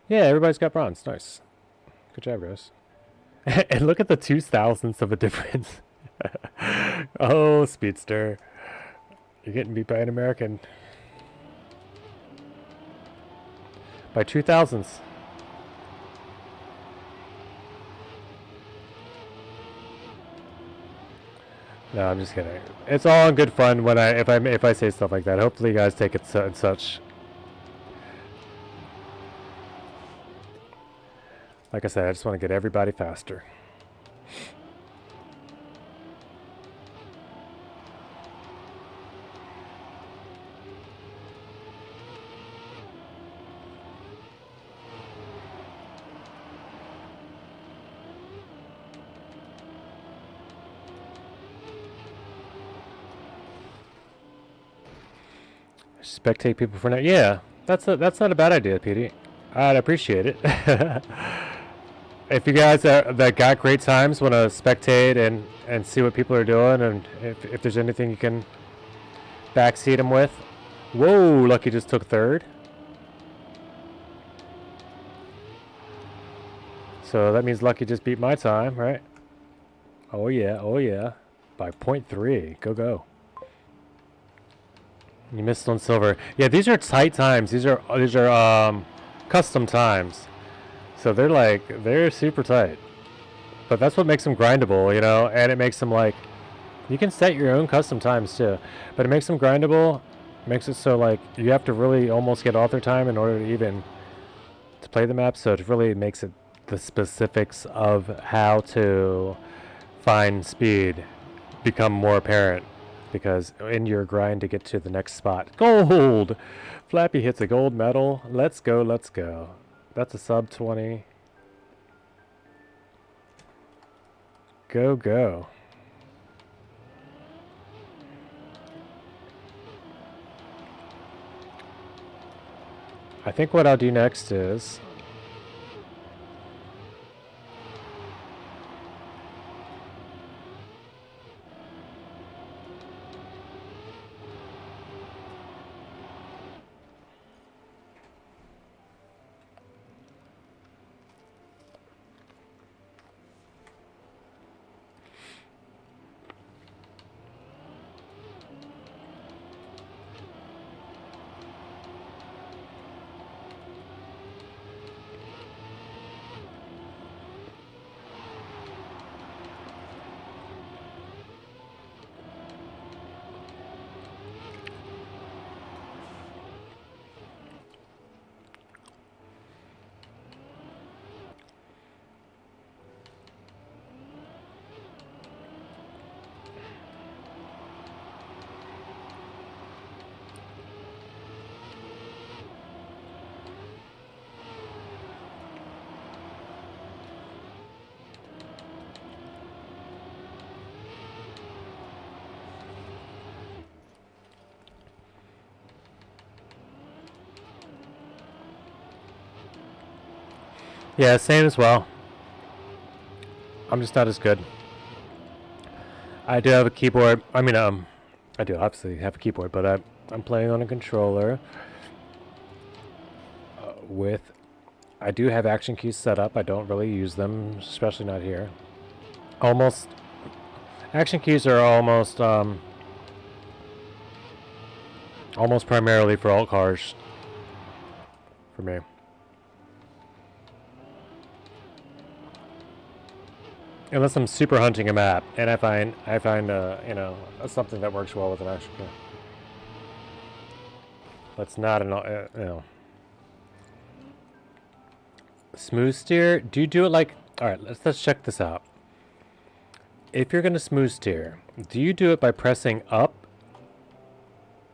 Yeah, everybody's got bronze. Nice. Good job, guys. And look at the 2,000ths of a difference. Oh, Speedster. You're getting beat by an American. By 2,000ths. No, I'm just kidding. It's all in good fun when if I say stuff like that. Hopefully you guys take it and such. Like I said, I just want to get everybody faster. Spectate people for now. Yeah, that's not a bad idea, Petey. I'd appreciate it. If you guys that got great times want to spectate and see what people are doing, and if there's anything you can backseat them with. Whoa, Lucky just took 3rd. So that means Lucky just beat my time, right? Oh yeah, oh yeah. By 0.3. Go. You missed on silver. Yeah, these are tight times. These are custom times. So they're super tight. But that's what makes them grindable, you know, and it makes them like you can set your own custom times too. But it makes them grindable, makes it so like you have to really almost get author time in order to even to play the map, so it really makes it the specifics of how to find speed become more apparent because in your grind to get to the next spot. Gold! Flappy hits a gold medal. Let's go, let's go. That's a sub 20. Go, go. I think what I'll do next is yeah, same as well. I'm just not as good. I do have a keyboard. I mean, I do obviously have a keyboard, but I'm playing on a controller with. I do have action keys set up. I don't really use them, especially not here. Almost. Action keys are almost primarily for alt cars. For me. Unless I'm super hunting a map, and I find you know, something that works well with an action key. That's not an you know. Smooth steer. Do you do it like? All right, let's check this out. If you're gonna smooth steer, do you do it by pressing up,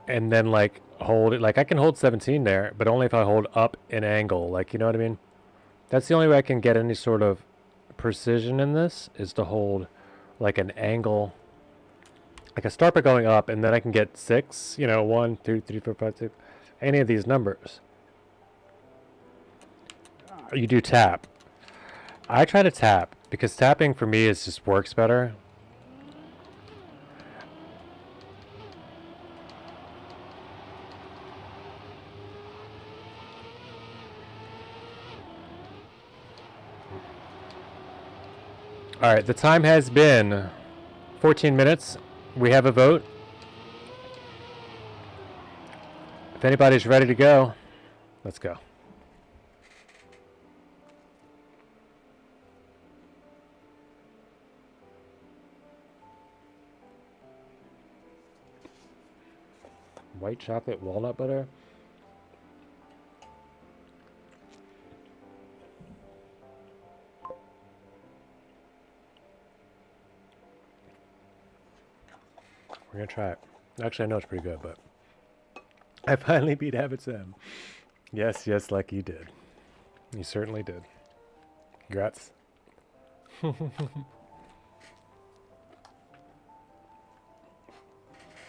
and then like hold it? Like I can hold 17 there, but only if I hold up an angle. Like you know what I mean? That's the only way I can get any sort of precision in this is to hold like an angle, like I start by going up and then I can get 6, you know, 1 2 3 4 5 6, any of these numbers. You do tap. I try to tap because tapping for me is just works better. All right, the time has been 14 minutes. We have a vote. If anybody's ready to go, let's go. White chocolate walnut butter. We're gonna try it. Actually, I know it's pretty good, but I finally beat Habits M. Yes, yes, like you did. You certainly did. Congrats.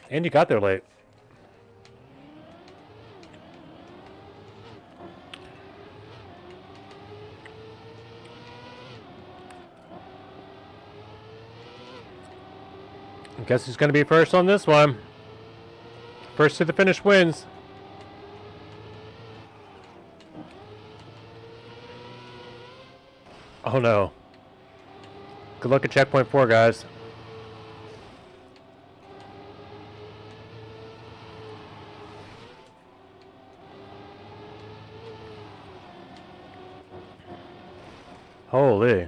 And you got there late. Guess who's going to be first on this one? First to the finish wins. Oh no. Good luck at checkpoint 4, guys. Holy.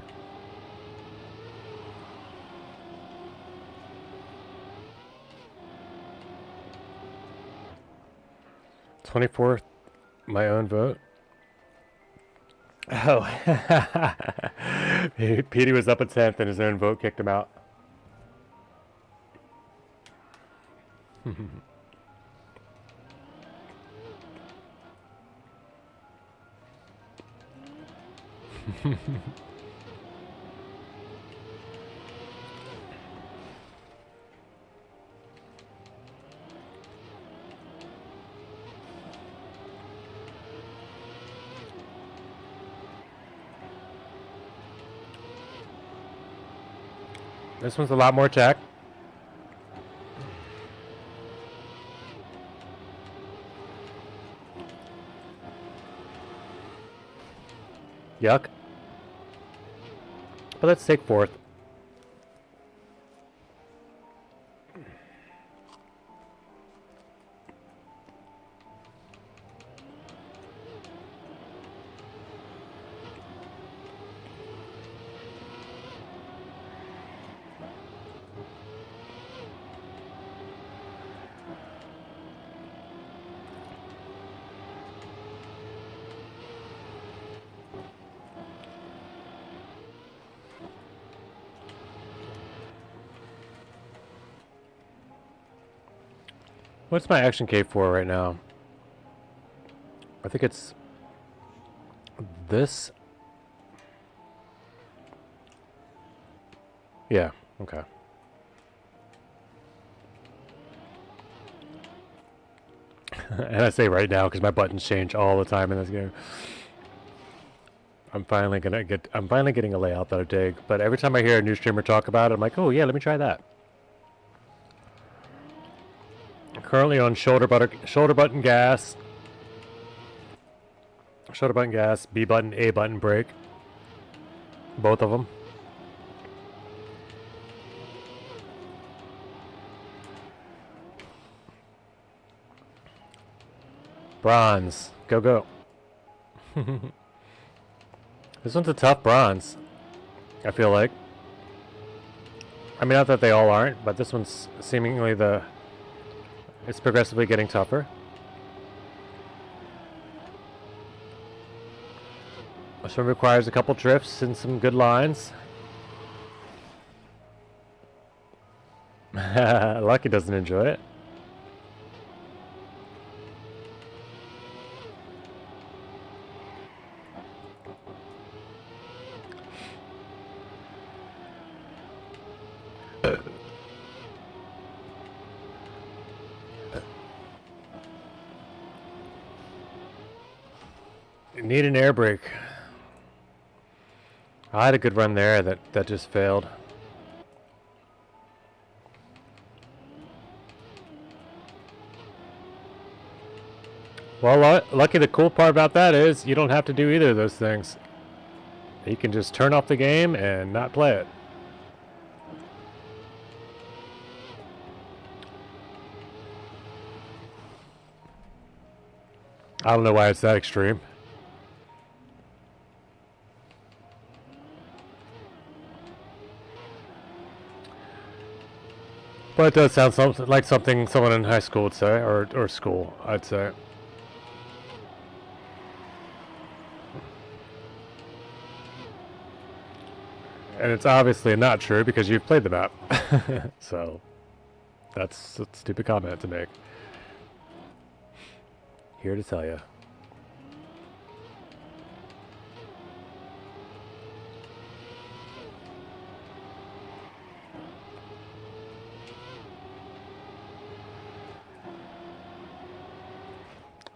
'24th, my own vote. Oh. Petey was up at 10th and his own vote kicked him out. This one's a lot more tech. Yuck. But let's take 4th. What's my action K for right now? I think it's this. Yeah, okay. And I say right now because my buttons change all the time in this game. I'm finally getting a layout that I dig, but every time I hear a new streamer talk about it, I'm like, oh yeah, let me try that. Currently on shoulder button gas, B button, A button brake. Both of them. Bronze. Go, go. This one's a tough bronze, I feel like. I mean, not that they all aren't, but this one's seemingly it's progressively getting tougher. This one requires a couple drifts and some good lines. Lucky doesn't enjoy it. Need an air brake. I had a good run there that just failed. Well, lucky, the cool part about that is you don't have to do either of those things. You can just turn off the game and not play it. I don't know why it's that extreme. But it does sound like something someone in high school would say, or school, I'd say. And it's obviously not true because you've played the map. So, that's a stupid comment to make. Here to tell you.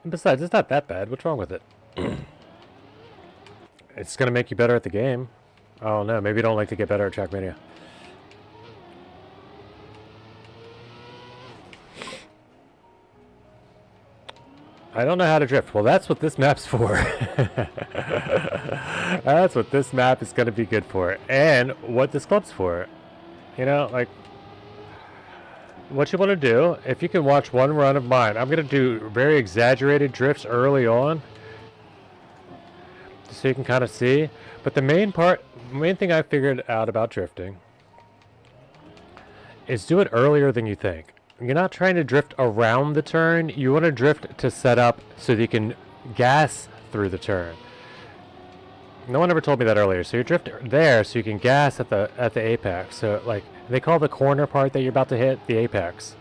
And besides, it's not that bad. What's wrong with it? It's going to make you better at the game. Oh no, maybe you don't like to get better at Trackmania. I don't know how to drift. Well, that's what this map's for. That's what this map is going to be good for. And what this club's for. You know, like, what you want to do, if you can watch one run of mine, I'm going to do very exaggerated drifts early on. so you can kind of see. But the main thing I figured out about drifting is do it earlier than you think. You're not trying to drift around the turn. You want to drift to set up so that you can gas through the turn. No one ever told me that earlier. So you drift there so you can gas at the apex. So like they call the corner part that you're about to hit the apex.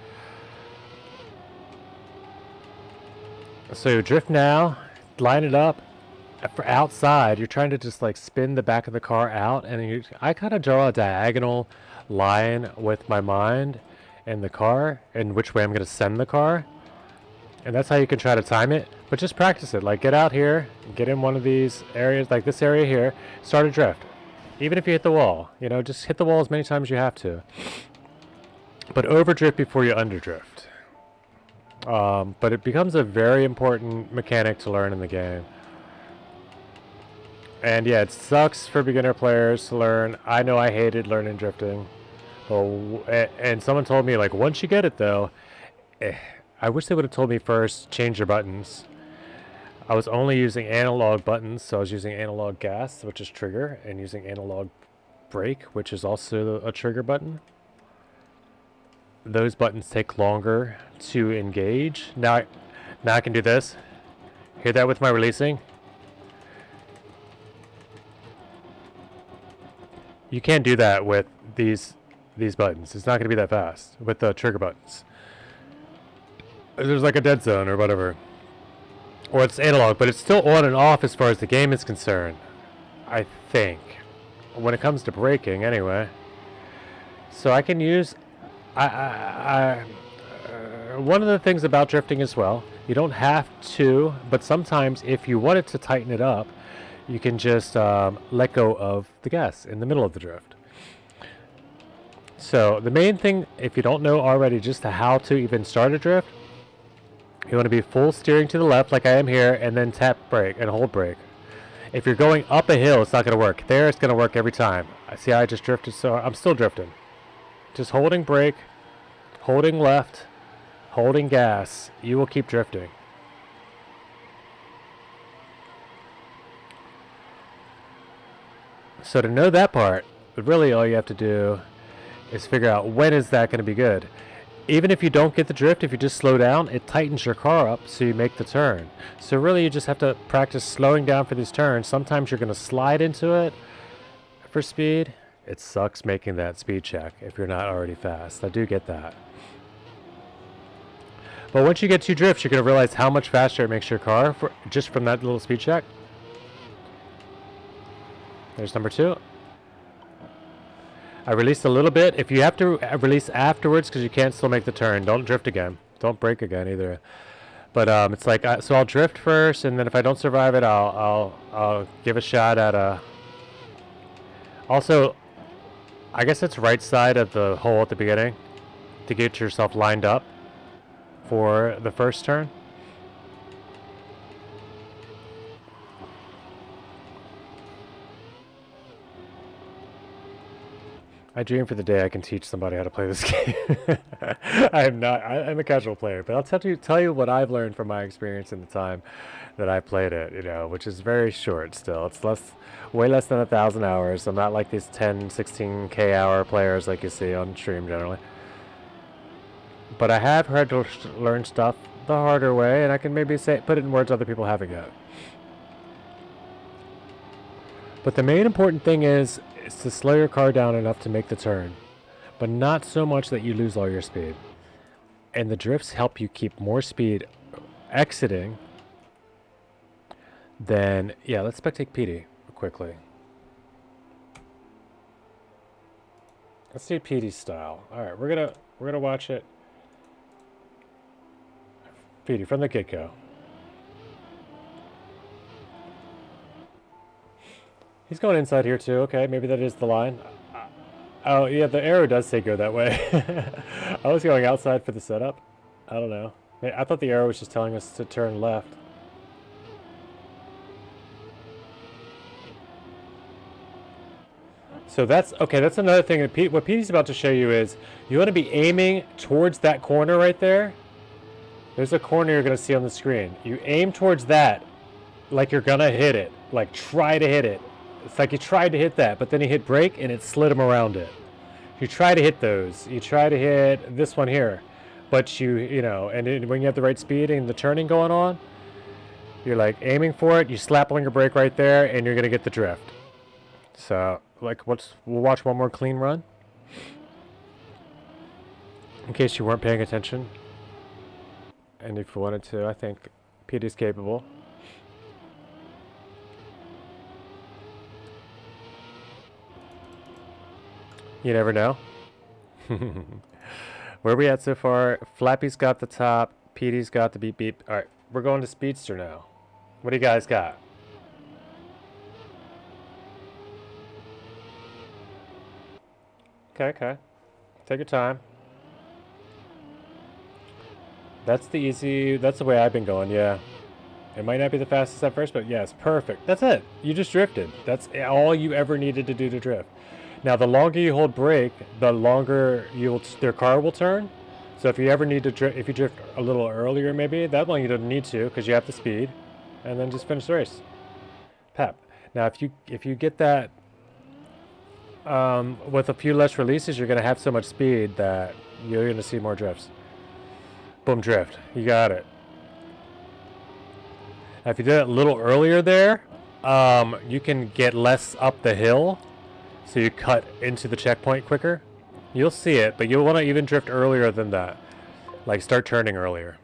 So you drift now, line it up. For outside, you're trying to just like spin the back of the car out, and I kind of draw a diagonal line with my mind and the car and which way I'm going to send the car, and that's how you can try to time it. But just practice it. Like get out here, get in one of these areas, like this area here, start a drift. Even if you hit the wall, you know, just hit the wall as many times as you have to. But overdrift before you underdrift. But it becomes a very important mechanic to learn in the game. And yeah, it sucks for beginner players to learn. I know I hated learning drifting. And someone told me, like, once you get it, though, I wish they would have told me first, change your buttons. I was only using analog buttons, so I was using analog gas, which is trigger, and using analog brake, which is also a trigger button. Those buttons take longer to engage. Now I can do this. Hear that with my releasing? You can't do that with these buttons. It's not going to be that fast with the trigger buttons. There's like a dead zone or whatever. Or it's analog, but it's still on and off as far as the game is concerned. I think. When it comes to braking, anyway. So I can use... one of the things about drifting as well, you don't have to, but sometimes if you wanted to tighten it up, you can just let go of the gas in the middle of the drift. So the main thing, if you don't know already just how to even start a drift, you want to be full steering to the left like I am here, and then tap brake and hold brake. If you're going up a hill, it's not going to work. There, it's going to work every time. I see I just drifted, so I'm still drifting. Just holding brake, holding left, holding gas, you will keep drifting. So to know that part, really all you have to do is figure out when is that going to be good. Even if you don't get the drift, if you just slow down, it tightens your car up so you make the turn. So really you just have to practice slowing down for these turns. Sometimes you're going to slide into it for speed. It sucks making that speed check if you're not already fast. I do get that. But once you get 2 drifts, you're going to realize how much faster it makes your car just from that little speed check. There's number 2. I released a little bit. If you have to release afterwards because you can't still make the turn, don't drift again. Don't brake again either. But it's like, so I'll drift first, and then if I don't survive it, I'll give a shot at a... Also, I guess it's right side of the hole at the beginning to get yourself lined up for the first turn. I dream for the day I can teach somebody how to play this game. I'm a casual player, but I'll tell you what I've learned from my experience in the time that I played it, you know, which is very short still. It's way less than 1,000 hours. I'm not like these 10, 16K hour players like you see on stream generally. But I have had to learn stuff the harder way, and I can maybe put it in words other people haven't yet. But the main important thing is to slow your car down enough to make the turn, but not so much that you lose all your speed. And the drifts help you keep more speed exiting than... Yeah, let's spectate PD quickly. Let's do PD style. All right, we're gonna watch it. PD from the get-go. He's going inside here too. Okay, maybe that is the line. Oh, yeah, the arrow does say go that way. I was going outside for the setup. I don't know. I thought the arrow was just telling us to turn left. So that's another thing. What Petey's about to show you is you want to be aiming towards that corner right there. There's a corner you're going to see on the screen. You aim towards that like you're gonna hit it. Like try to hit it. It's like you tried to hit that, but then you hit brake and it slid him around it. You try to hit those. You try to hit this one here, but you know, and when you have the right speed and the turning going on, you're like aiming for it. You slap on your brake right there, and you're gonna get the drift. So like, we'll watch one more clean run. In case you weren't paying attention, and if you wanted to, I think PD's capable. You never know. Where are we at so far? Flappy's got the top. PD's got the beep beep. All right, we're going to Speedster now. What do you guys got? Okay, okay. Take your time. That's the easy, that's the way I've been going, yeah. It might not be the fastest at first, but yes, perfect. That's it. You just drifted. That's all you ever needed to do to drift. Now, the longer you hold brake, the longer their car will turn. So if you ever need to drift, if you drift a little earlier maybe, that one you don't need to because you have the speed. And then just finish the race. Pep. Now, if you get that with a few less releases, you're going to have so much speed that you're going to see more drifts. Boom, drift. You got it. Now, if you did it a little earlier there, you can get less up the hill, so you cut into the checkpoint quicker. You'll see it, but you'll want to even drift earlier than that. Like, start turning earlier.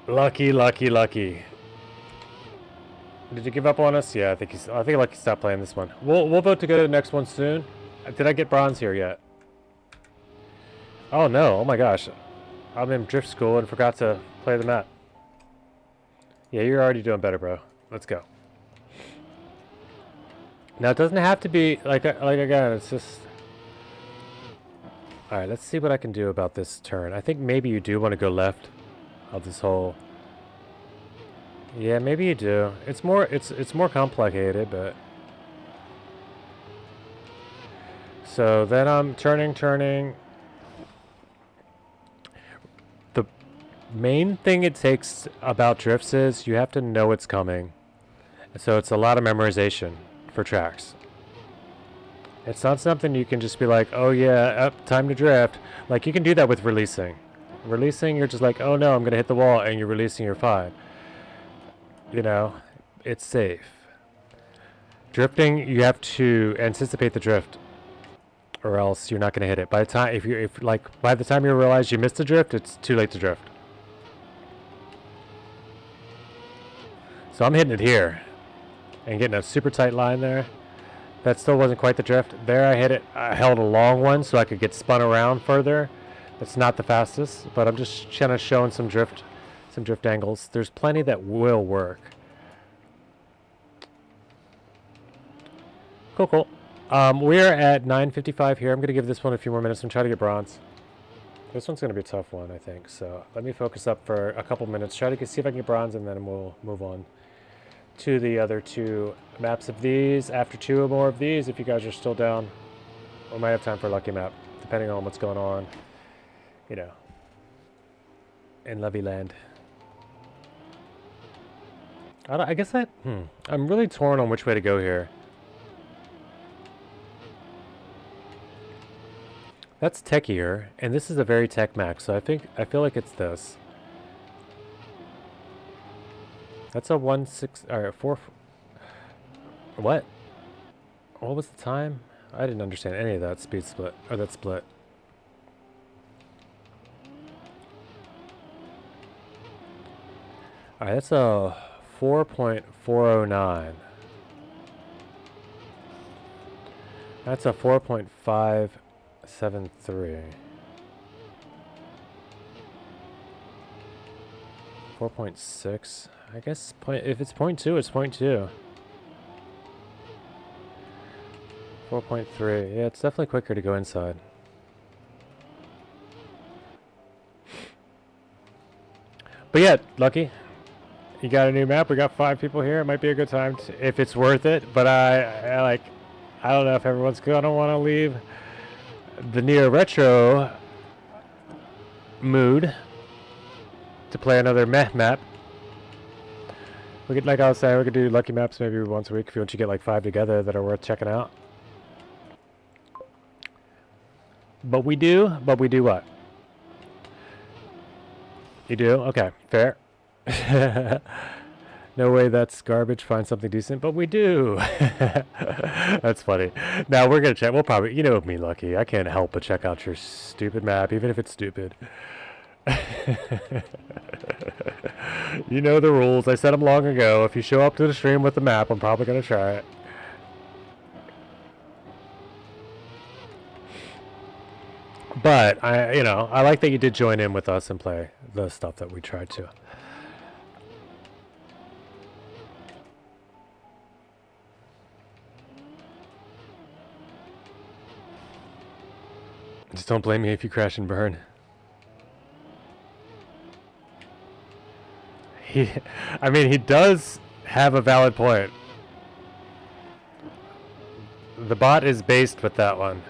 Lucky, lucky, lucky. Did you give up on us? Yeah, I think Lucky stopped playing this one. We'll vote to go to the next one soon. Did I get bronze here yet? Oh no! Oh my gosh, I'm in drift school and forgot to play the map. Yeah, you're already doing better, bro. Let's go. Now it doesn't have to be like again. It's just. All right, let's see what I can do about this turn. I think maybe you do want to go left of this whole. Yeah, maybe you do. It's more complicated, but. So then I'm turning. The main thing it takes about drifts is you have to know it's coming. So it's a lot of memorization for tracks. It's not something you can just be like, oh yeah, time to drift. Like you can do that with releasing. Releasing, you're just like, oh no, I'm going to hit the wall, and you're releasing your 5. You know, it's safe. Drifting, you have to anticipate the drift, or else you're not going to hit it. By the time by the time you realize you missed the drift, it's too late to drift. So I'm hitting it here and getting a super tight line there. That still wasn't quite the drift. There I hit it. I held a long one so I could get spun around further. That's not the fastest, but I'm just kind of showing some drift angles. There's plenty that will work. Cool. We're at 9:55 here. I'm going to give this one a few more minutes and try to get bronze. This one's going to be a tough one, I think. So let me focus up for a couple minutes. Try to see if I can get bronze, and then we'll move on to the other 2 maps of these. After 2 or more of these, if you guys are still down, we might have time for a lucky map, depending on what's going on, you know, in Levy Land. I guess I'm really torn on which way to go here. That's techier, and this is a very tech max, so I feel like it's this. That's a 1.6. All right, 4. What? What was the time? I didn't understand any of that speed split or that split. All right, that's a 4.409. That's a 4.573. 4.6. I guess if it's 0.2, it's 0.2. 4.3. Yeah, it's definitely quicker to go inside. But yeah, Lucky, you got a new map. We got 5 people here. It might be a good time if it's worth it. But I don't know if everyone's gonna want to leave the Neo Retro mood to play another meh map. We could, like I was saying, we could do lucky maps maybe once a week if you want to get like 5 together that are worth checking out. But we do what? You do? Okay, fair. No way that's garbage, find something decent, but we do. That's funny. Now we're gonna check, we'll probably, you know me, Lucky, I can't help but check out your stupid map, even if it's stupid. You know the rules, I said them long ago. If you show up to the stream with the map, I'm probably gonna try it. But, I like that you did join in with us and play the stuff that we tried to. Just don't blame me if you crash and burn. He does have a valid point. The bot is based with that one.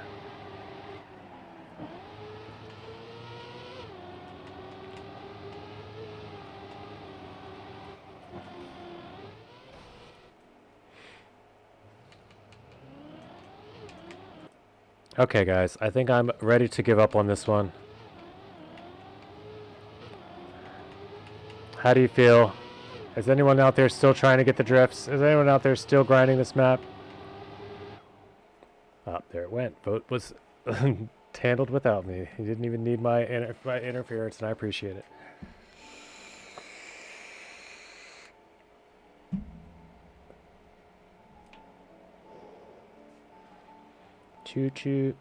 Okay, guys, I think I'm ready to give up on this one. How do you feel? Is anyone out there still trying to get the drifts? Is anyone out there still grinding this map? Oh, there it went. Vote was handled without me. He didn't even need my interference, and I appreciate it. Choo choo.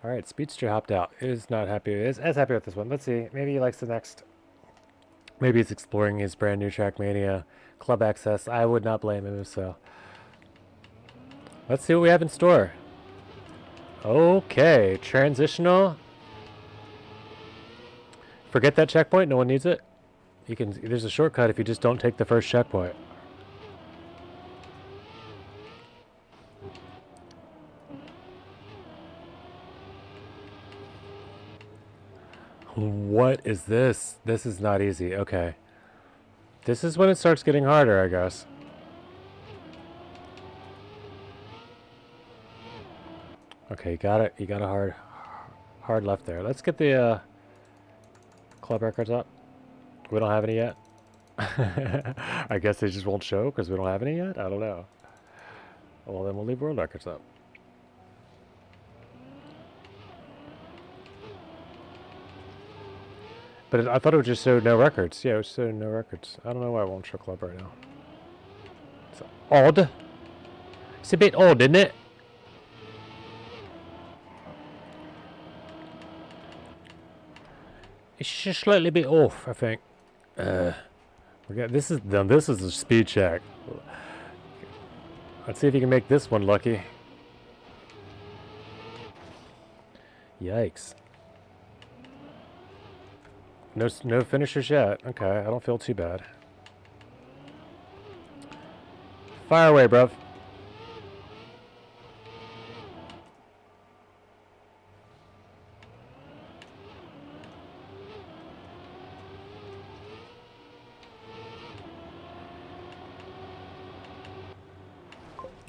Alright, Speedster hopped out. Is not happy. Is as happy with this one. Let's see. Maybe he likes the next. Maybe he's exploring his brand new Trackmania Club Access. I would not blame him if so. Let's see what we have in store. Okay, transitional. Forget that checkpoint. No one needs it. You can. There's a shortcut if you just don't take the first checkpoint. What is this? This is not easy. Okay. This is when it starts getting harder, I guess. Okay, you got it. You got a hard left there. Let's get the club records up. We don't have any yet. I guess they just won't show because we don't have any yet? I don't know. Well, then we'll leave world records up. But I thought it would just show no records. Yeah, it would show no records. I don't know why it won't show club right now. It's odd. It's a bit odd, isn't it? It's just slightly bit off, I think. This is a speed check. Let's see if you can make this one lucky. Yikes. No finishers yet. Okay, I don't feel too bad. Fire away, bruv.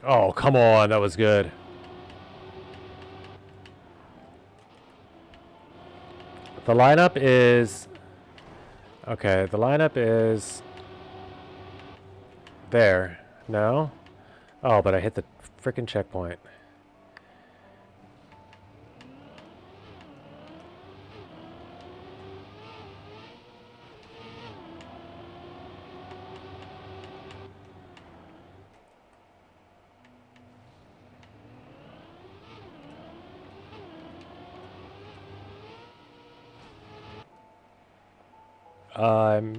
Oh, come on. That was good. The lineup is... Okay, the lineup is... There. No? Oh, but I hit the frickin' checkpoint.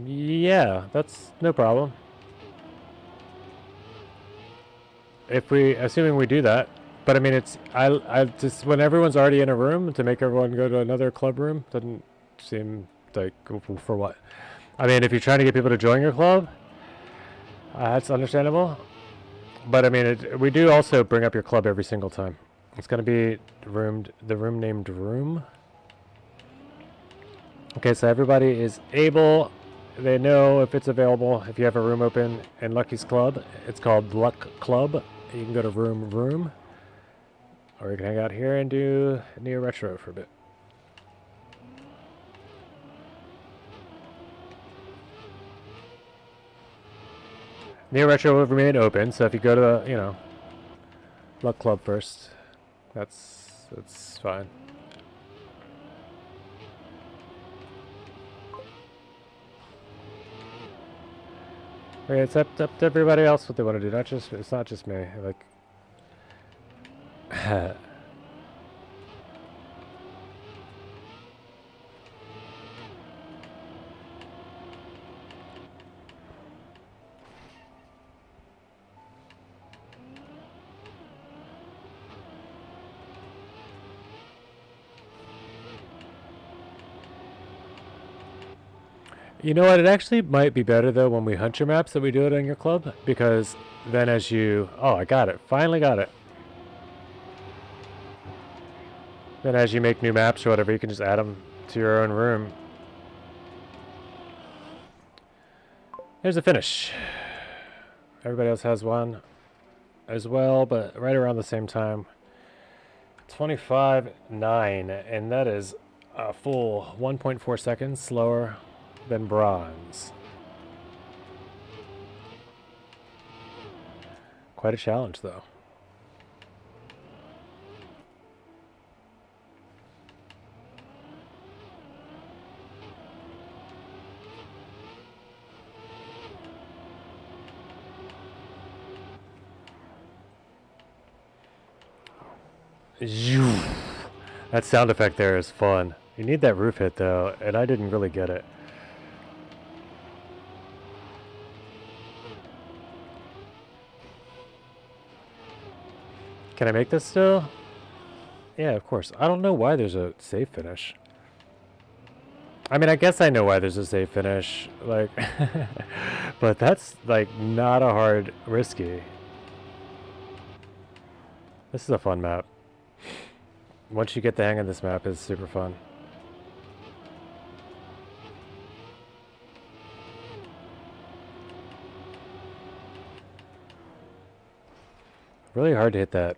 Yeah, that's no problem. Assuming we do that. But I mean, I just, when everyone's already in a room, to make everyone go to another club room, doesn't seem like, for what? I mean, if you're trying to get people to join your club, that's understandable. But I mean, we do also bring up your club every single time. It's going to be the room named Room. Okay, so everybody is able, they know if it's available. If you have a room open in Lucky's Club, it's called Luck Club. You can go to Room, or you can hang out here and do Neo Retro for a bit. Neo Retro will remain open, so if you go to the, you know, Luck Club first, that's fine. Okay, it's up to everybody else what they want to do. It's not just me. Like, you know what? It actually might be better though when we hunt your maps that we do it in your club, because then as you, oh, I got it, finally got it. Then as you make new maps or whatever, you can just add them to your own room. Here's the finish. Everybody else has one as well, but right around the same time. 25.9, and that is a full 1.4 seconds slower than bronze. Quite a challenge, though. That sound effect there is fun. You need that roof hit, though, and I didn't really get it. Can I make this still? Yeah, of course. I don't know why there's a save finish. I mean, I guess I know why there's a save finish, like, but that's, like, not a hard risky. This is a fun map. Once you get the hang of this map, it's super fun. Really hard to hit that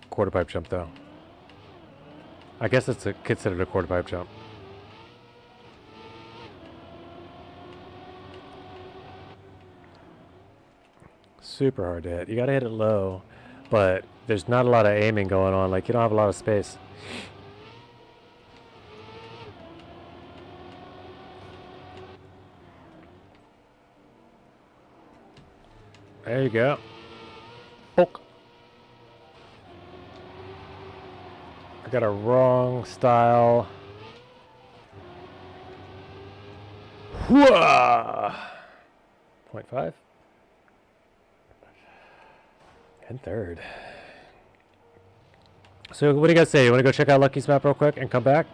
quarter pipe jump, though. I guess it's considered a quarter pipe jump. Super hard to hit. You gotta hit it low, but there's not a lot of aiming going on. Like, you don't have a lot of space. There you go. Poke. I got a wrong style. Whoa! 0.5. And third. So what do you guys say? You want to go check out Lucky's map real quick and come back?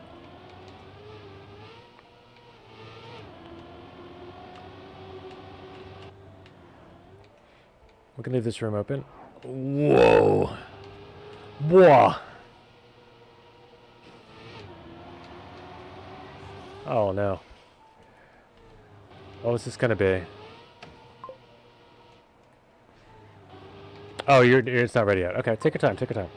We can leave this room open. Whoa. Whoa. Oh no. What was this gonna be? Oh, it's not ready yet. Okay, take your time, take your time.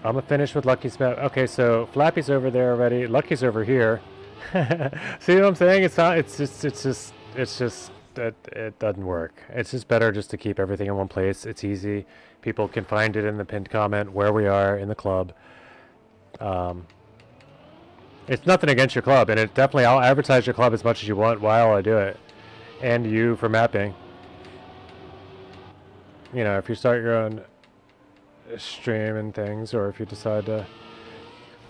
I'm gonna finish with Lucky's map. Okay, so Flappy's over there already. Lucky's over here. See what I'm saying? It's not. It's just that it doesn't work. It's just better just to keep everything in one place. It's easy. People can find it in the pinned comment where we are in the club. It's nothing against your club, and it definitely, I'll advertise your club as much as you want while I do it, and you for mapping. You know, if you start your own stream and things, or if you decide to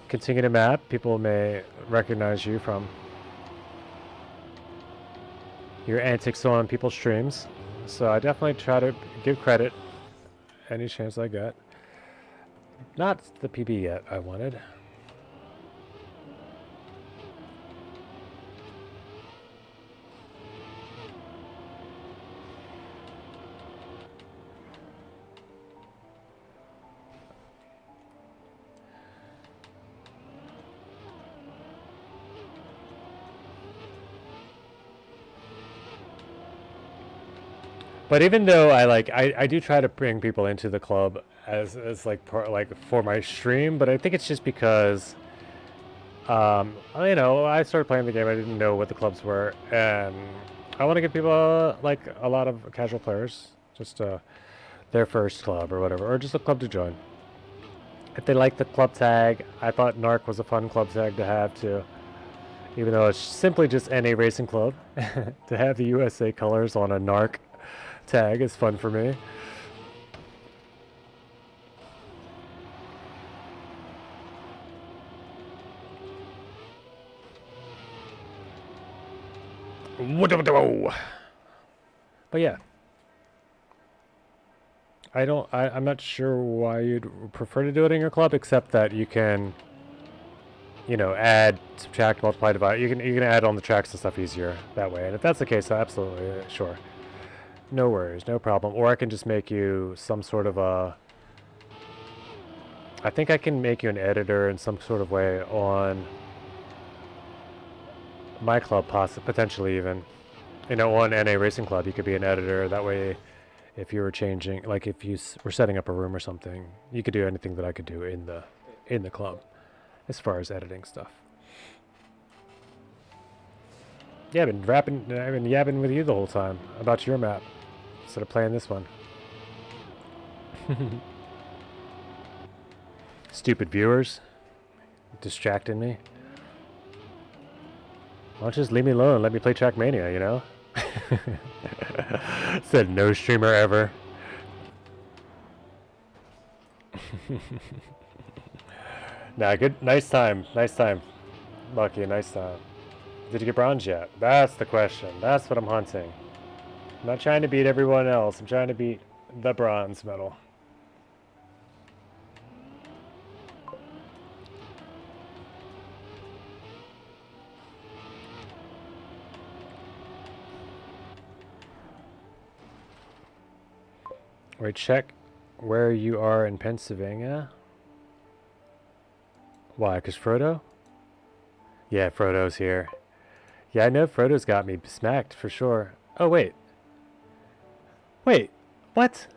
continue to map, people may recognize you from your antics on people's streams. So I definitely try to give credit any chance I get. Not the PB yet I wanted. But even though I do try to bring people into the club as like part, like for my stream, but I think it's just because you know, I started playing the game, I didn't know what the clubs were, and I want to give people like a lot of casual players just their first club or whatever, or just a club to join. If they like the club tag, I thought Narc was a fun club tag to have too. Even though it's simply just NA Racing Club, to have the USA colors on a Narc tag is fun for me. But yeah, I'm not sure why you'd prefer to do it in your club, except that you can, you know, add, subtract, multiply, divide. You can add on the tracks and stuff easier that way. And if that's the case, absolutely, sure. No worries, no problem. Or I can just make you some sort of a... I think I can make you an editor in some sort of way on my club, potentially even. You know, on NA Racing Club, you could be an editor. That way, if you were changing, like if you were setting up a room or something, you could do anything that I could do in the club, as far as editing stuff. Yeah, I've been yapping with you the whole time about your map, instead of playing this one. Stupid viewers, distracting me. Why don't you just leave me alone? Let me play Trackmania, you know? Said no streamer ever. Nah, good, nice time, Lucky, nice time. Did you get bronze yet? That's the question. That's what I'm hunting. I'm not trying to beat everyone else. I'm trying to beat the bronze medal. Wait, check where you are in Pennsylvania. Why? Because Frodo? Yeah, Frodo's here. Yeah, I know Frodo's got me smacked for sure. Oh, wait. Wait, what?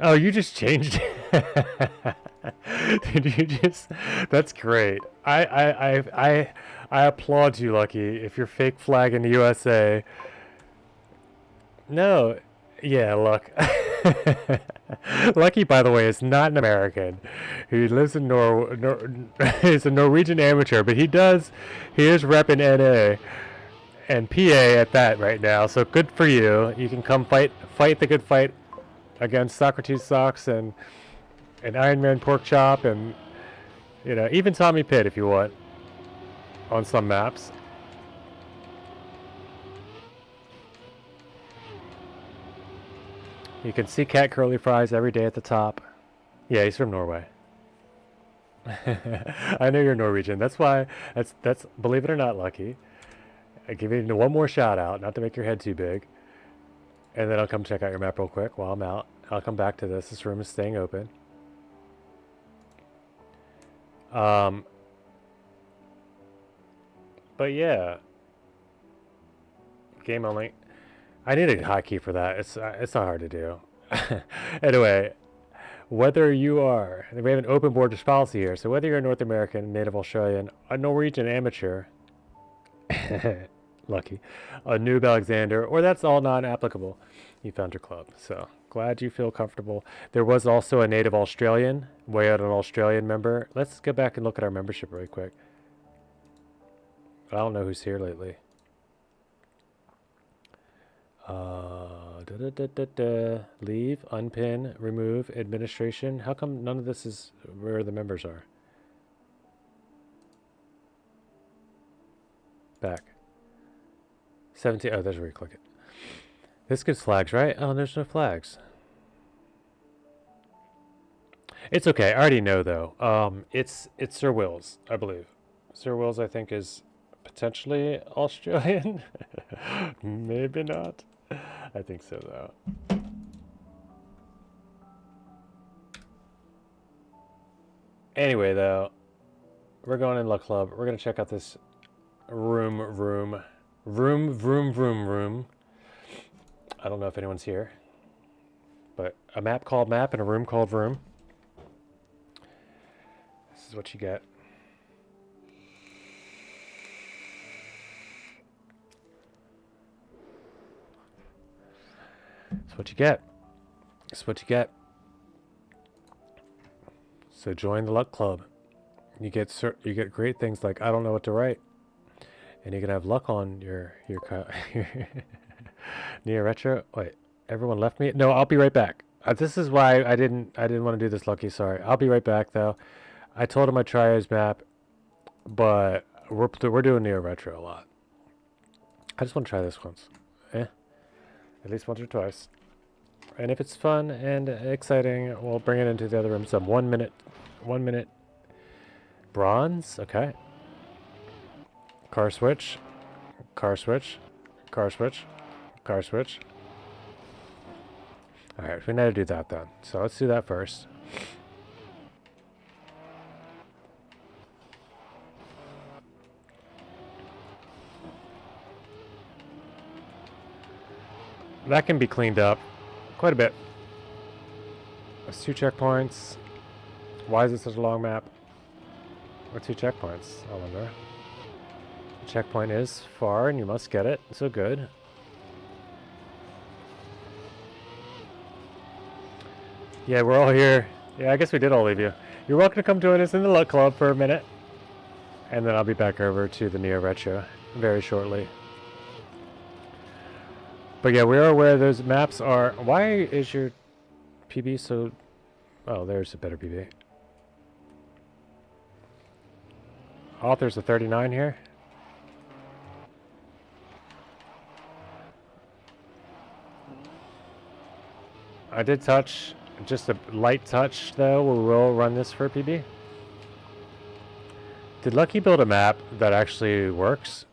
Oh, you just changed it. Did you just... That's great. I applaud you, Lucky. If you're fake flag in the USA... No. Yeah, look. Lucky, by the way, is not an American. He lives in he's a Norwegian amateur, but he is repping NA and PA at that right now. So good for you. You can come fight the good fight against Socrates Socks and Iron Man Pork Chop and, you know, even Tommy Pitt if you want on some maps. You can see Cat Curly Fries every day at the top. Yeah, he's from Norway. I know you're Norwegian. That's why, that's believe it or not, Lucky. I give you one more shout out, not to make your head too big. And then I'll come check out your map real quick while I'm out. I'll come back to this. This room is staying open. But yeah. Game only. I need a hotkey for that. It's not hard to do. Anyway, whether you are, we have an open borders policy here. So whether you're a North American, Native Australian, a Norwegian amateur, Lucky, a noob Alexander, or that's all non-applicable, you found your club. So glad you feel comfortable. There was also a Native Australian, way out an Australian member. Let's go back and look at our membership really quick. I don't know who's here lately. Leave, unpin, remove, administration. How come none of this is where the members are? Back. 17. Oh, there's where you click it. This gives flags, right? Oh, there's no flags. It's okay. I already know though. It's Sir Wills, I believe. Sir Wills, I think, is potentially Australian. Maybe not. I think so, though. Anyway, though, we're going in Luck Club. We're going to check out this room. I don't know if anyone's here, but a map called map and a room called room. This is what you get. That's what you get. That's what you get. So join the luck club. You get great things like I don't know what to write, and you can have luck on your Neo Retro. Wait, everyone left me. No, I'll be right back. This is why I didn't want to do this, Lucky. Sorry. I'll be right back though. I told him I'd try his map, but we're doing Neo Retro a lot. I just want to try this once. At least once or twice. And if it's fun and exciting, we'll bring it into the other room. Some 1 minute. Bronze, okay. Car switch. Car switch. Car switch. Car switch. Alright, we need to do that then. So let's do that first. That can be cleaned up quite a bit. There's 2 checkpoints. Why is it such a long map? What 2 checkpoints? I wonder. The checkpoint is far and you must get it. So good. Yeah, we're all here. Yeah, I guess we did all leave you. You're welcome to come join us in the Luck Club for a minute. And then I'll be back over to the Neo Retro very shortly. But yeah, we are aware those maps are... Why is your PB so... Oh, there's a better PB. Author's a 39 here. I did touch, just a light touch though. We will run this for a PB. Did Lucky build a map that actually works?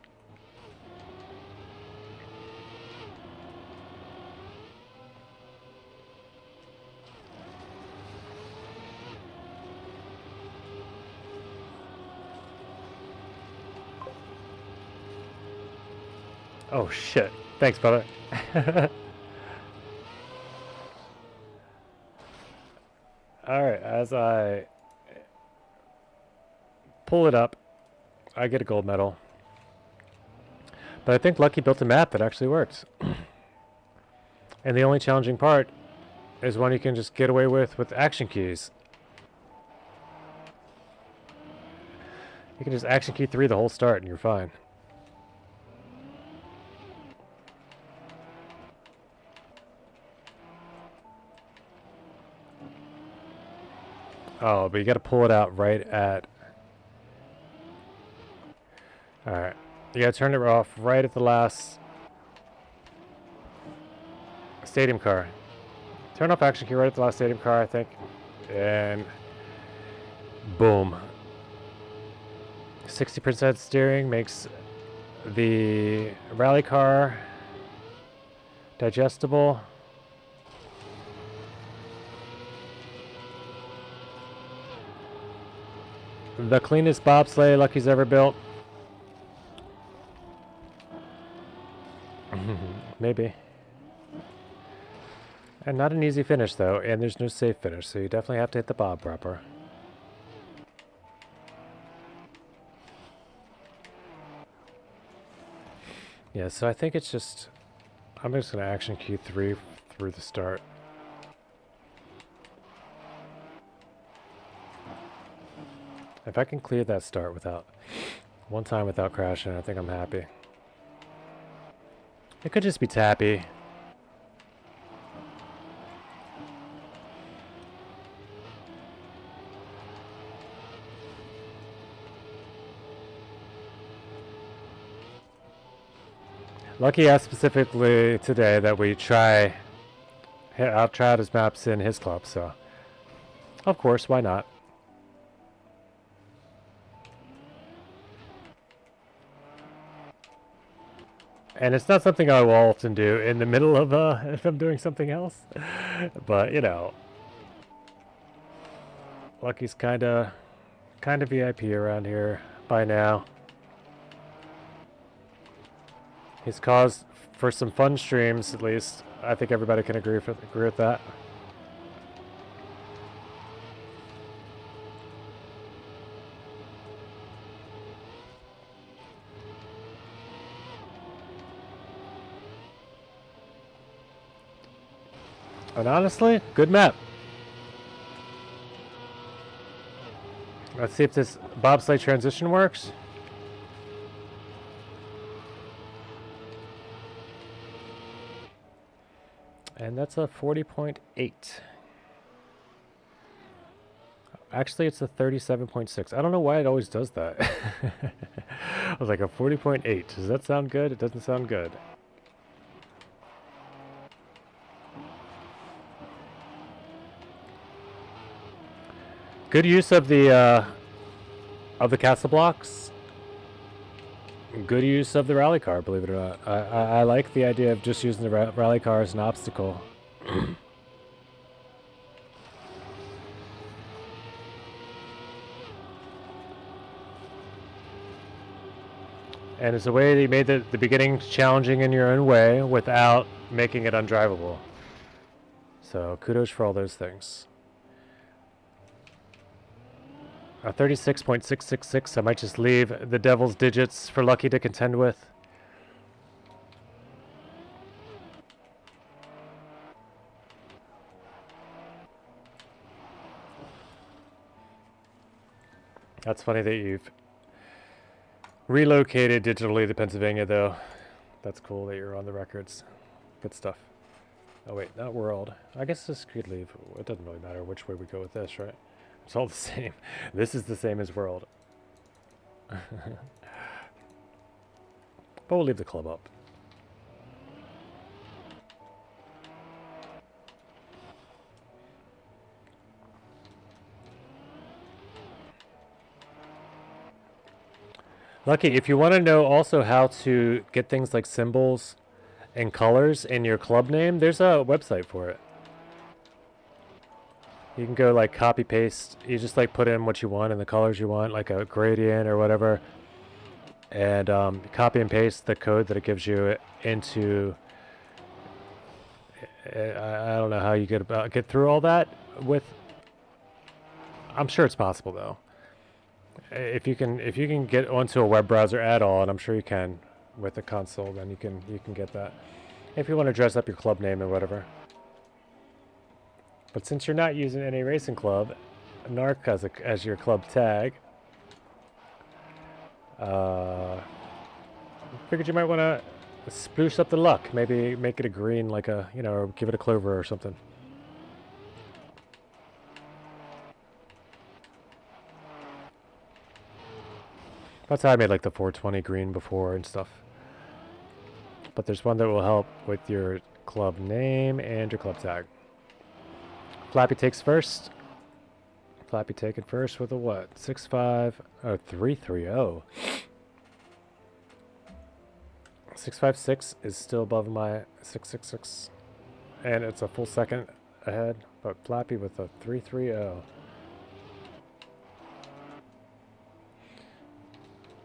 Oh shit. Thanks, brother. Alright, as I pull it up, I get a gold medal. But I think Lucky built a map that actually works. And the only challenging part is one you can just get away with action keys. You can just action key 3 the whole start and you're fine. Oh, but you gotta pull it out right at... Alright. You gotta turn it off right at the last... stadium car. Turn off action key right at the last stadium car, I think. And... boom. 60% steering makes the rally car digestible. The cleanest bobsleigh Lucky's ever built. Maybe. And not an easy finish though, and there's no safe finish, so you definitely have to hit the bob proper. Yeah, so I think it's just... I'm just going to action key 3 through the start. If I can clear that start without... one time without crashing, I think I'm happy. It could just be tappy. Lucky asked specifically today that we try... I'll try out his maps in his club, so... Of course, why not? And it's not something I will often do in the middle of if I'm doing something else. But, you know. Lucky's kinda VIP around here by now. He's caused for some fun streams, at least. I think everybody can agree with that. And honestly, good map. Let's see if this bobsleigh transition works. And that's a 40.8. Actually, it's a 37.6. I don't know why it always does that. I was like, a 40.8. Does that sound good? It doesn't sound good. Good use of the castle blocks. Good use of the rally car, believe it or not. I like the idea of just using the rally car as an obstacle. And it's a way that you made the beginning challenging in your own way without making it undrivable. So kudos for all those things. 36.666. I might just leave the devil's digits for Lucky to contend with. That's funny that you've relocated digitally to Pennsylvania, though. That's cool that you're on the records. Good stuff. Oh, wait, not world. I guess this could leave. It doesn't really matter which way we go with this, right? It's all the same. This is the same as world. But we'll leave the club up. Lucky, if you want to know also how to get things like symbols and colors in your club name, there's a website for it. You can go like copy paste. You just like put in what you want and the colors you want, like a gradient or whatever, and copy and paste the code that it gives you into. I don't know how you get through all that with. I'm sure it's possible though. If you can get onto a web browser at all, and I'm sure you can with the console, then you can get that. If you want to dress up your club name or whatever. But since you're not using any racing club, Narc as your club tag, figured you might want to spruce up the luck. Maybe make it a green, like a, or give it a clover or something. That's how I made like the 420 green before and stuff. But there's one that will help with your club name and your club tag. Flappy takes first. Flappy taking first with a what? 6.5. Oh, 3.30. 6.56 is still above my 6.66. And it's a full second ahead. But Flappy with a 3.30.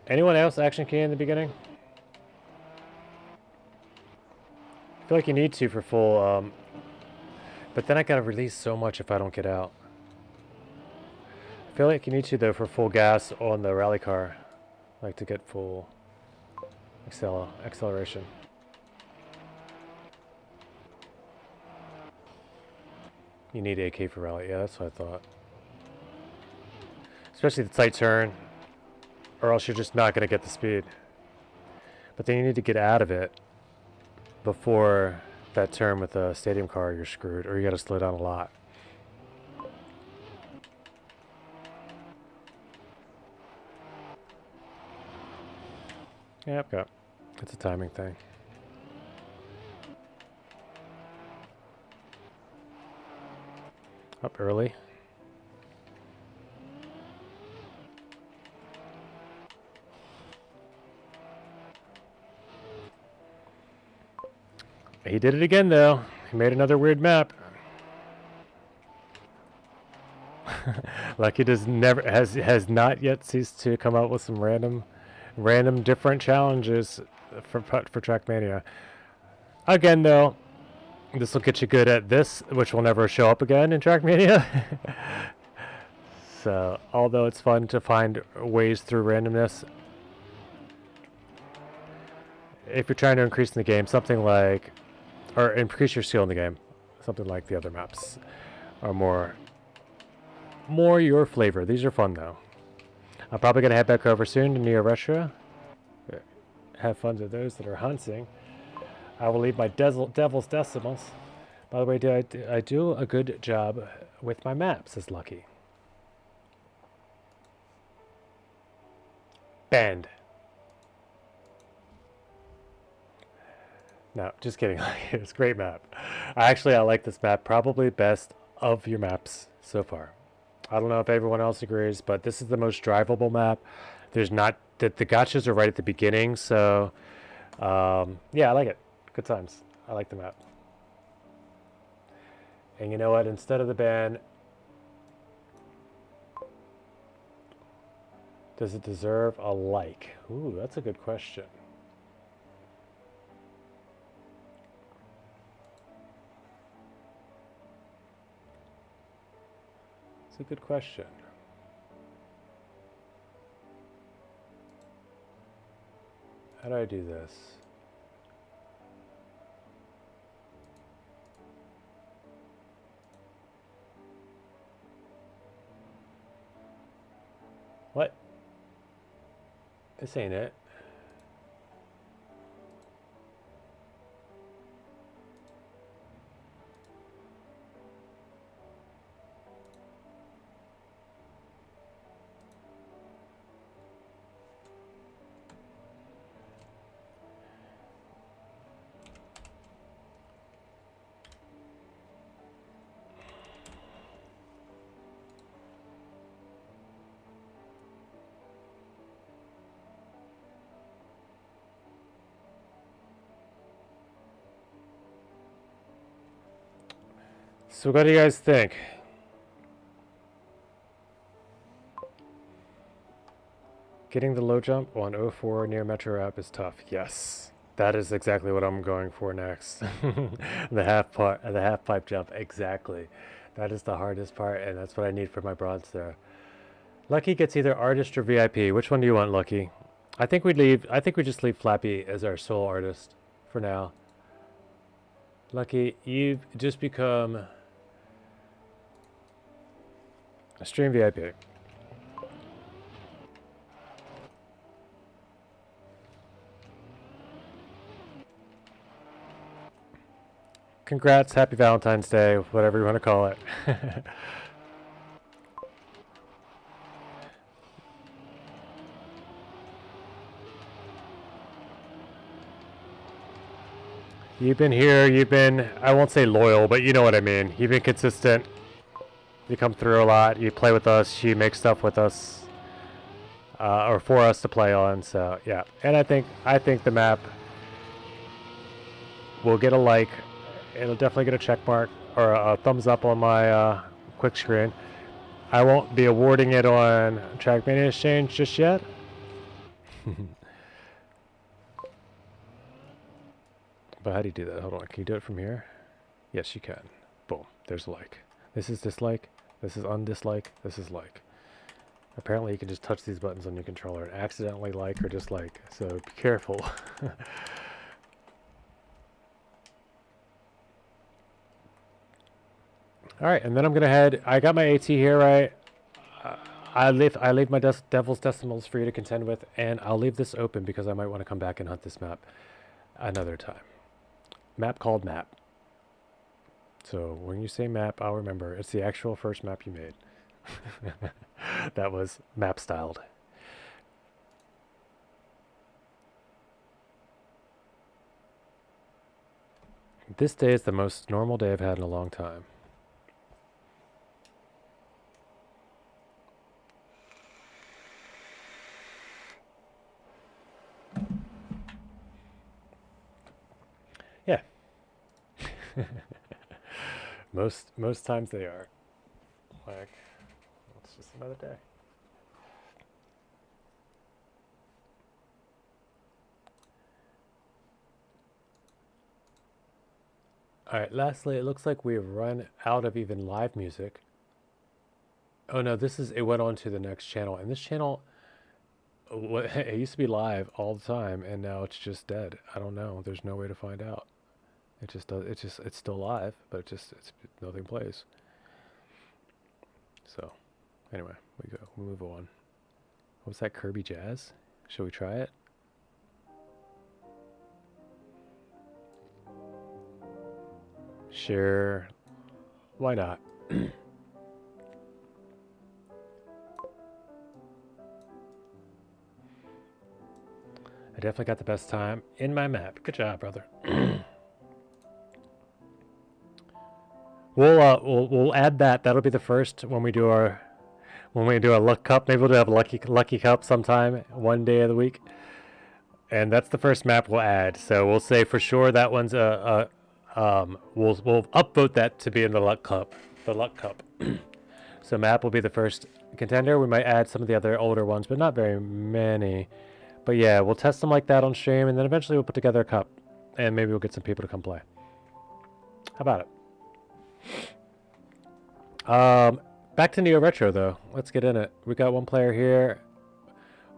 Anyone else action key in the beginning? I feel like you need to for full, but then I gotta release so much if I don't get out. I feel like you need to though for full gas on the rally car, like to get full acceleration. You need AK for rally, yeah, that's what I thought. Especially the tight turn, or else you're just not gonna get the speed. But then you need to get out of it before that turn with a stadium car, you're screwed, or you gotta slow down a lot. Yep, it's a timing thing. Up early. He did it again, though. He made another weird map. Lucky has not yet ceased to come out with some random different challenges for Trackmania. Again, though, This will get you good at this, which will never show up again in Trackmania. So, although it's fun to find ways through randomness, if you're trying to increase in the game, something like, or increase your skill in the game, something like the other maps are more your flavor. These are fun though. I'm probably gonna head back over soon to Neo Retro. Have fun to those that are hunting. I will leave my devil's decimals. By the way, I do a good job with my maps, says Lucky. Bend. No, just kidding. It's a great map. I like this map probably best of your maps so far. I don't know if everyone else agrees, but this is the most drivable map. There's not the gotchas are right at the beginning, so yeah, I like it. Good times. I like the map. And you know what? Instead of the ban, does it deserve a like? Ooh, that's a good question. It's a good question. How do I do this? What? This ain't it. So what do you guys think? Getting the low jump on 04 near Metro app is tough. Yes. That is exactly what I'm going for next. the half pipe jump, exactly. That is the hardest part, and that's what I need for my bronze there. Lucky gets either artist or VIP. Which one do you want, Lucky? I think we just leave Flappy as our sole artist for now. Lucky, you've just become a stream VIP. Congrats, happy Valentine's Day, whatever you want to call it. You've been here, I won't say loyal, but you know what I mean. You've been consistent. You come through a lot, you play with us, you make stuff with us, or for us to play on, so yeah. And I think the map will get a like. It'll definitely get a check mark or a thumbs up on my quick screen. I won't be awarding it on Trackmania Exchange just yet. But how do you do that? Hold on, can you do it from here? Yes, you can. Boom, there's a like. This is dislike, this is undislike, this is like. Apparently you can just touch these buttons on your controller and accidentally like or dislike, so be careful. All right, and then I'm gonna head. I got my AT here, right? I leave my devil's decimals for you to contend with, and I'll leave this open because I might want to come back and hunt this map another time. Map called map. So when you say map, I'll remember it's the actual first map you made. That was map styled. This day is the most normal day I've had in a long time. Yeah. most times they are. Like, it's just another day. Alright, lastly, it looks like we've run out of even live music. Oh no, it went on to the next channel. And this channel, it used to be live all the time, and now it's just dead. I don't know. There's no way to find out. It just does, it's still live, but nothing plays. So, anyway, we move on. What's that, Kirby Jazz? Should we try it? Sure. Why not? I definitely got the best time in my map. Good job, brother. We'll add that. That'll be the first when we do our luck cup. Maybe we'll have a lucky cup sometime one day of the week. And that's the first map we'll add. So we'll say for sure that one's we'll upvote that to be in the luck cup. The luck cup. So map will be the first contender. We might add some of the other older ones, but not very many. But yeah, we'll test them like that on stream, and then eventually we'll put together a cup, and maybe we'll get some people to come play. How about it? Back to Neo Retro though. Let's get in it. We got one player here.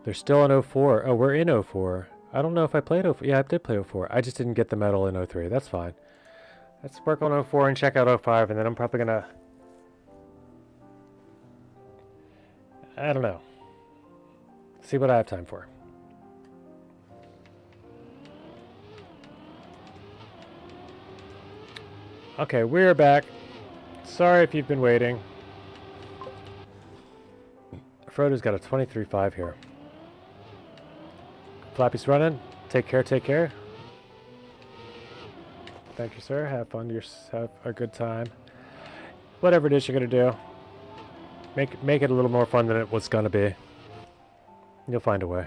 They're still in 04. Oh, we're in 04. I don't know if I played 04. Yeah, I did play 04. I just didn't get the medal in 03. That's fine. Let's work on 04 and check out 05, and then I'm probably gonna... I don't know. See what I have time for. Okay, we're back. Sorry if you've been waiting. Frodo's got a 23.5 here. Flappy's running. Take care, take care. Thank you, sir. Have fun. Have a good time. Whatever it is you're gonna do, make it a little more fun than it was gonna be. You'll find a way.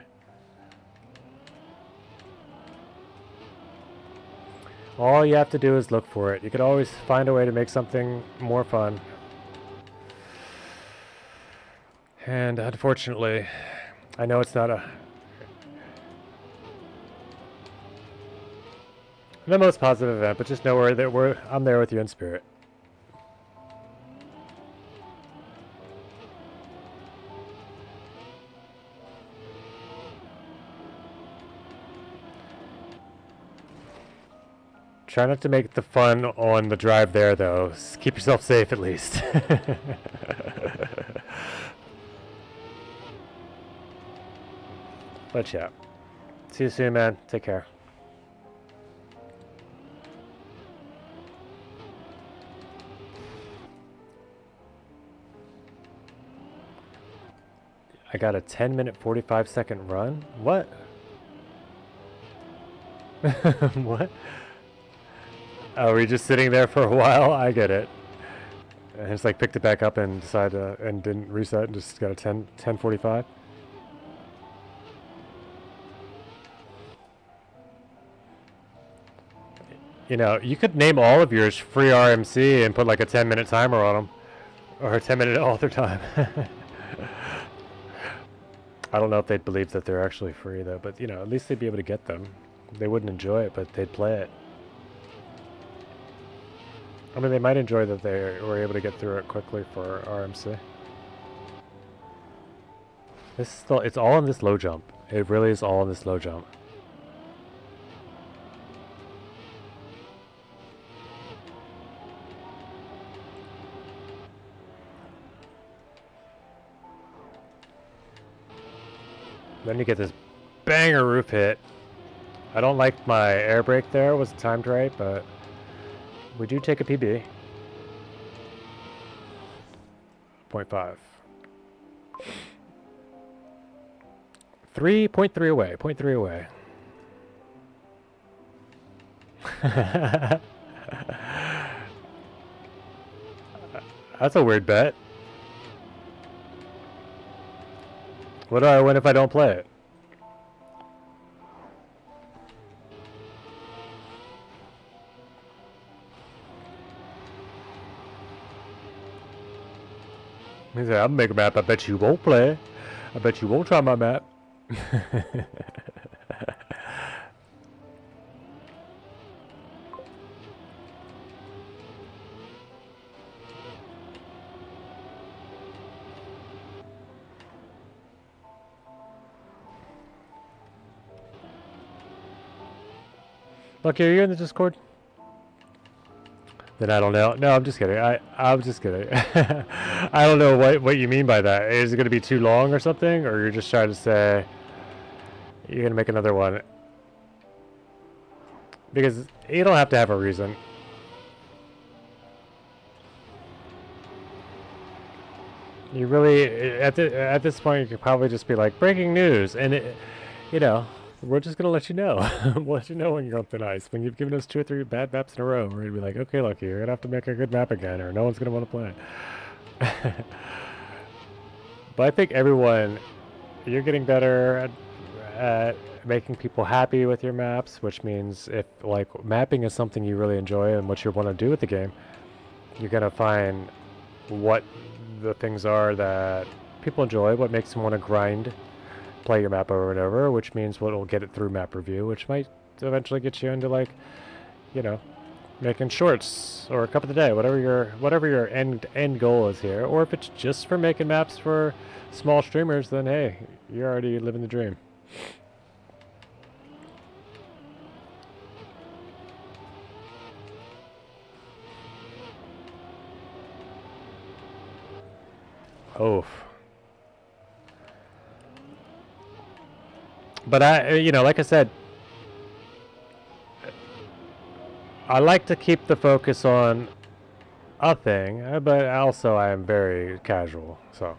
All you have to do is look for it. You could always find a way to make something more fun. And unfortunately, I know it's not the most positive event, but just know that I'm there with you in spirit. Try not to make the fun on the drive there, though. Keep yourself safe, at least. But yeah. See you soon, man. Take care. I got a 10-minute, 45-second run? What? What? Oh, were you just sitting there for a while? I get it. And just like picked it back up and decided and didn't reset and just got a 10:45. You know, you could name all of yours free RMC and put like a 10-minute timer on them. Or a 10-minute author time. I don't know if they'd believe that they're actually free though, but you know, at least they'd be able to get them. They wouldn't enjoy it, but they'd play it. I mean, they might enjoy that they were able to get through it quickly for RMC. It's all in this low jump. It really is all in this low jump. Then you get this banger roof hit. I don't like my air brake there. It wasn't timed right, but we do take a PB. 0.5. 3.3 away. 0.3 away. That's a weird bet. What do I win if I don't play it? He said, I'll make a map. I bet you won't play. I bet you won't try my map. Lucky, are you in the Discord? Then I don't know. No, I'm just kidding. I'm just kidding. I don't know what you mean by that. Is it going to be too long or something? Or you're just trying to say you're going to make another one? Because you don't have to have a reason. You really, at this point, you could probably just be like, breaking news. And, you know, we're just going to let you know. We'll let you know when you're on thin ice. When you've given us 2 or 3 bad maps in a row, we're going to be like, okay, Lucky, you're going to have to make a good map again, or no one's going to want to play. But I think everyone, you're getting better at making people happy with your maps, which means if, like, mapping is something you really enjoy and what you want to do with the game, you're going to find what the things are that people enjoy, what makes them want to grind, play your map over and over, which means what will get it through map review, which might eventually get you into, like, you know, making shorts or a cup of the day, whatever your end goal is here. Or if it's just for making maps for small streamers, then hey, you're already living the dream. Oh. But you know, like I said, I like to keep the focus on a thing, but also I am very casual, so,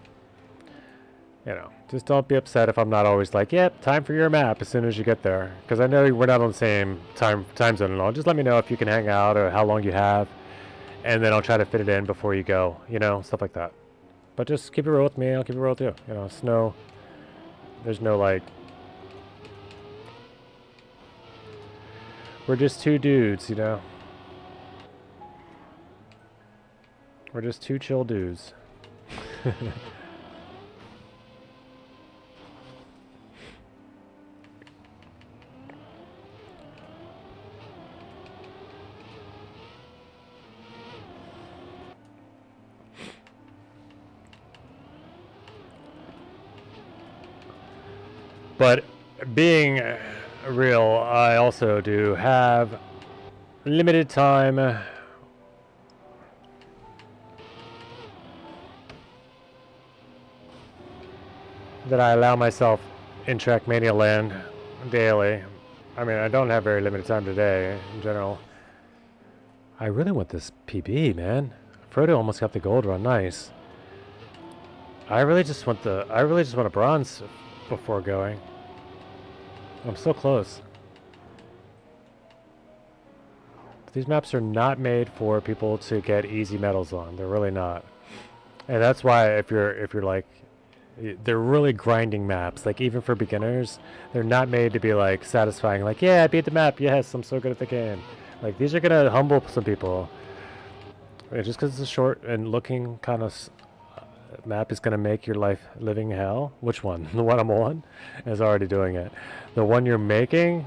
you know, just don't be upset if I'm not always like, yep, time for your map as soon as you get there, because I know we're not on the same time zone and all. Just let me know if you can hang out or how long you have, and then I'll try to fit it in before you go, you know, stuff like that. But just keep it real with me, I'll keep it real with you. You know, it's no, there's no like, we're just 2 dudes, you know. We're just 2 chill dudes. But being real, I also do have limited time that I allow myself in Trackmania land daily. I mean, I don't have very limited time today in general. I really want this PB, man. Frodo almost got the gold run, nice. I really just want a bronze before going. I'm so close. But these maps are not made for people to get easy medals on. They're really not. And that's why if you're like, they're really grinding maps. Like even for beginners, they're not made to be like satisfying. Like, yeah, I beat the map. Yes, I'm so good at the game. Like these are gonna humble some people. And just because it's a short and looking kind of map is gonna make your life living hell. Which one? The one I'm on is already doing it. The one you're making.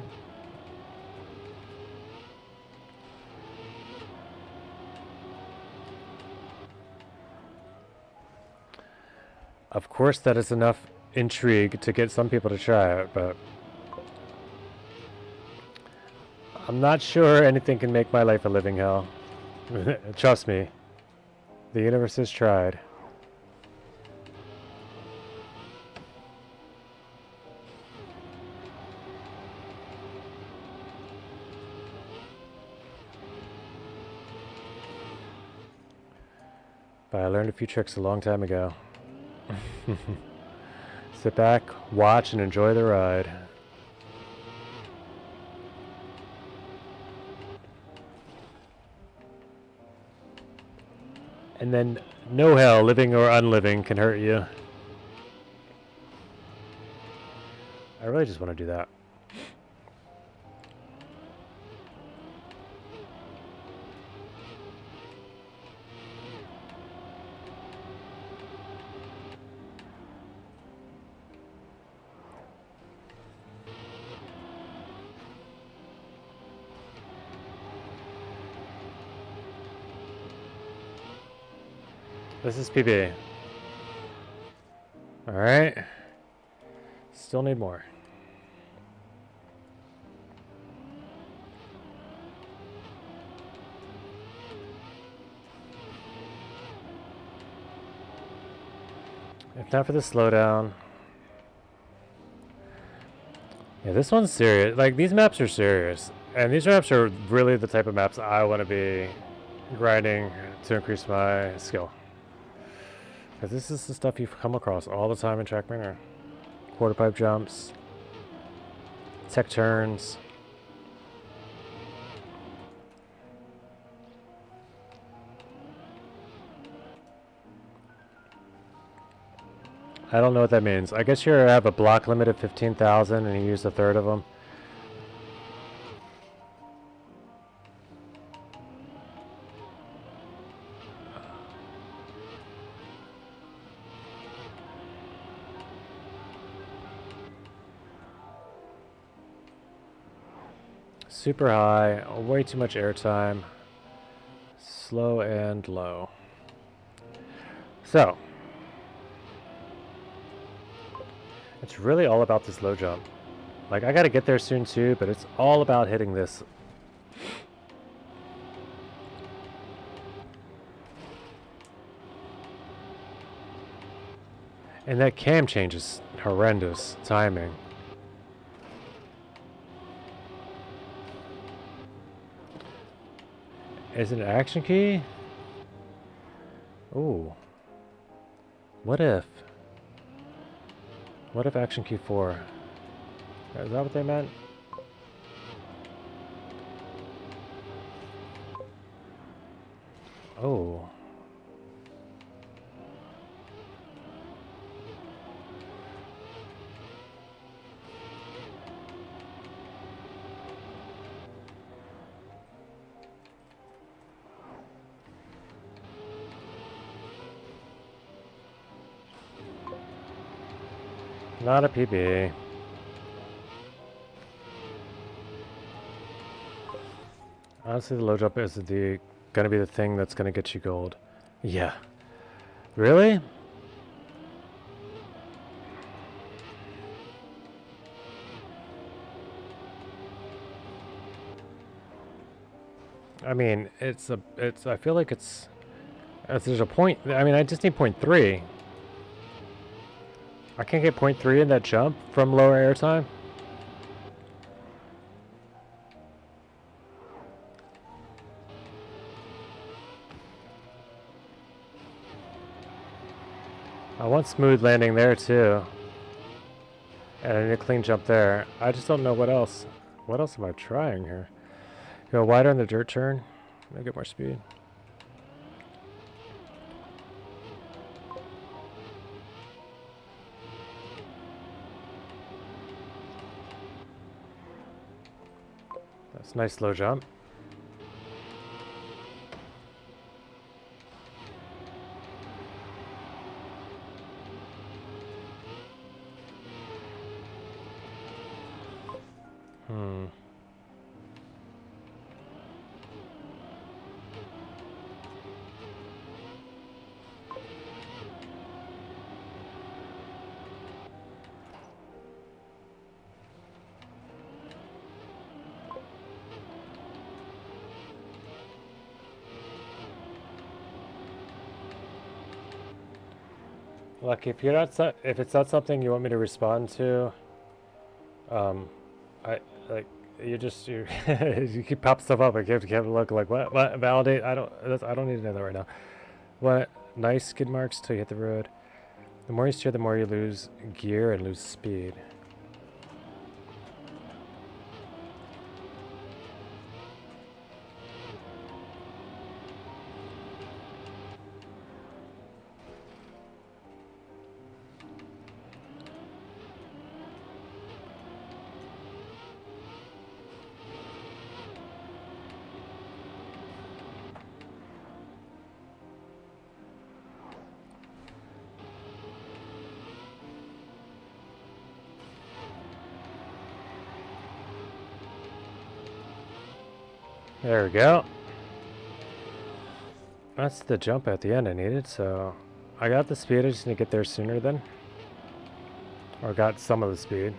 Of course, that is enough intrigue to get some people to try it, but I'm not sure anything can make my life a living hell. Trust me, the universe has tried. But I learned a few tricks a long time ago. Sit back, watch, and enjoy the ride. And then no hell, living or unliving, can hurt you. I really just want to do that. This is PB. Alright. Still need more. If not for the slowdown. Yeah, this one's serious. Like, these maps are serious. And these maps are really the type of maps I want to be grinding to increase my skill. Because this is the stuff you come across all the time in Trackmania. Quarter pipe jumps. Tech turns. I don't know what that means. I guess you have a block limit of 15,000 and you use a third of them. Super high, way too much airtime. Slow and low. So, it's really all about this low jump. Like, I gotta get there soon too, but it's all about hitting this. And that cam change is horrendous timing. Is it an action key? Ooh. What if? What if action key 4? Is that what they meant? Oh. Not a PB. Honestly, the low jump is gonna be the thing that's gonna get you gold. Yeah. Really? I mean, I feel like there's a point, I mean, I just need point 3. I can't get point 3 in that jump from lower airtime. I want smooth landing there too. And I need a clean jump there. I just don't know what else. What else am I trying here? Go wider in the dirt turn. Maybe get more speed. That's a nice slow jump. Look, if it's not something you want me to respond to, I like you you keep popping stuff up. I keep look like what validate. I don't need to know that right now. What nice skid marks till you hit the road. The more you steer, the more you lose gear and lose speed. There we go. That's the jump at the end I needed, so I got the speed. I just need to get there sooner then. Or got some of the speed.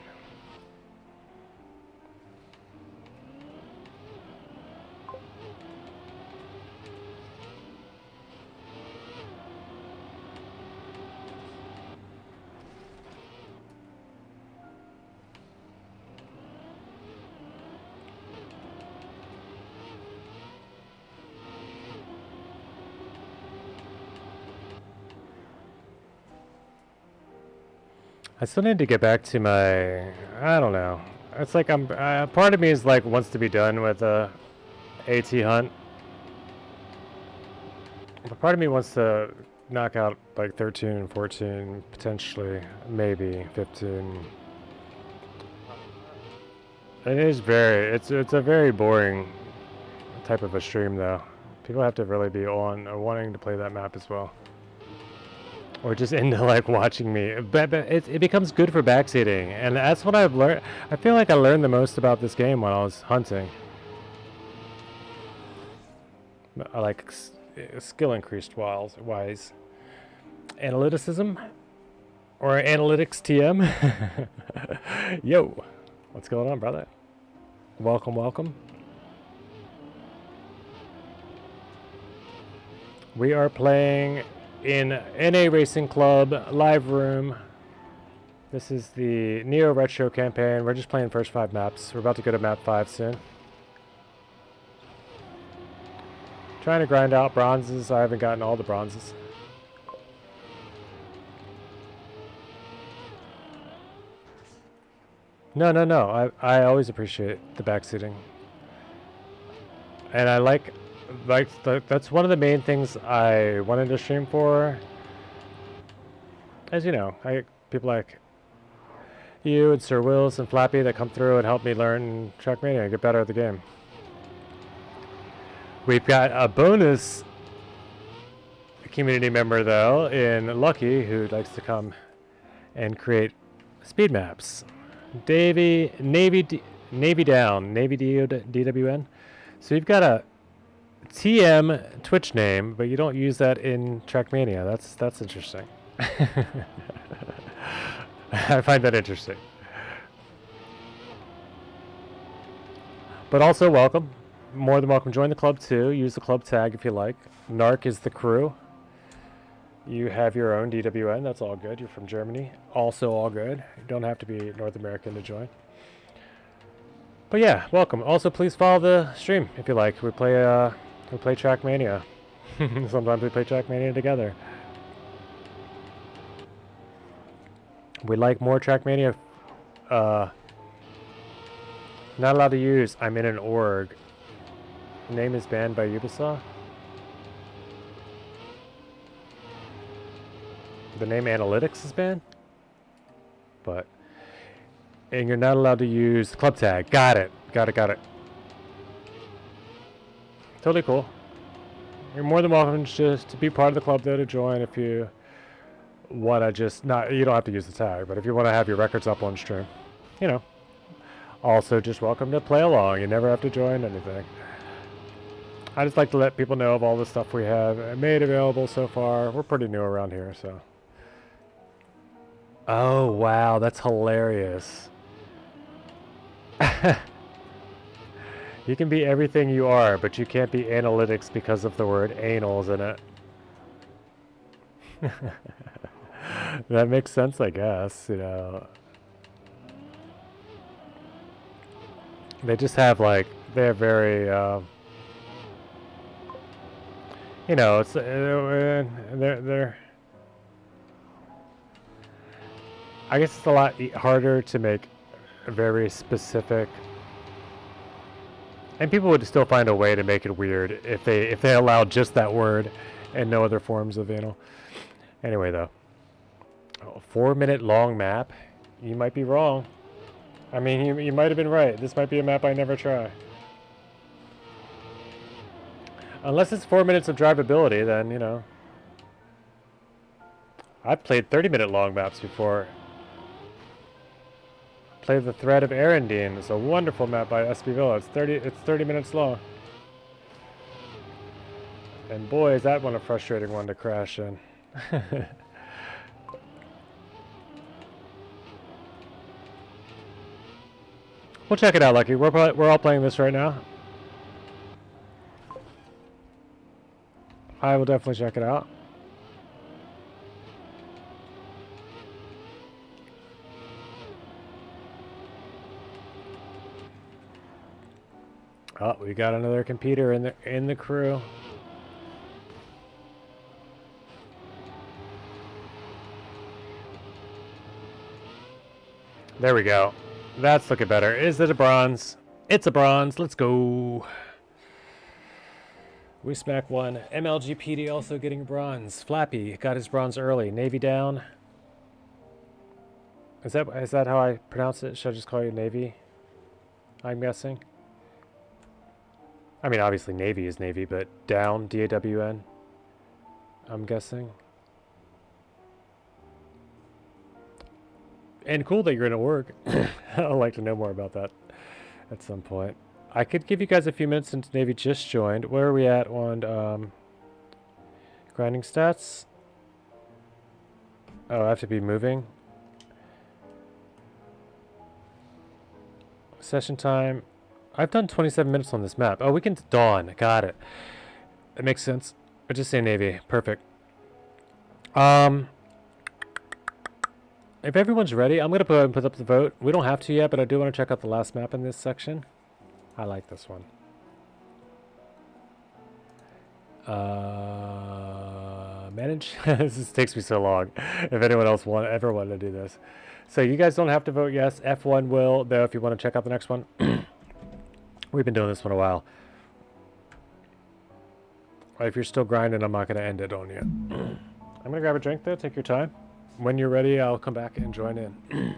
I still need to get back to my, I don't know. It's like part of me is like wants to be done with the AT hunt. But part of me wants to knock out like 13 and 14, potentially, maybe 15. It is it's a very boring type of a stream though. People have to really be on or wanting to play that map as well. Or just into like watching me. But it becomes good for backseating. And that's what I've learned. I feel like I learned the most about this game when I was hunting. I like skill increased wise. Analyticism? Or analytics TM? Yo! What's going on, brother? Welcome, welcome. We are playing in NA Racing Club live room. This is the Neo Retro campaign. We're just playing first 5 maps. We're about to go to map 5 soon. Trying to grind out bronzes. I haven't gotten all the bronzes. No. I always appreciate the backseating. And I like that's one of the main things I wanted to stream for. As you know, people like you and Sir Wills and Flappy that come through and help me learn Trackmania and get better at the game. We've got a bonus community member though in Lucky who likes to come and create speed maps. Navy DWN. So you've got a TM Twitch name, but you don't use that in Trackmania. That's interesting. I find that interesting. But also welcome. More than welcome. Join the club too. Use the club tag if you like. Narc is the crew. You have your own DWN. That's all good. You're from Germany. Also all good. You don't have to be North American to join. But yeah, welcome. Also, please follow the stream if you like. We play Trackmania. Sometimes we play Trackmania together. We like more Trackmania. Not allowed to use. I'm in an org. Name is banned by Ubisoft. The name Analytics is banned. But and you're not allowed to use club tag. Got it. Got it. Totally cool. You're more than welcome just to be part of the club though, to join if you want to just not, you don't have to use the tag, but if you want to have your records up on stream, you know. Also just welcome to play along. You never have to join anything. I just like to let people know of all the stuff we have made available so far. We're pretty new around here, so. Oh, wow, that's hilarious. You can be everything you are, but you can't be analytics because of the word anal's in it. That makes sense, I guess, you know. They just have like, they're very, you know, it's, they're, I guess it's a lot harder to make very specific, and people would still find a way to make it weird if they allowed just that word and no other forms of anal. Anyway, though, a 4-minute long map. You might be wrong. I mean, you might have been right. This might be a map I never try. Unless it's 4 minutes of drivability, then you know. I've played 30-minute long maps before. Play the Thread of Arendine. It's a wonderful map by SB Villa. It's 30 minutes long. And boy, is that one a frustrating one to crash in. We'll check it out, Lucky. We're all playing this right now. I will definitely check it out. Oh, we got another computer in the crew. There we go. That's looking better. Is it a bronze? It's a bronze. Let's go. We smack one. MLGPD also getting bronze. Flappy got his bronze early. Navy down. Is that how I pronounce it? Should I just call you Navy? I'm guessing. I mean, obviously Navy is Navy, but down, D-A-W-N. I'm guessing. And cool that you're going to work. I'd like to know more about that at some point. I could give you guys a few minutes since Navy just joined. Where are we at on grinding stats? Oh, I have to be moving. Session time. I've done 27 minutes on this map. Oh, we can dawn. Got it. That makes sense. I just say Navy. Perfect. If everyone's ready, I'm going to put up the vote. We don't have to yet, but I do want to check out the last map in this section. I like this one. Manage? This takes me so long. If anyone else ever wanted to do this. So you guys don't have to vote yes. F1 will, though, if you want to check out the next one. We've been doing this one a while. If you're still grinding, I'm not going to end it on you. I'm going to grab a drink, though. Take your time. When you're ready, I'll come back and join in.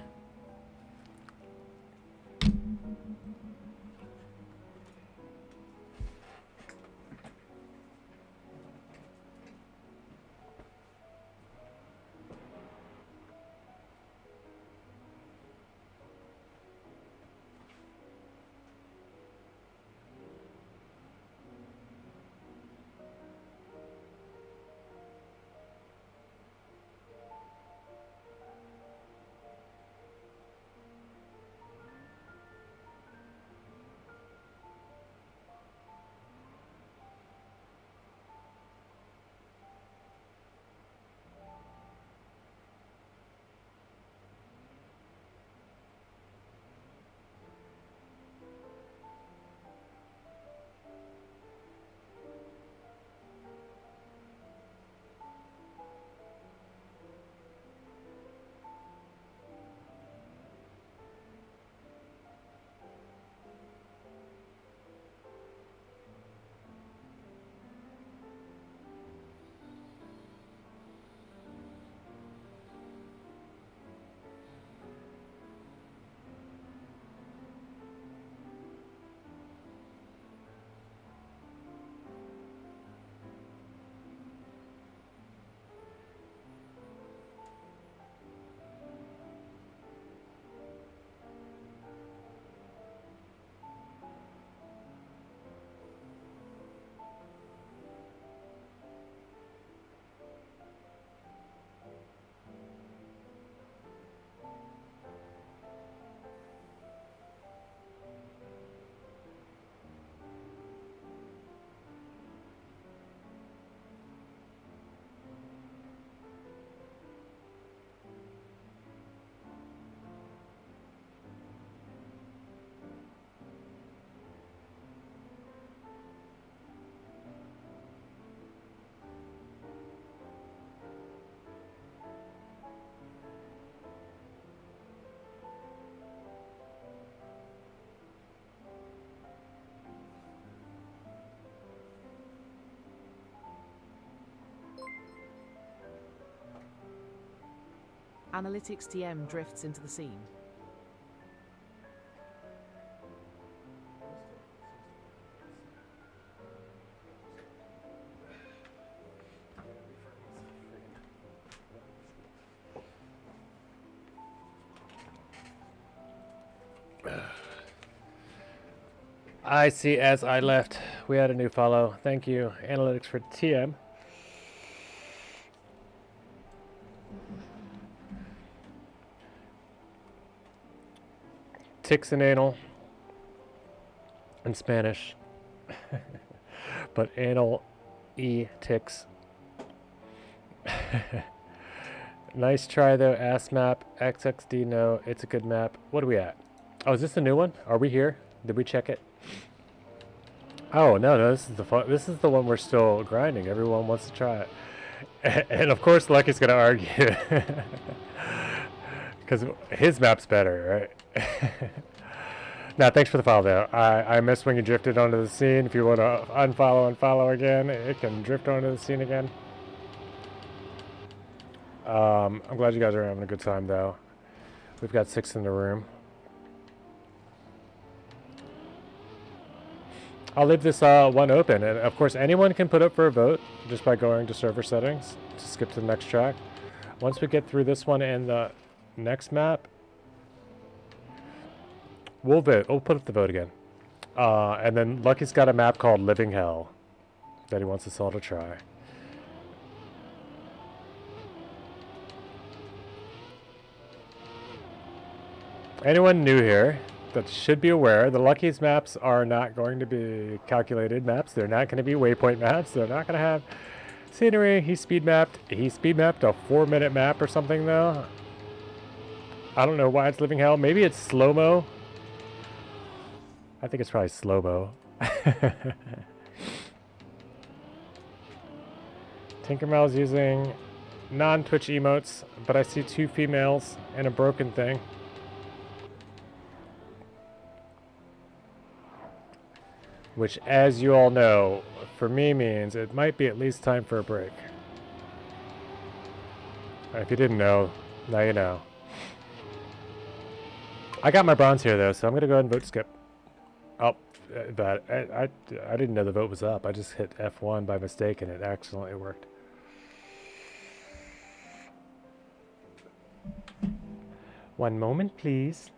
Analytics TM drifts into the scene. I see as I left, we had a new follow. Thank you, Analytics for TM. Ticks and anal in Spanish. But anal ticks. Nice try though, ass map. XXD, no, it's a good map. What are we at? Oh, is this the new one? Are we here? Did we check it? Oh, no, this is the fun. This is the one we're still grinding. Everyone wants to try it. And of course, Lucky's going to argue. Because his map's better, right? Nah, thanks for the follow, though. I missed when you drifted onto the scene. If you want to unfollow and follow again, it can drift onto the scene again. I'm glad you guys are having a good time, though. We've got 6 in the room. I'll leave this one open, and of course anyone can put up for a vote just by going to server settings to skip to the next track. Once we get through this one and the next map, we'll vote. We'll put up the vote again. And then Lucky's got a map called Living Hell that he wants us all to try. Anyone new here that should be aware, the Lucky's maps are not going to be calculated maps. They're not going to be waypoint maps. They're not going to have scenery. He speed mapped a 4-minute map or something, though. I don't know why it's Living Hell. Maybe it's slow-mo. I think it's probably slow-mo. Tinkermel's using non-Twitch emotes, but I see 2 females and a broken thing. Which, as you all know, for me means it might be at least time for a break. If you didn't know, now you know. I got my bronze here, though, so I'm going to go ahead and vote skip. Oh, but I didn't know the vote was up. I just hit F1 by mistake, and it accidentally worked. One moment, please.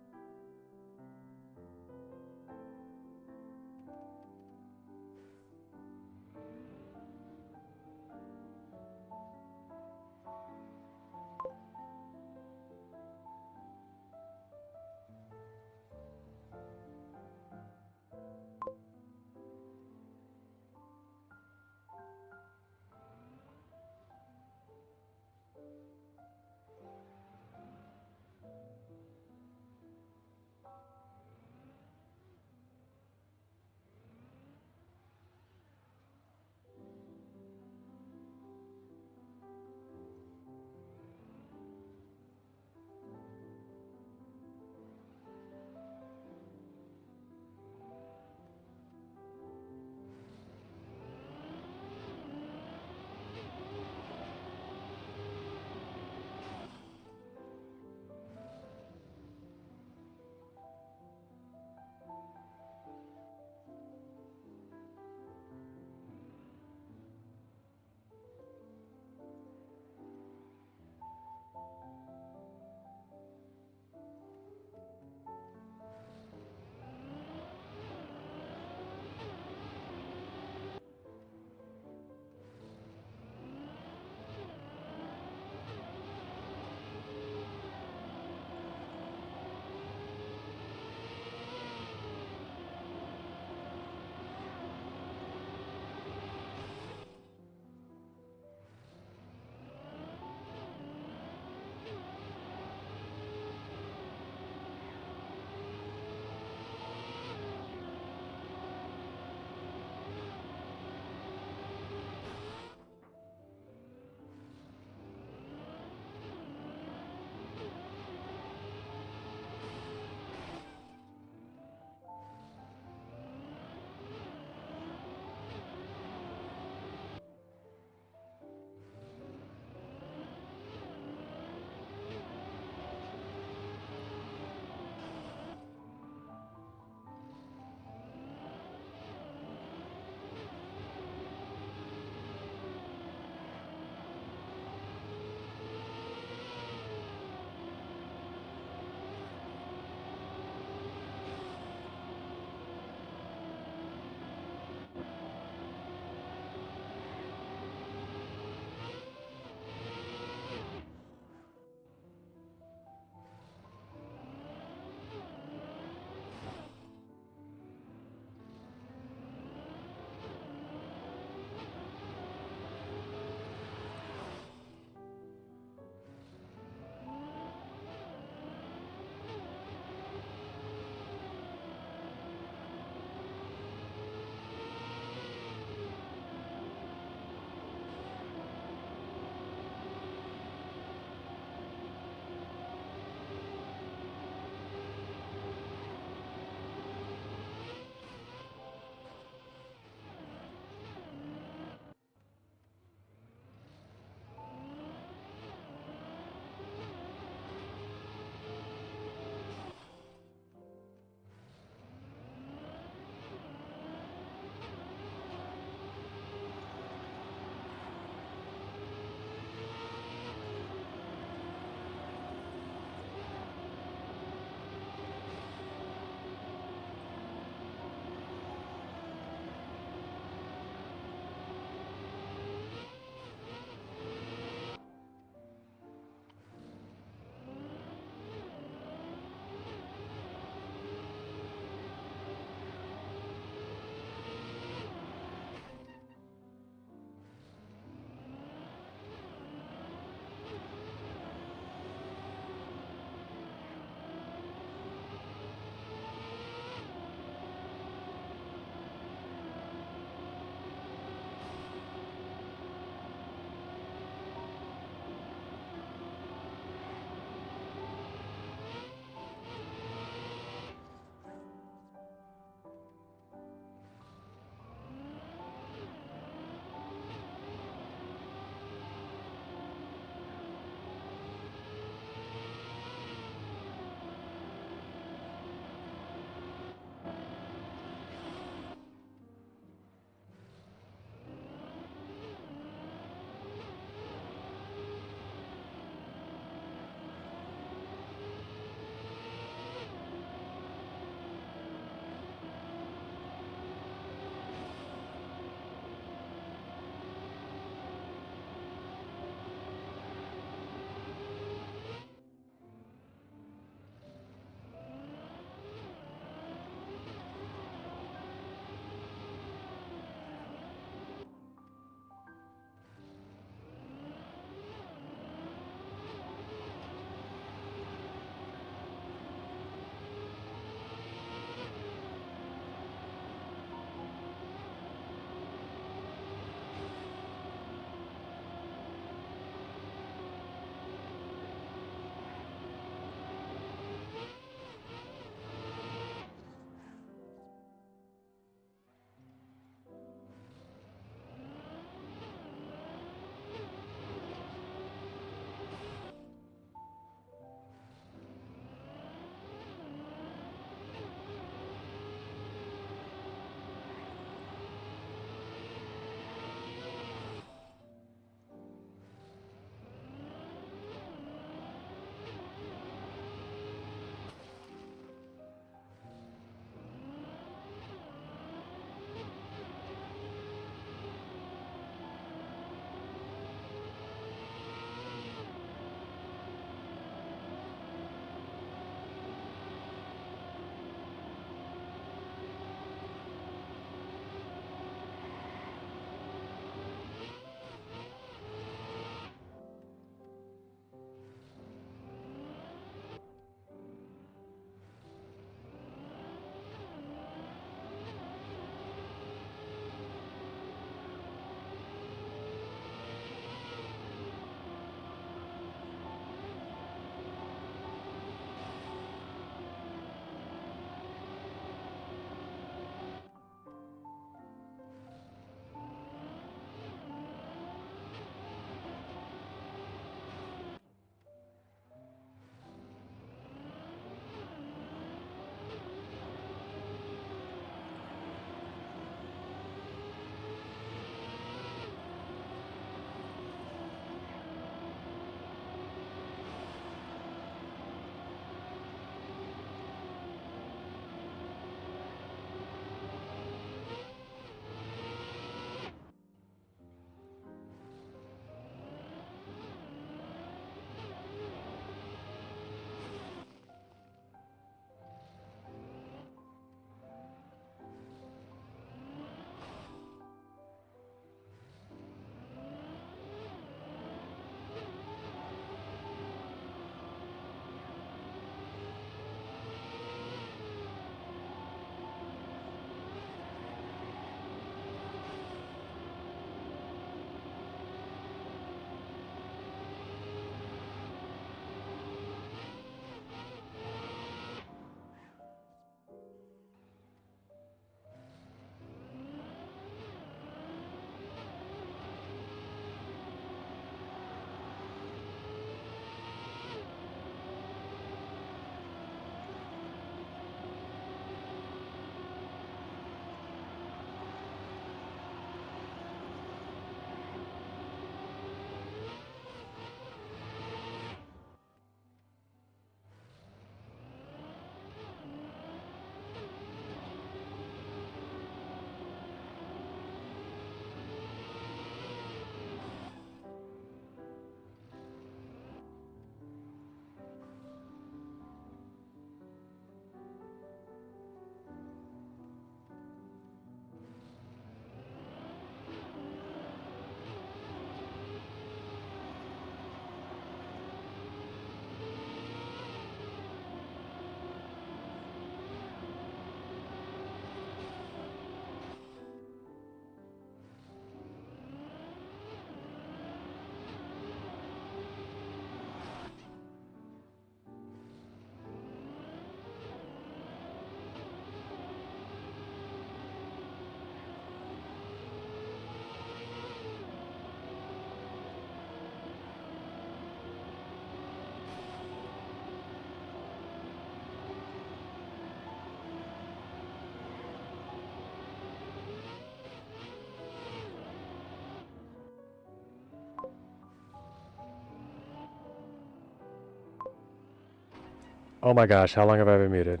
Oh my gosh, how long have I been muted?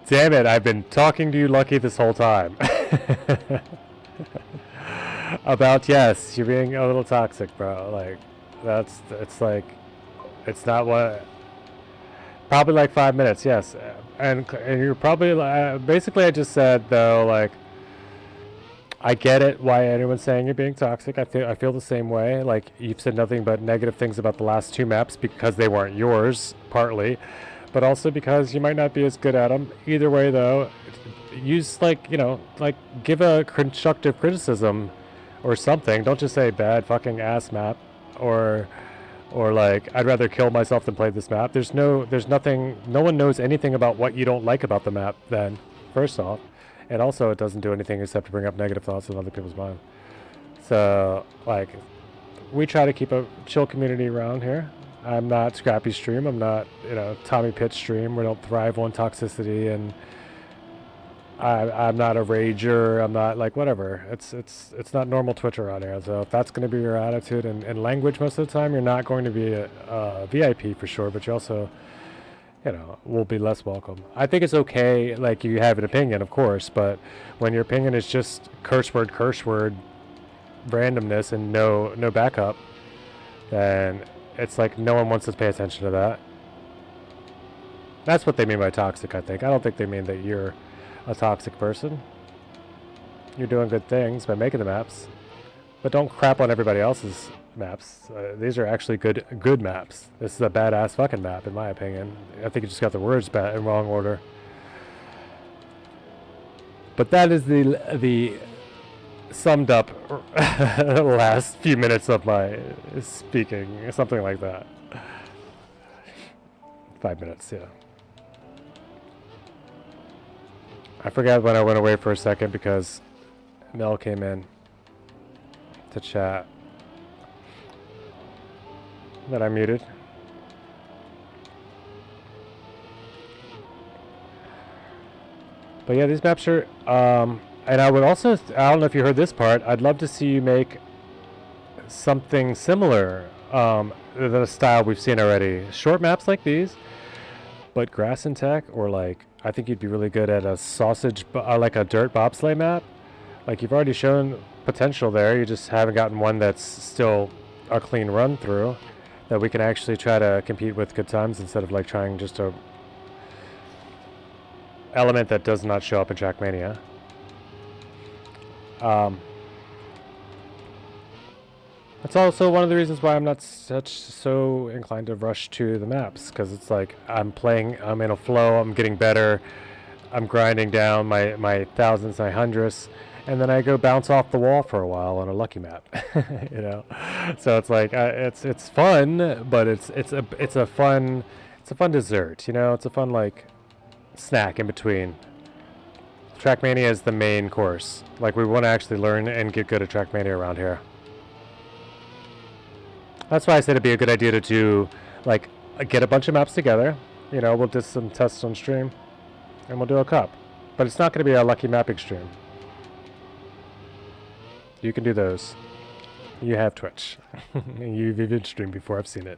Damn it, I've been talking to you, Lucky, this whole time. About, yes, you're being a little toxic, bro. Like, it's like, it's not what, probably like 5 minutes, yes. And you're probably, basically I just said, though, like, I get it why anyone's saying you're being toxic. I feel the same way. Like, you've said nothing but negative things about the last two maps because they weren't yours, partly, but also because you might not be as good at them. Either way, though, use, like, you know, like, give a constructive criticism or something. Don't just say bad fucking ass map or like I'd rather kill myself than play this map. There's nothing, no one knows anything about what you don't like about the map then, first off. And also, it doesn't do anything except to bring up negative thoughts in other people's mind. So, like, we try to keep a chill community around here. I'm not Scrappy Stream. I'm not, you know, Tommy Pitt Stream. We don't thrive on toxicity, and I'm not a rager. I'm not, like, whatever. It's not normal Twitch around here. So if that's going to be your attitude and language most of the time, you're not going to be a VIP for sure, but you also, you know, will be less welcome. I think it's okay, like, you have an opinion, of course, but when your opinion is just curse word, randomness, and no backup, then it's like no one wants to pay attention to that. That's what they mean by toxic, I think. I don't think they mean that you're a toxic person. You're doing good things by making the maps, but don't crap on everybody else's maps. These are actually good maps. This is a badass fucking map, in my opinion. I think you just got the words in wrong order. But that is the summed up last few minutes of my speaking, something like that. 5 minutes, yeah. I forgot when I went away for a second because Mel came in to chat. That I muted. But yeah, these maps are, and I would also, I don't know if you heard this part, I'd love to see you make something similar, the style we've seen already. Short maps like these, but grass and tech, or like, I think you'd be really good at a like a dirt bobsleigh map. Like, you've already shown potential there, you just haven't gotten one that's still a clean run through, that we can actually try to compete with good times instead of like trying just a element that does not show up in Trackmania. That's also one of the reasons why I'm not so inclined to rush to the maps, because it's like I'm in a flow, I'm getting better, I'm grinding down my thousands, my hundreds, and then I go bounce off the wall for a while on a lucky map, you know. So it's like it's fun, but it's a fun dessert, you know. It's a fun like snack in between. Trackmania is the main course. Like, we want to actually learn and get good at Trackmania around here. That's why I said it'd be a good idea to do, like, get a bunch of maps together. You know, we'll do some tests on stream, and we'll do a cup. But it's not going to be a lucky mapping stream. You can do those. You have Twitch. You've even streamed before. I've seen it.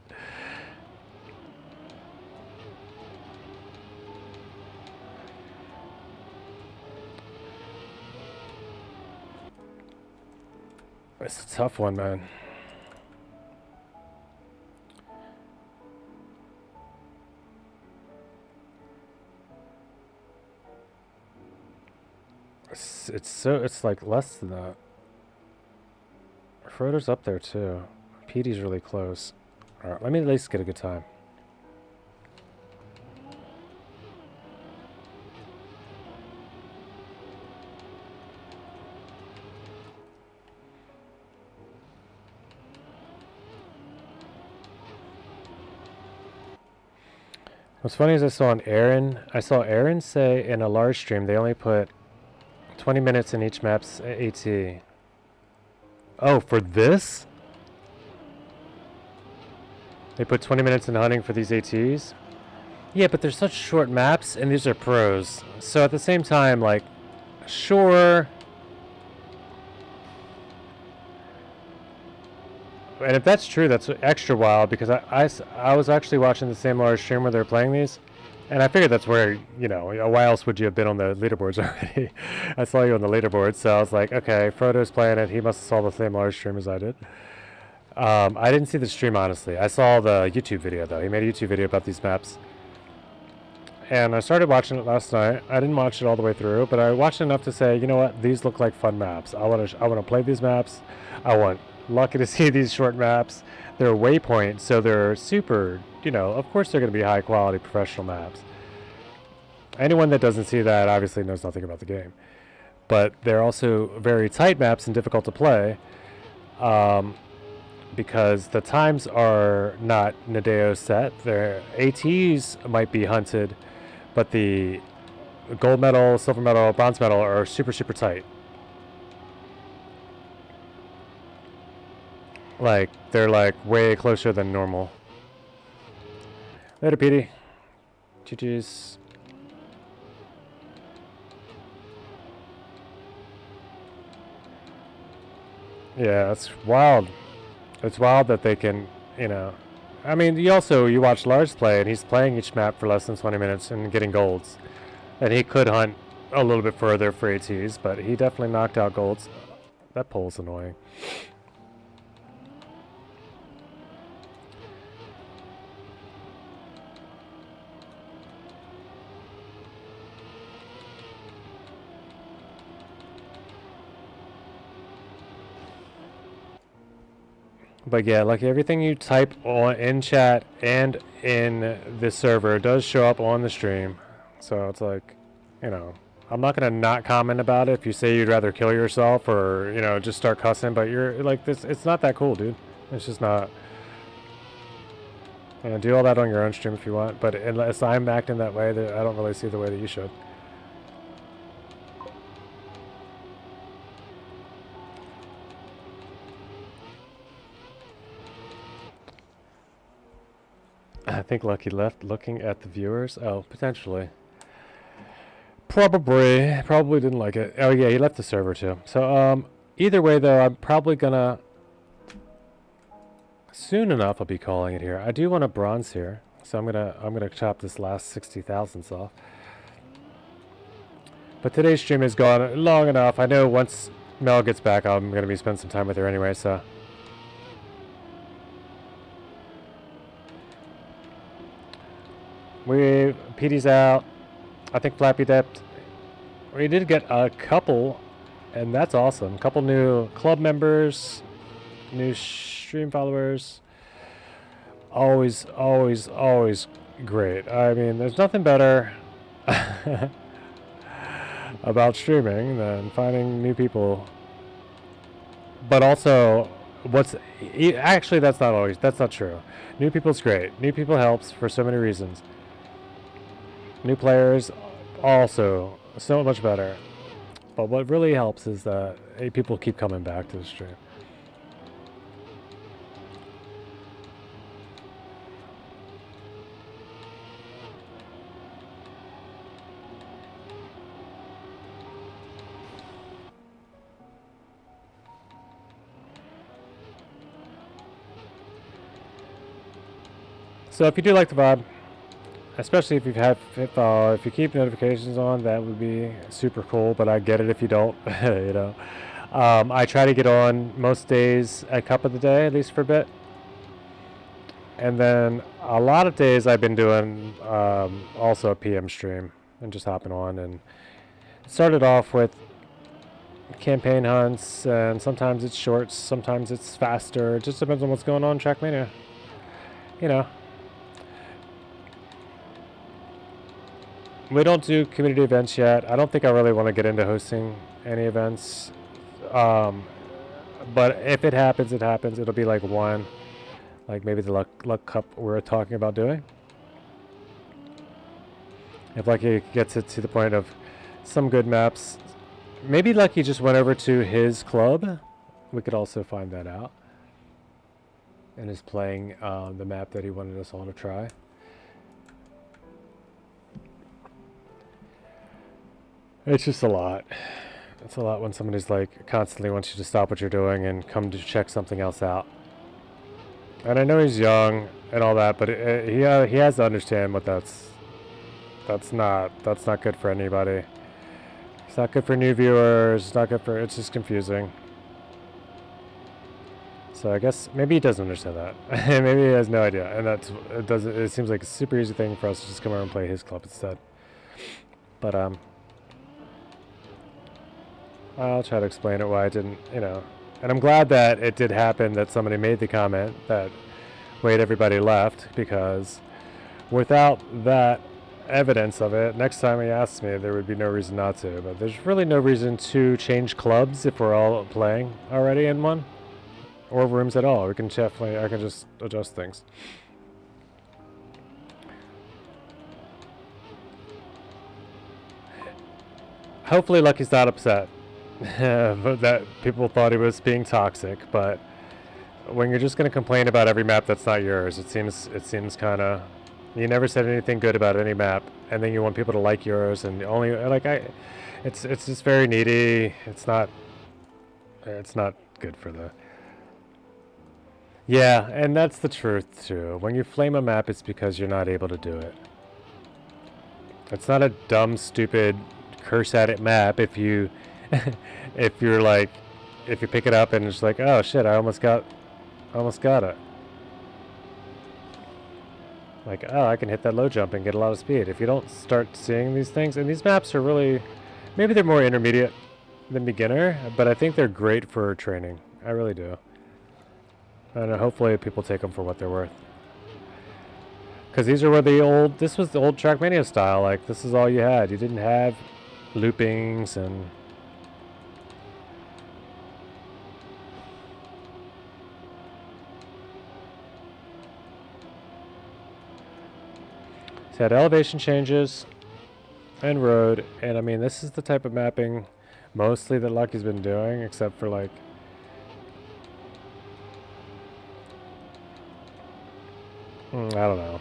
It's a tough one, man. It's like less than that. Frodo's up there too. Petey's really close. Alright, let me at least get a good time. What's funny is I saw Aaron say in a large stream they only put 20 minutes in each map's AT. Oh, for this? They put 20 minutes in hunting for these ATs? Yeah, but they're such short maps, and these are pros. So at the same time, like, sure. And if that's true, that's extra wild because I was actually watching the same large stream where they're playing these, and I figured that's where, you know, why else would you have been on the leaderboards already? I saw you on the leaderboard, so I was like, okay, Frodo's playing it. He must have saw the same large stream as I did. I didn't see the stream, honestly. I saw the YouTube video, though. He made a YouTube video about these maps. And I started watching it last night. I didn't watch it all the way through, but I watched enough to say, you know what, these look like fun maps. I want to play these maps. I want Lucky to see these short maps. They're waypoints, so they're super, you know, of course they're going to be high quality professional maps. Anyone that doesn't see that obviously knows nothing about the game. But they're also very tight maps and difficult to play. Because the times are not Nadeo set. Their ATs might be hunted, but the gold medal, silver medal, bronze medal are super, super tight. Like, they're like way closer than normal. Later, Petey. GG's. Yeah, it's wild. It's wild that they can, you know. I mean, you watch Lars play, and he's playing each map for less than 20 minutes and getting golds. And he could hunt a little bit further for ATs, but he definitely knocked out golds. That pole's annoying. But yeah, like everything you type on in chat and in the server does show up on the stream. So it's like, you know, I'm not gonna not comment about it if you say you'd rather kill yourself or, you know, just start cussing. But you're like this. It's not that cool, dude. It's just not. You know, do all that on your own stream if you want. But unless I'm acting that way, I don't really see the way that you should. I think Lucky left looking at the viewers. Oh, potentially. Probably didn't like it. Oh yeah, he left the server too. So either way though, I'm probably gonna soon enough I'll be calling it here. I do want a bronze here, so I'm gonna chop this last 60 thousandths off. But today's stream has gone long enough. I know once Mel gets back, I'm gonna be spending some time with her anyway. So. Petey's out. I think Flappy dipped. We did get a couple, and that's awesome. Couple new club members, new stream followers. Always, always, always great. I mean, there's nothing better about streaming than finding new people. But also, actually that's not true. New people's great. New people helps for so many reasons. New players also so much better. But what really helps is that people keep coming back to the stream. So if you do like the vibe, especially if if you keep notifications on, that would be super cool. But I get it if you don't. You know, I try to get on most days a cup of the day, at least for a bit. And then a lot of days I've been doing also a PM stream and just hopping on. And it started off with campaign hunts, and sometimes it's shorts, sometimes it's faster. It just depends on what's going on in Trackmania. You know. We don't do community events yet. I don't think I really want to get into hosting any events. But if it happens, it happens. It'll be like one. Like maybe the Luck Cup we're talking about doing. If Lucky gets it to the point of some good maps. Maybe Lucky just went over to his club. We could also find that out. And is playing the map that he wanted us all to try. It's just a lot. It's a lot when somebody's like constantly wants you to stop what you're doing and come to check something else out. And I know he's young and all that, but he has to understand what that's not good for anybody. It's not good for new viewers. It's not good for. It's just confusing. So I guess maybe he doesn't understand that. Maybe he has no idea, and it doesn't. It seems like a super easy thing for us to just come over and play his club instead. But I'll try to explain it why I didn't, And I'm glad that it did happen that somebody made the comment that wait, everybody left, because without that evidence of it, next time he asks me, there would be no reason not to. But there's really no reason to change clubs if we're all playing already in one, or rooms at all. I can just adjust things. Hopefully Lucky's not upset that people thought he was being toxic, but when you're just going to complain about every map that's not yours, it seems kind of, you never said anything good about any map, and then you want people to like yours, and only it's just very needy. It's not good for the. Yeah, and that's the truth too. When you flame a map, it's because you're not able to do it. It's not a dumb, stupid, curse at it map if you if you pick it up and it's like, oh shit, I almost got it. Like, oh, I can hit that low jump and get a lot of speed. If you don't start seeing these things, and these maps are really, maybe they're more intermediate than beginner, but I think they're great for training. I really do. And hopefully people take them for what they're worth. Because these are where this was the old Trackmania style. Like, this is all you had. You didn't have loopings and... So you had elevation changes and road. And I mean, this is the type of mapping mostly that Lucky's been doing, except for like... I don't know.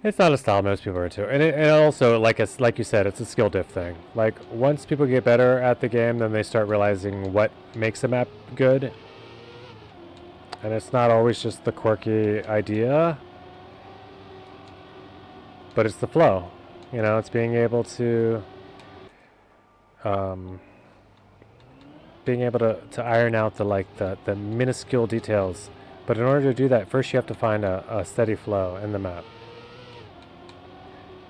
It's not a style most people are into, and also, like you said, it's a skill diff thing. Like, once people get better at the game, then they start realizing what makes a map good, and it's not always just the quirky idea, but it's the flow. It's being able to, iron out the minuscule details. But in order to do that, first you have to find a steady flow in the map.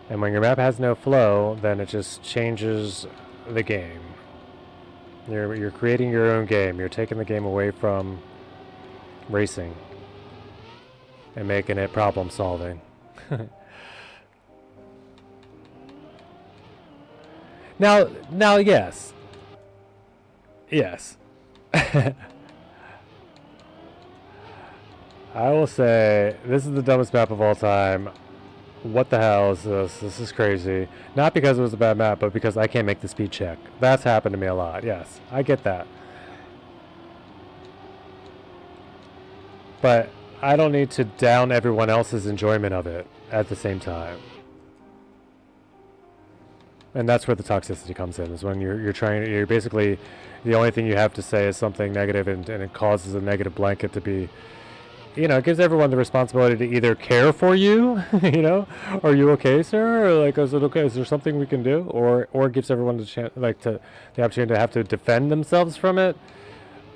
And when your map has no flow, then it just changes the game. You're creating your own game. You're taking the game away from racing and making it problem solving. Now, yes. Yes. I will say, this is the dumbest map of all time. What the hell is this? This is crazy. Not because it was a bad map, but because I can't make the speed check. That's happened to me a lot. Yes, I get that. But I don't need to down everyone else's enjoyment of it at the same time. And that's where the toxicity comes in, is when you're basically, the only thing you have to say is something negative, and it causes a negative blanket to be, it gives everyone the responsibility to either care for you, are you okay, sir? Or like, is it okay? Is there something we can do? Or gives everyone the chance, the opportunity to have to defend themselves from it,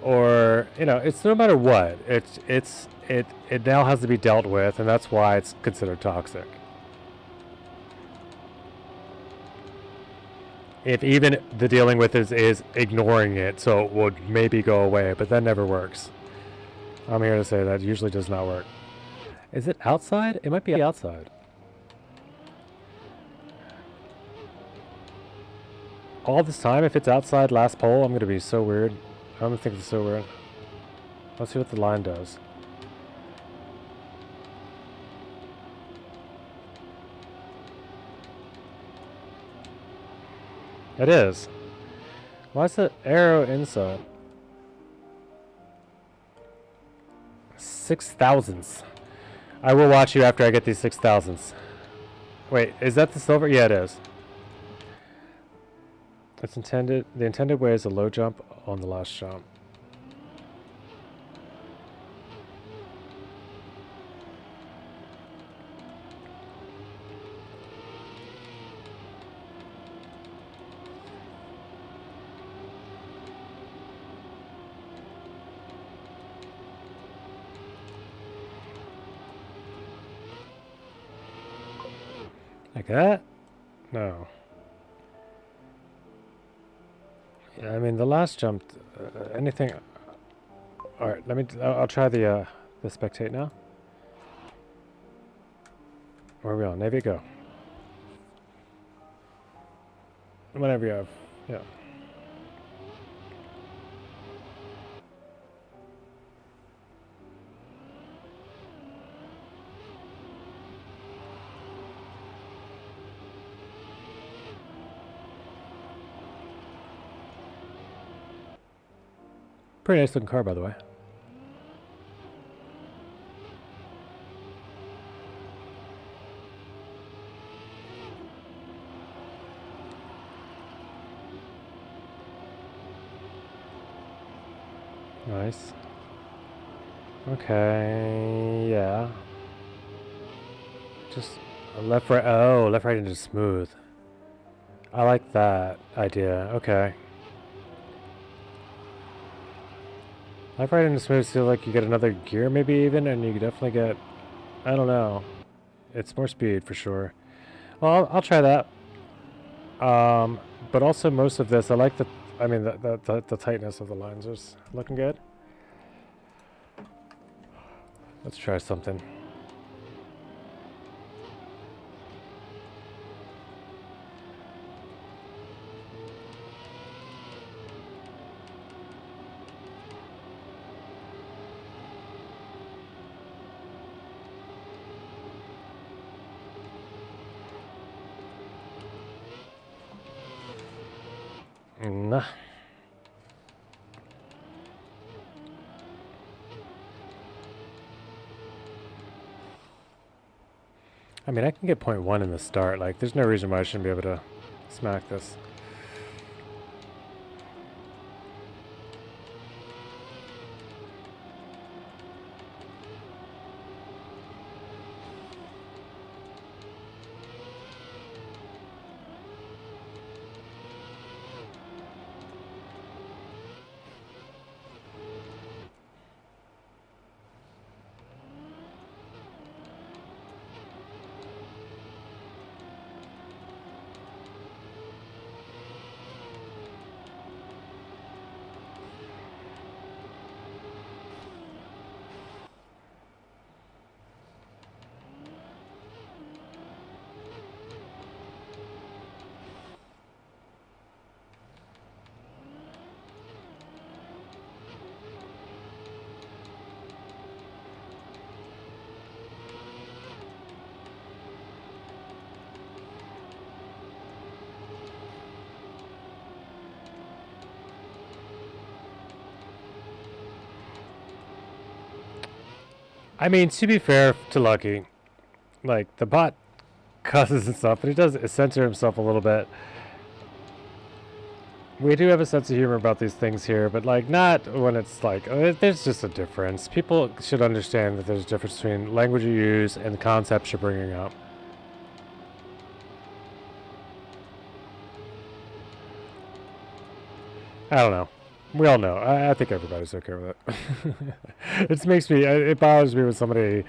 or it's no matter what. It now has to be dealt with, and that's why it's considered toxic. If even the dealing with is ignoring it, so it would maybe go away, but that never works. I'm here to say that usually does not work. Is it outside? It might be outside. All this time, if it's outside last poll, I'm going to be so weird. I'm going to think it's so weird. Let's see what the line does. It is. Why is the arrow inside? 6,000s. I will watch you after I get these 6,000s. Wait, is that the silver? Yeah, it is. It's intended. The intended way is a low jump on the last jump. Like that? No. Yeah, I mean, the last jump, anything... Alright, let me... I'll try the spectate now. Where are we on? Navy, go. Whenever you have... Yeah. Pretty nice looking car, by the way. Nice. Okay, yeah. Just left, right. Oh, left, right into smooth. I like that idea. Okay. Left, right into smooth, feel like you get another gear, maybe even, and you definitely get. I don't know. It's more speed for sure. Well, I'll try that. But also most of this, I like the. I mean, the tightness of the lines is looking good. Let's try something. Nah. I mean, I can get 0.1 in the start. Like, there's no reason why I shouldn't be able to smack this. I mean, to be fair to Lucky, like, the bot cusses and stuff, but he does censor himself a little bit. We do have a sense of humor about these things here, but, like, not when it's like, there's just a difference. People should understand that there's a difference between language you use and the concepts you're bringing up. I don't know. We all know. I think everybody's okay with it. It makes me. It bothers me when somebody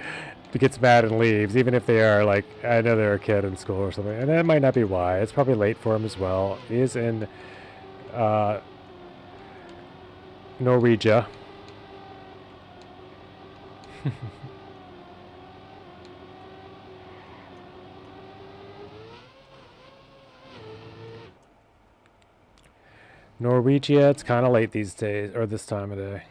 gets mad and leaves, even if they are like. I know they're a kid in school or something, and that might not be why. It's probably late for him as well. He is in Norwegia. Norwegia, it's kind of late these days, or this time of day.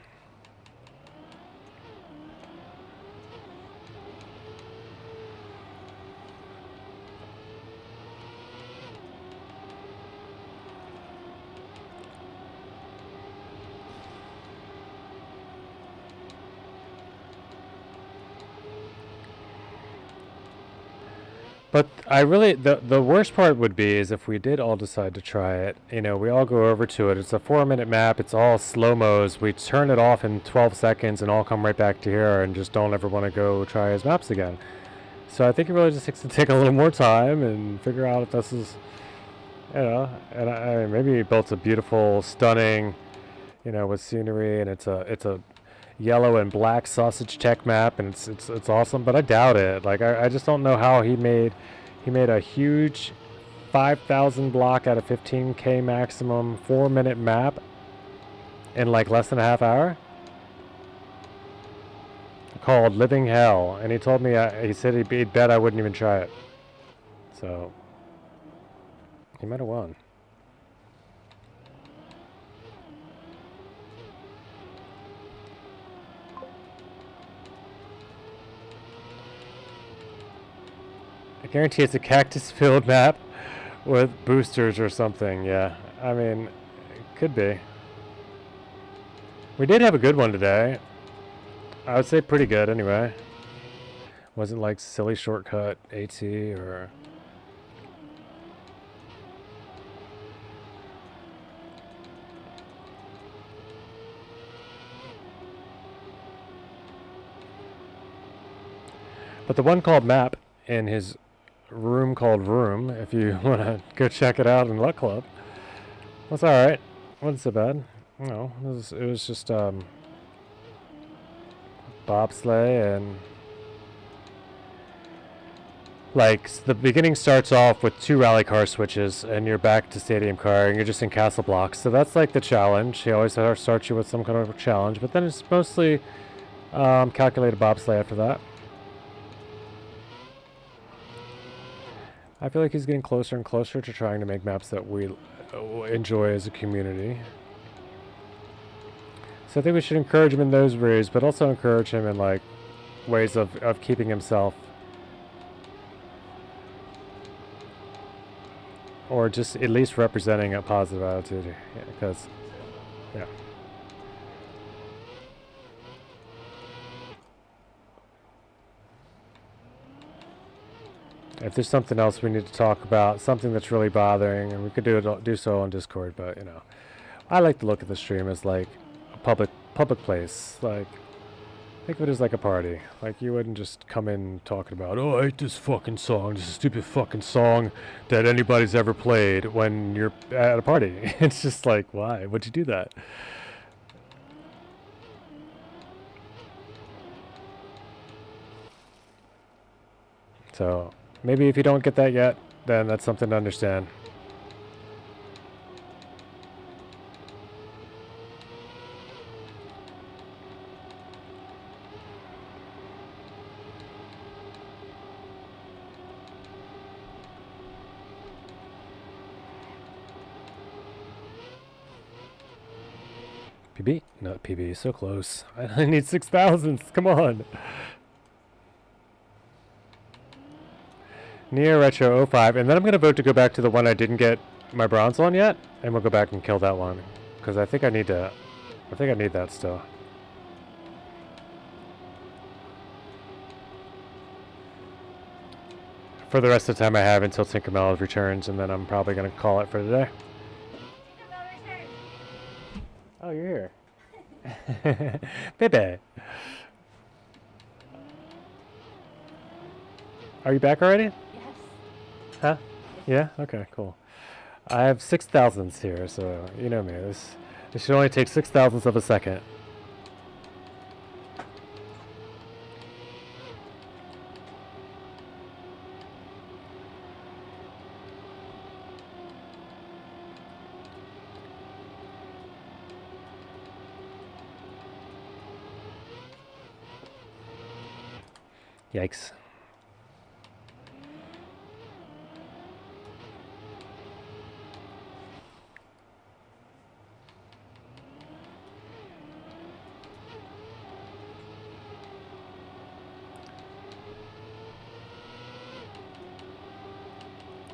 But I really, the worst part would be is if we did all decide to try it, you know, we all go over to it. It's a 4-minute map. It's all slow-mos. We turn it off in 12 seconds and all come right back to here and just don't ever want to go try his maps again. So I think it really just takes to take a little more time and figure out if this is, you know, and I maybe he built a beautiful, stunning, you know, with scenery, and it's a yellow and black sausage tech map, and it's awesome, but I doubt it. Like, I just don't know how he He made a huge 5,000 block out of 15k maximum 4-minute map in like less than a half hour called Living Hell, and he told me he said he'd bet I wouldn't even try it. So he might have won. I guarantee it's a cactus-filled map with boosters or something. Yeah, I mean, it could be. We did have a good one today. I would say pretty good anyway. Wasn't like silly shortcut AT or... But the one called Map in his room called Room, if you want to go check it out in Luck Club, was alright. Wasn't so bad. No, it was just bobsleigh, and like the beginning starts off with 2 rally car switches and you're back to stadium car and you're just in castle blocks. So that's like the challenge. He always starts you with some kind of a challenge, but then it's mostly calculated bobsleigh after that. I feel like he's getting closer and closer to trying to make maps that we enjoy as a community. So I think we should encourage him in those ways, but also encourage him in like ways of keeping himself, or just at least representing a positive attitude. Yeah, because, yeah. If there's something else we need to talk about, something that's really bothering, and we could do so on Discord, but you know, I like to look at the stream as like a public place. Like, think of it as like a party. Like, you wouldn't just come in talking about, oh, I hate this fucking song, this is a stupid fucking song that anybody's ever played when you're at a party. It's just like, why would you do that? So maybe if you don't get that yet, then that's something to understand. PB? Not PB, so close. I need 6,000s, come on. Near Retro 05, and then I'm going to vote to go back to the one I didn't get my bronze on yet, and we'll go back and kill that one, because I think I need that still. For the rest of the time I have until Tinkerbell returns, and then I'm probably going to call it for today. Tinkerbell return. Oh, you're here. Baby. Are you back already? Yes. Huh? Yeah? Okay, cool. I have 6,000s here, so you know me. This should only take 6,000ths of a second. Yikes.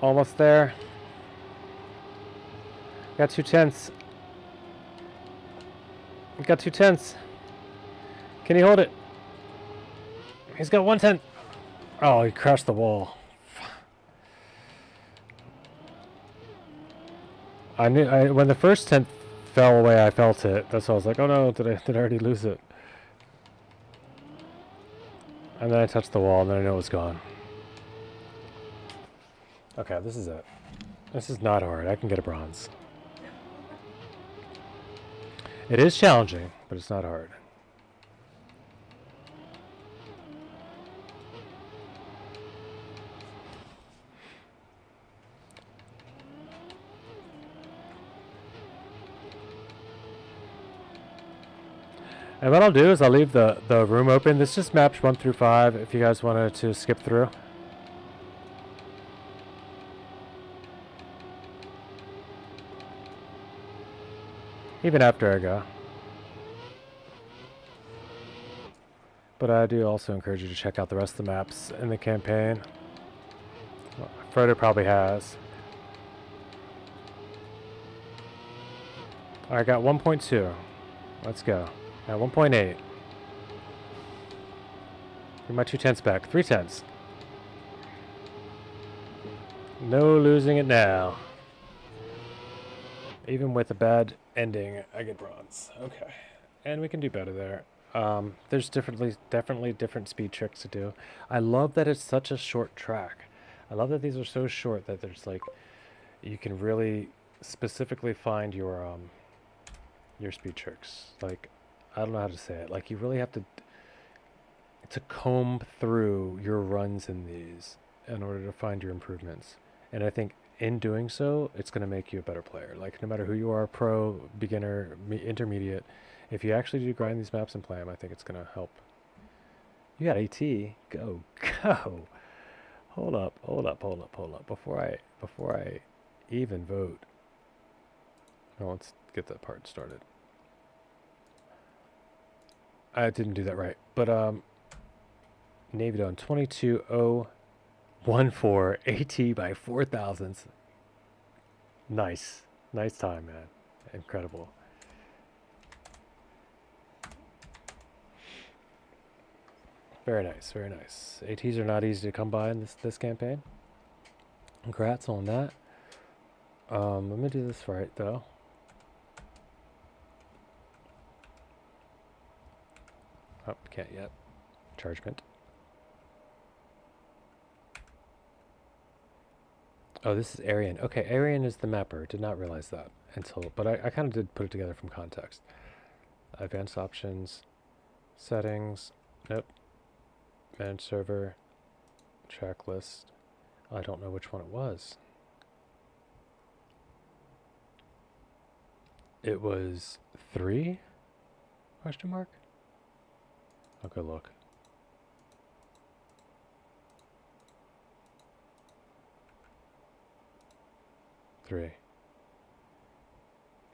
Almost there. Got 2 tenths. Got 2 tenths. Can he hold it? He's got 1/10. Oh, he crashed the wall. I knew when the first 10th fell away, I felt it. That's why I was like, oh no, did I already lose it? And then I touched the wall, and then I know it was gone. Okay, this is it. This is not hard. I can get a bronze. It is challenging, but it's not hard. And what I'll do is I'll leave the room open. This just maps 1 through 5 if you guys wanted to skip through. Even after I go. But I do also encourage you to check out the rest of the maps in the campaign. Well, Frodo probably has. I got 1.2. Let's go. At 1.8. Get my 2 tenths back. 3 tenths. No losing it now. Even with a bad ending, I get bronze. Okay. And we can do better there. There's definitely different speed tricks to do. I love that it's such a short track. I love that these are so short that there's like, you can really specifically find your speed tricks. Like, I don't know how to say it. Like, you really have to comb through your runs in these in order to find your improvements. And I think in doing so, it's going to make you a better player. Like, no matter who you are, pro, beginner, intermediate, if you actually do grind these maps and play them, I think it's going to help. You got AT. Go. Hold up. Before I even vote. No, let's get that part started. I didn't do that right. But, Navy Dawn 22014 AT by 4 thousandths. Nice. Nice time, man. Incredible. Very nice, very nice. ATs are not easy to come by in this campaign. Congrats on that. Let me do this right, though. Oh, can't yet. Chargement. Oh, this is Arian. Okay, Arian is the mapper. Did not realize that until, but I kind of did put it together from context. Advanced options, settings. Nope. Manage server, track list. I don't know which one it was. It was 3? Question mark? I'll go look. Three.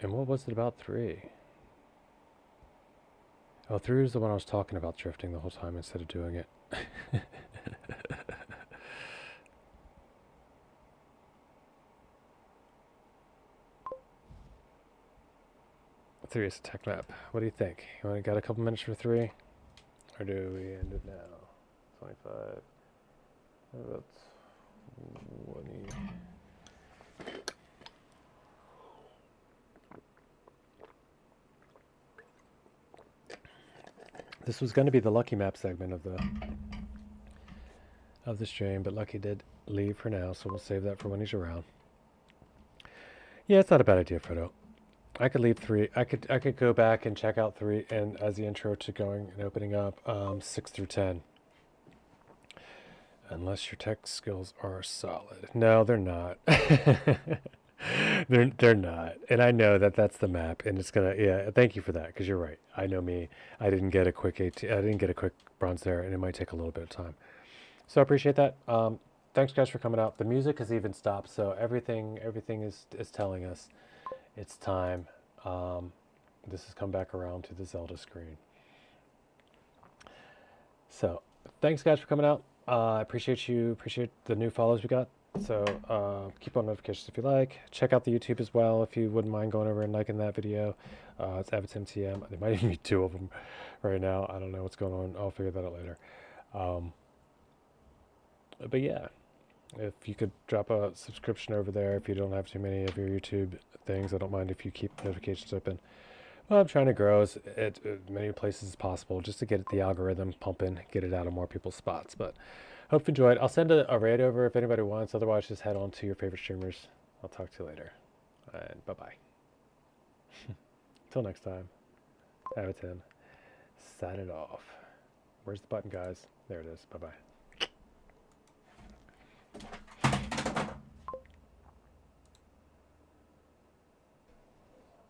And what was it about 3? Oh, 3 is the one I was talking about drifting the whole time instead of doing it. 3 is a tech map. What do you think? You only got a couple minutes for 3? Or do we end it now? 25. How about 20? This was going to be the Lucky Map segment of the stream, but Lucky did leave for now, so we'll save that for when he's around. Yeah, it's not a bad idea, Frodo. I could leave 3. I could go back and check out 3 and as the intro to going and opening up 6 through 10. Unless your tech skills are solid. No, they're not. They're not. And I know that that's the map, and it's gonna. Yeah, thank you for that, because you're right. I know me. I didn't get a quick I didn't get a quick bronze there, and it might take a little bit of time. So I appreciate that. Thanks guys for coming out. The music has even stopped, so everything is telling us it's time. This has come back around to the Zelda screen. So thanks guys for coming out. I appreciate the new follows we got. So keep on notifications if you like. Check out the YouTube as well if you wouldn't mind going over and liking that video. It's AvidTimTM. There might even be 2 of them right now. I don't know what's going on. I'll figure that out later. But yeah, if you could drop a subscription over there if you don't have too many of your YouTube things. I don't mind if you keep notifications open. Well, I'm trying to grow as many places as possible just to get the algorithm pumping, get it out of more people's spots. But hope you enjoyed. I'll send a raid over if anybody wants. Otherwise, just head on to your favorite streamers. I'll talk to you later. And bye-bye. Till next time. Avatin. Sign it off. Where's the button, guys? There it is. Bye-bye.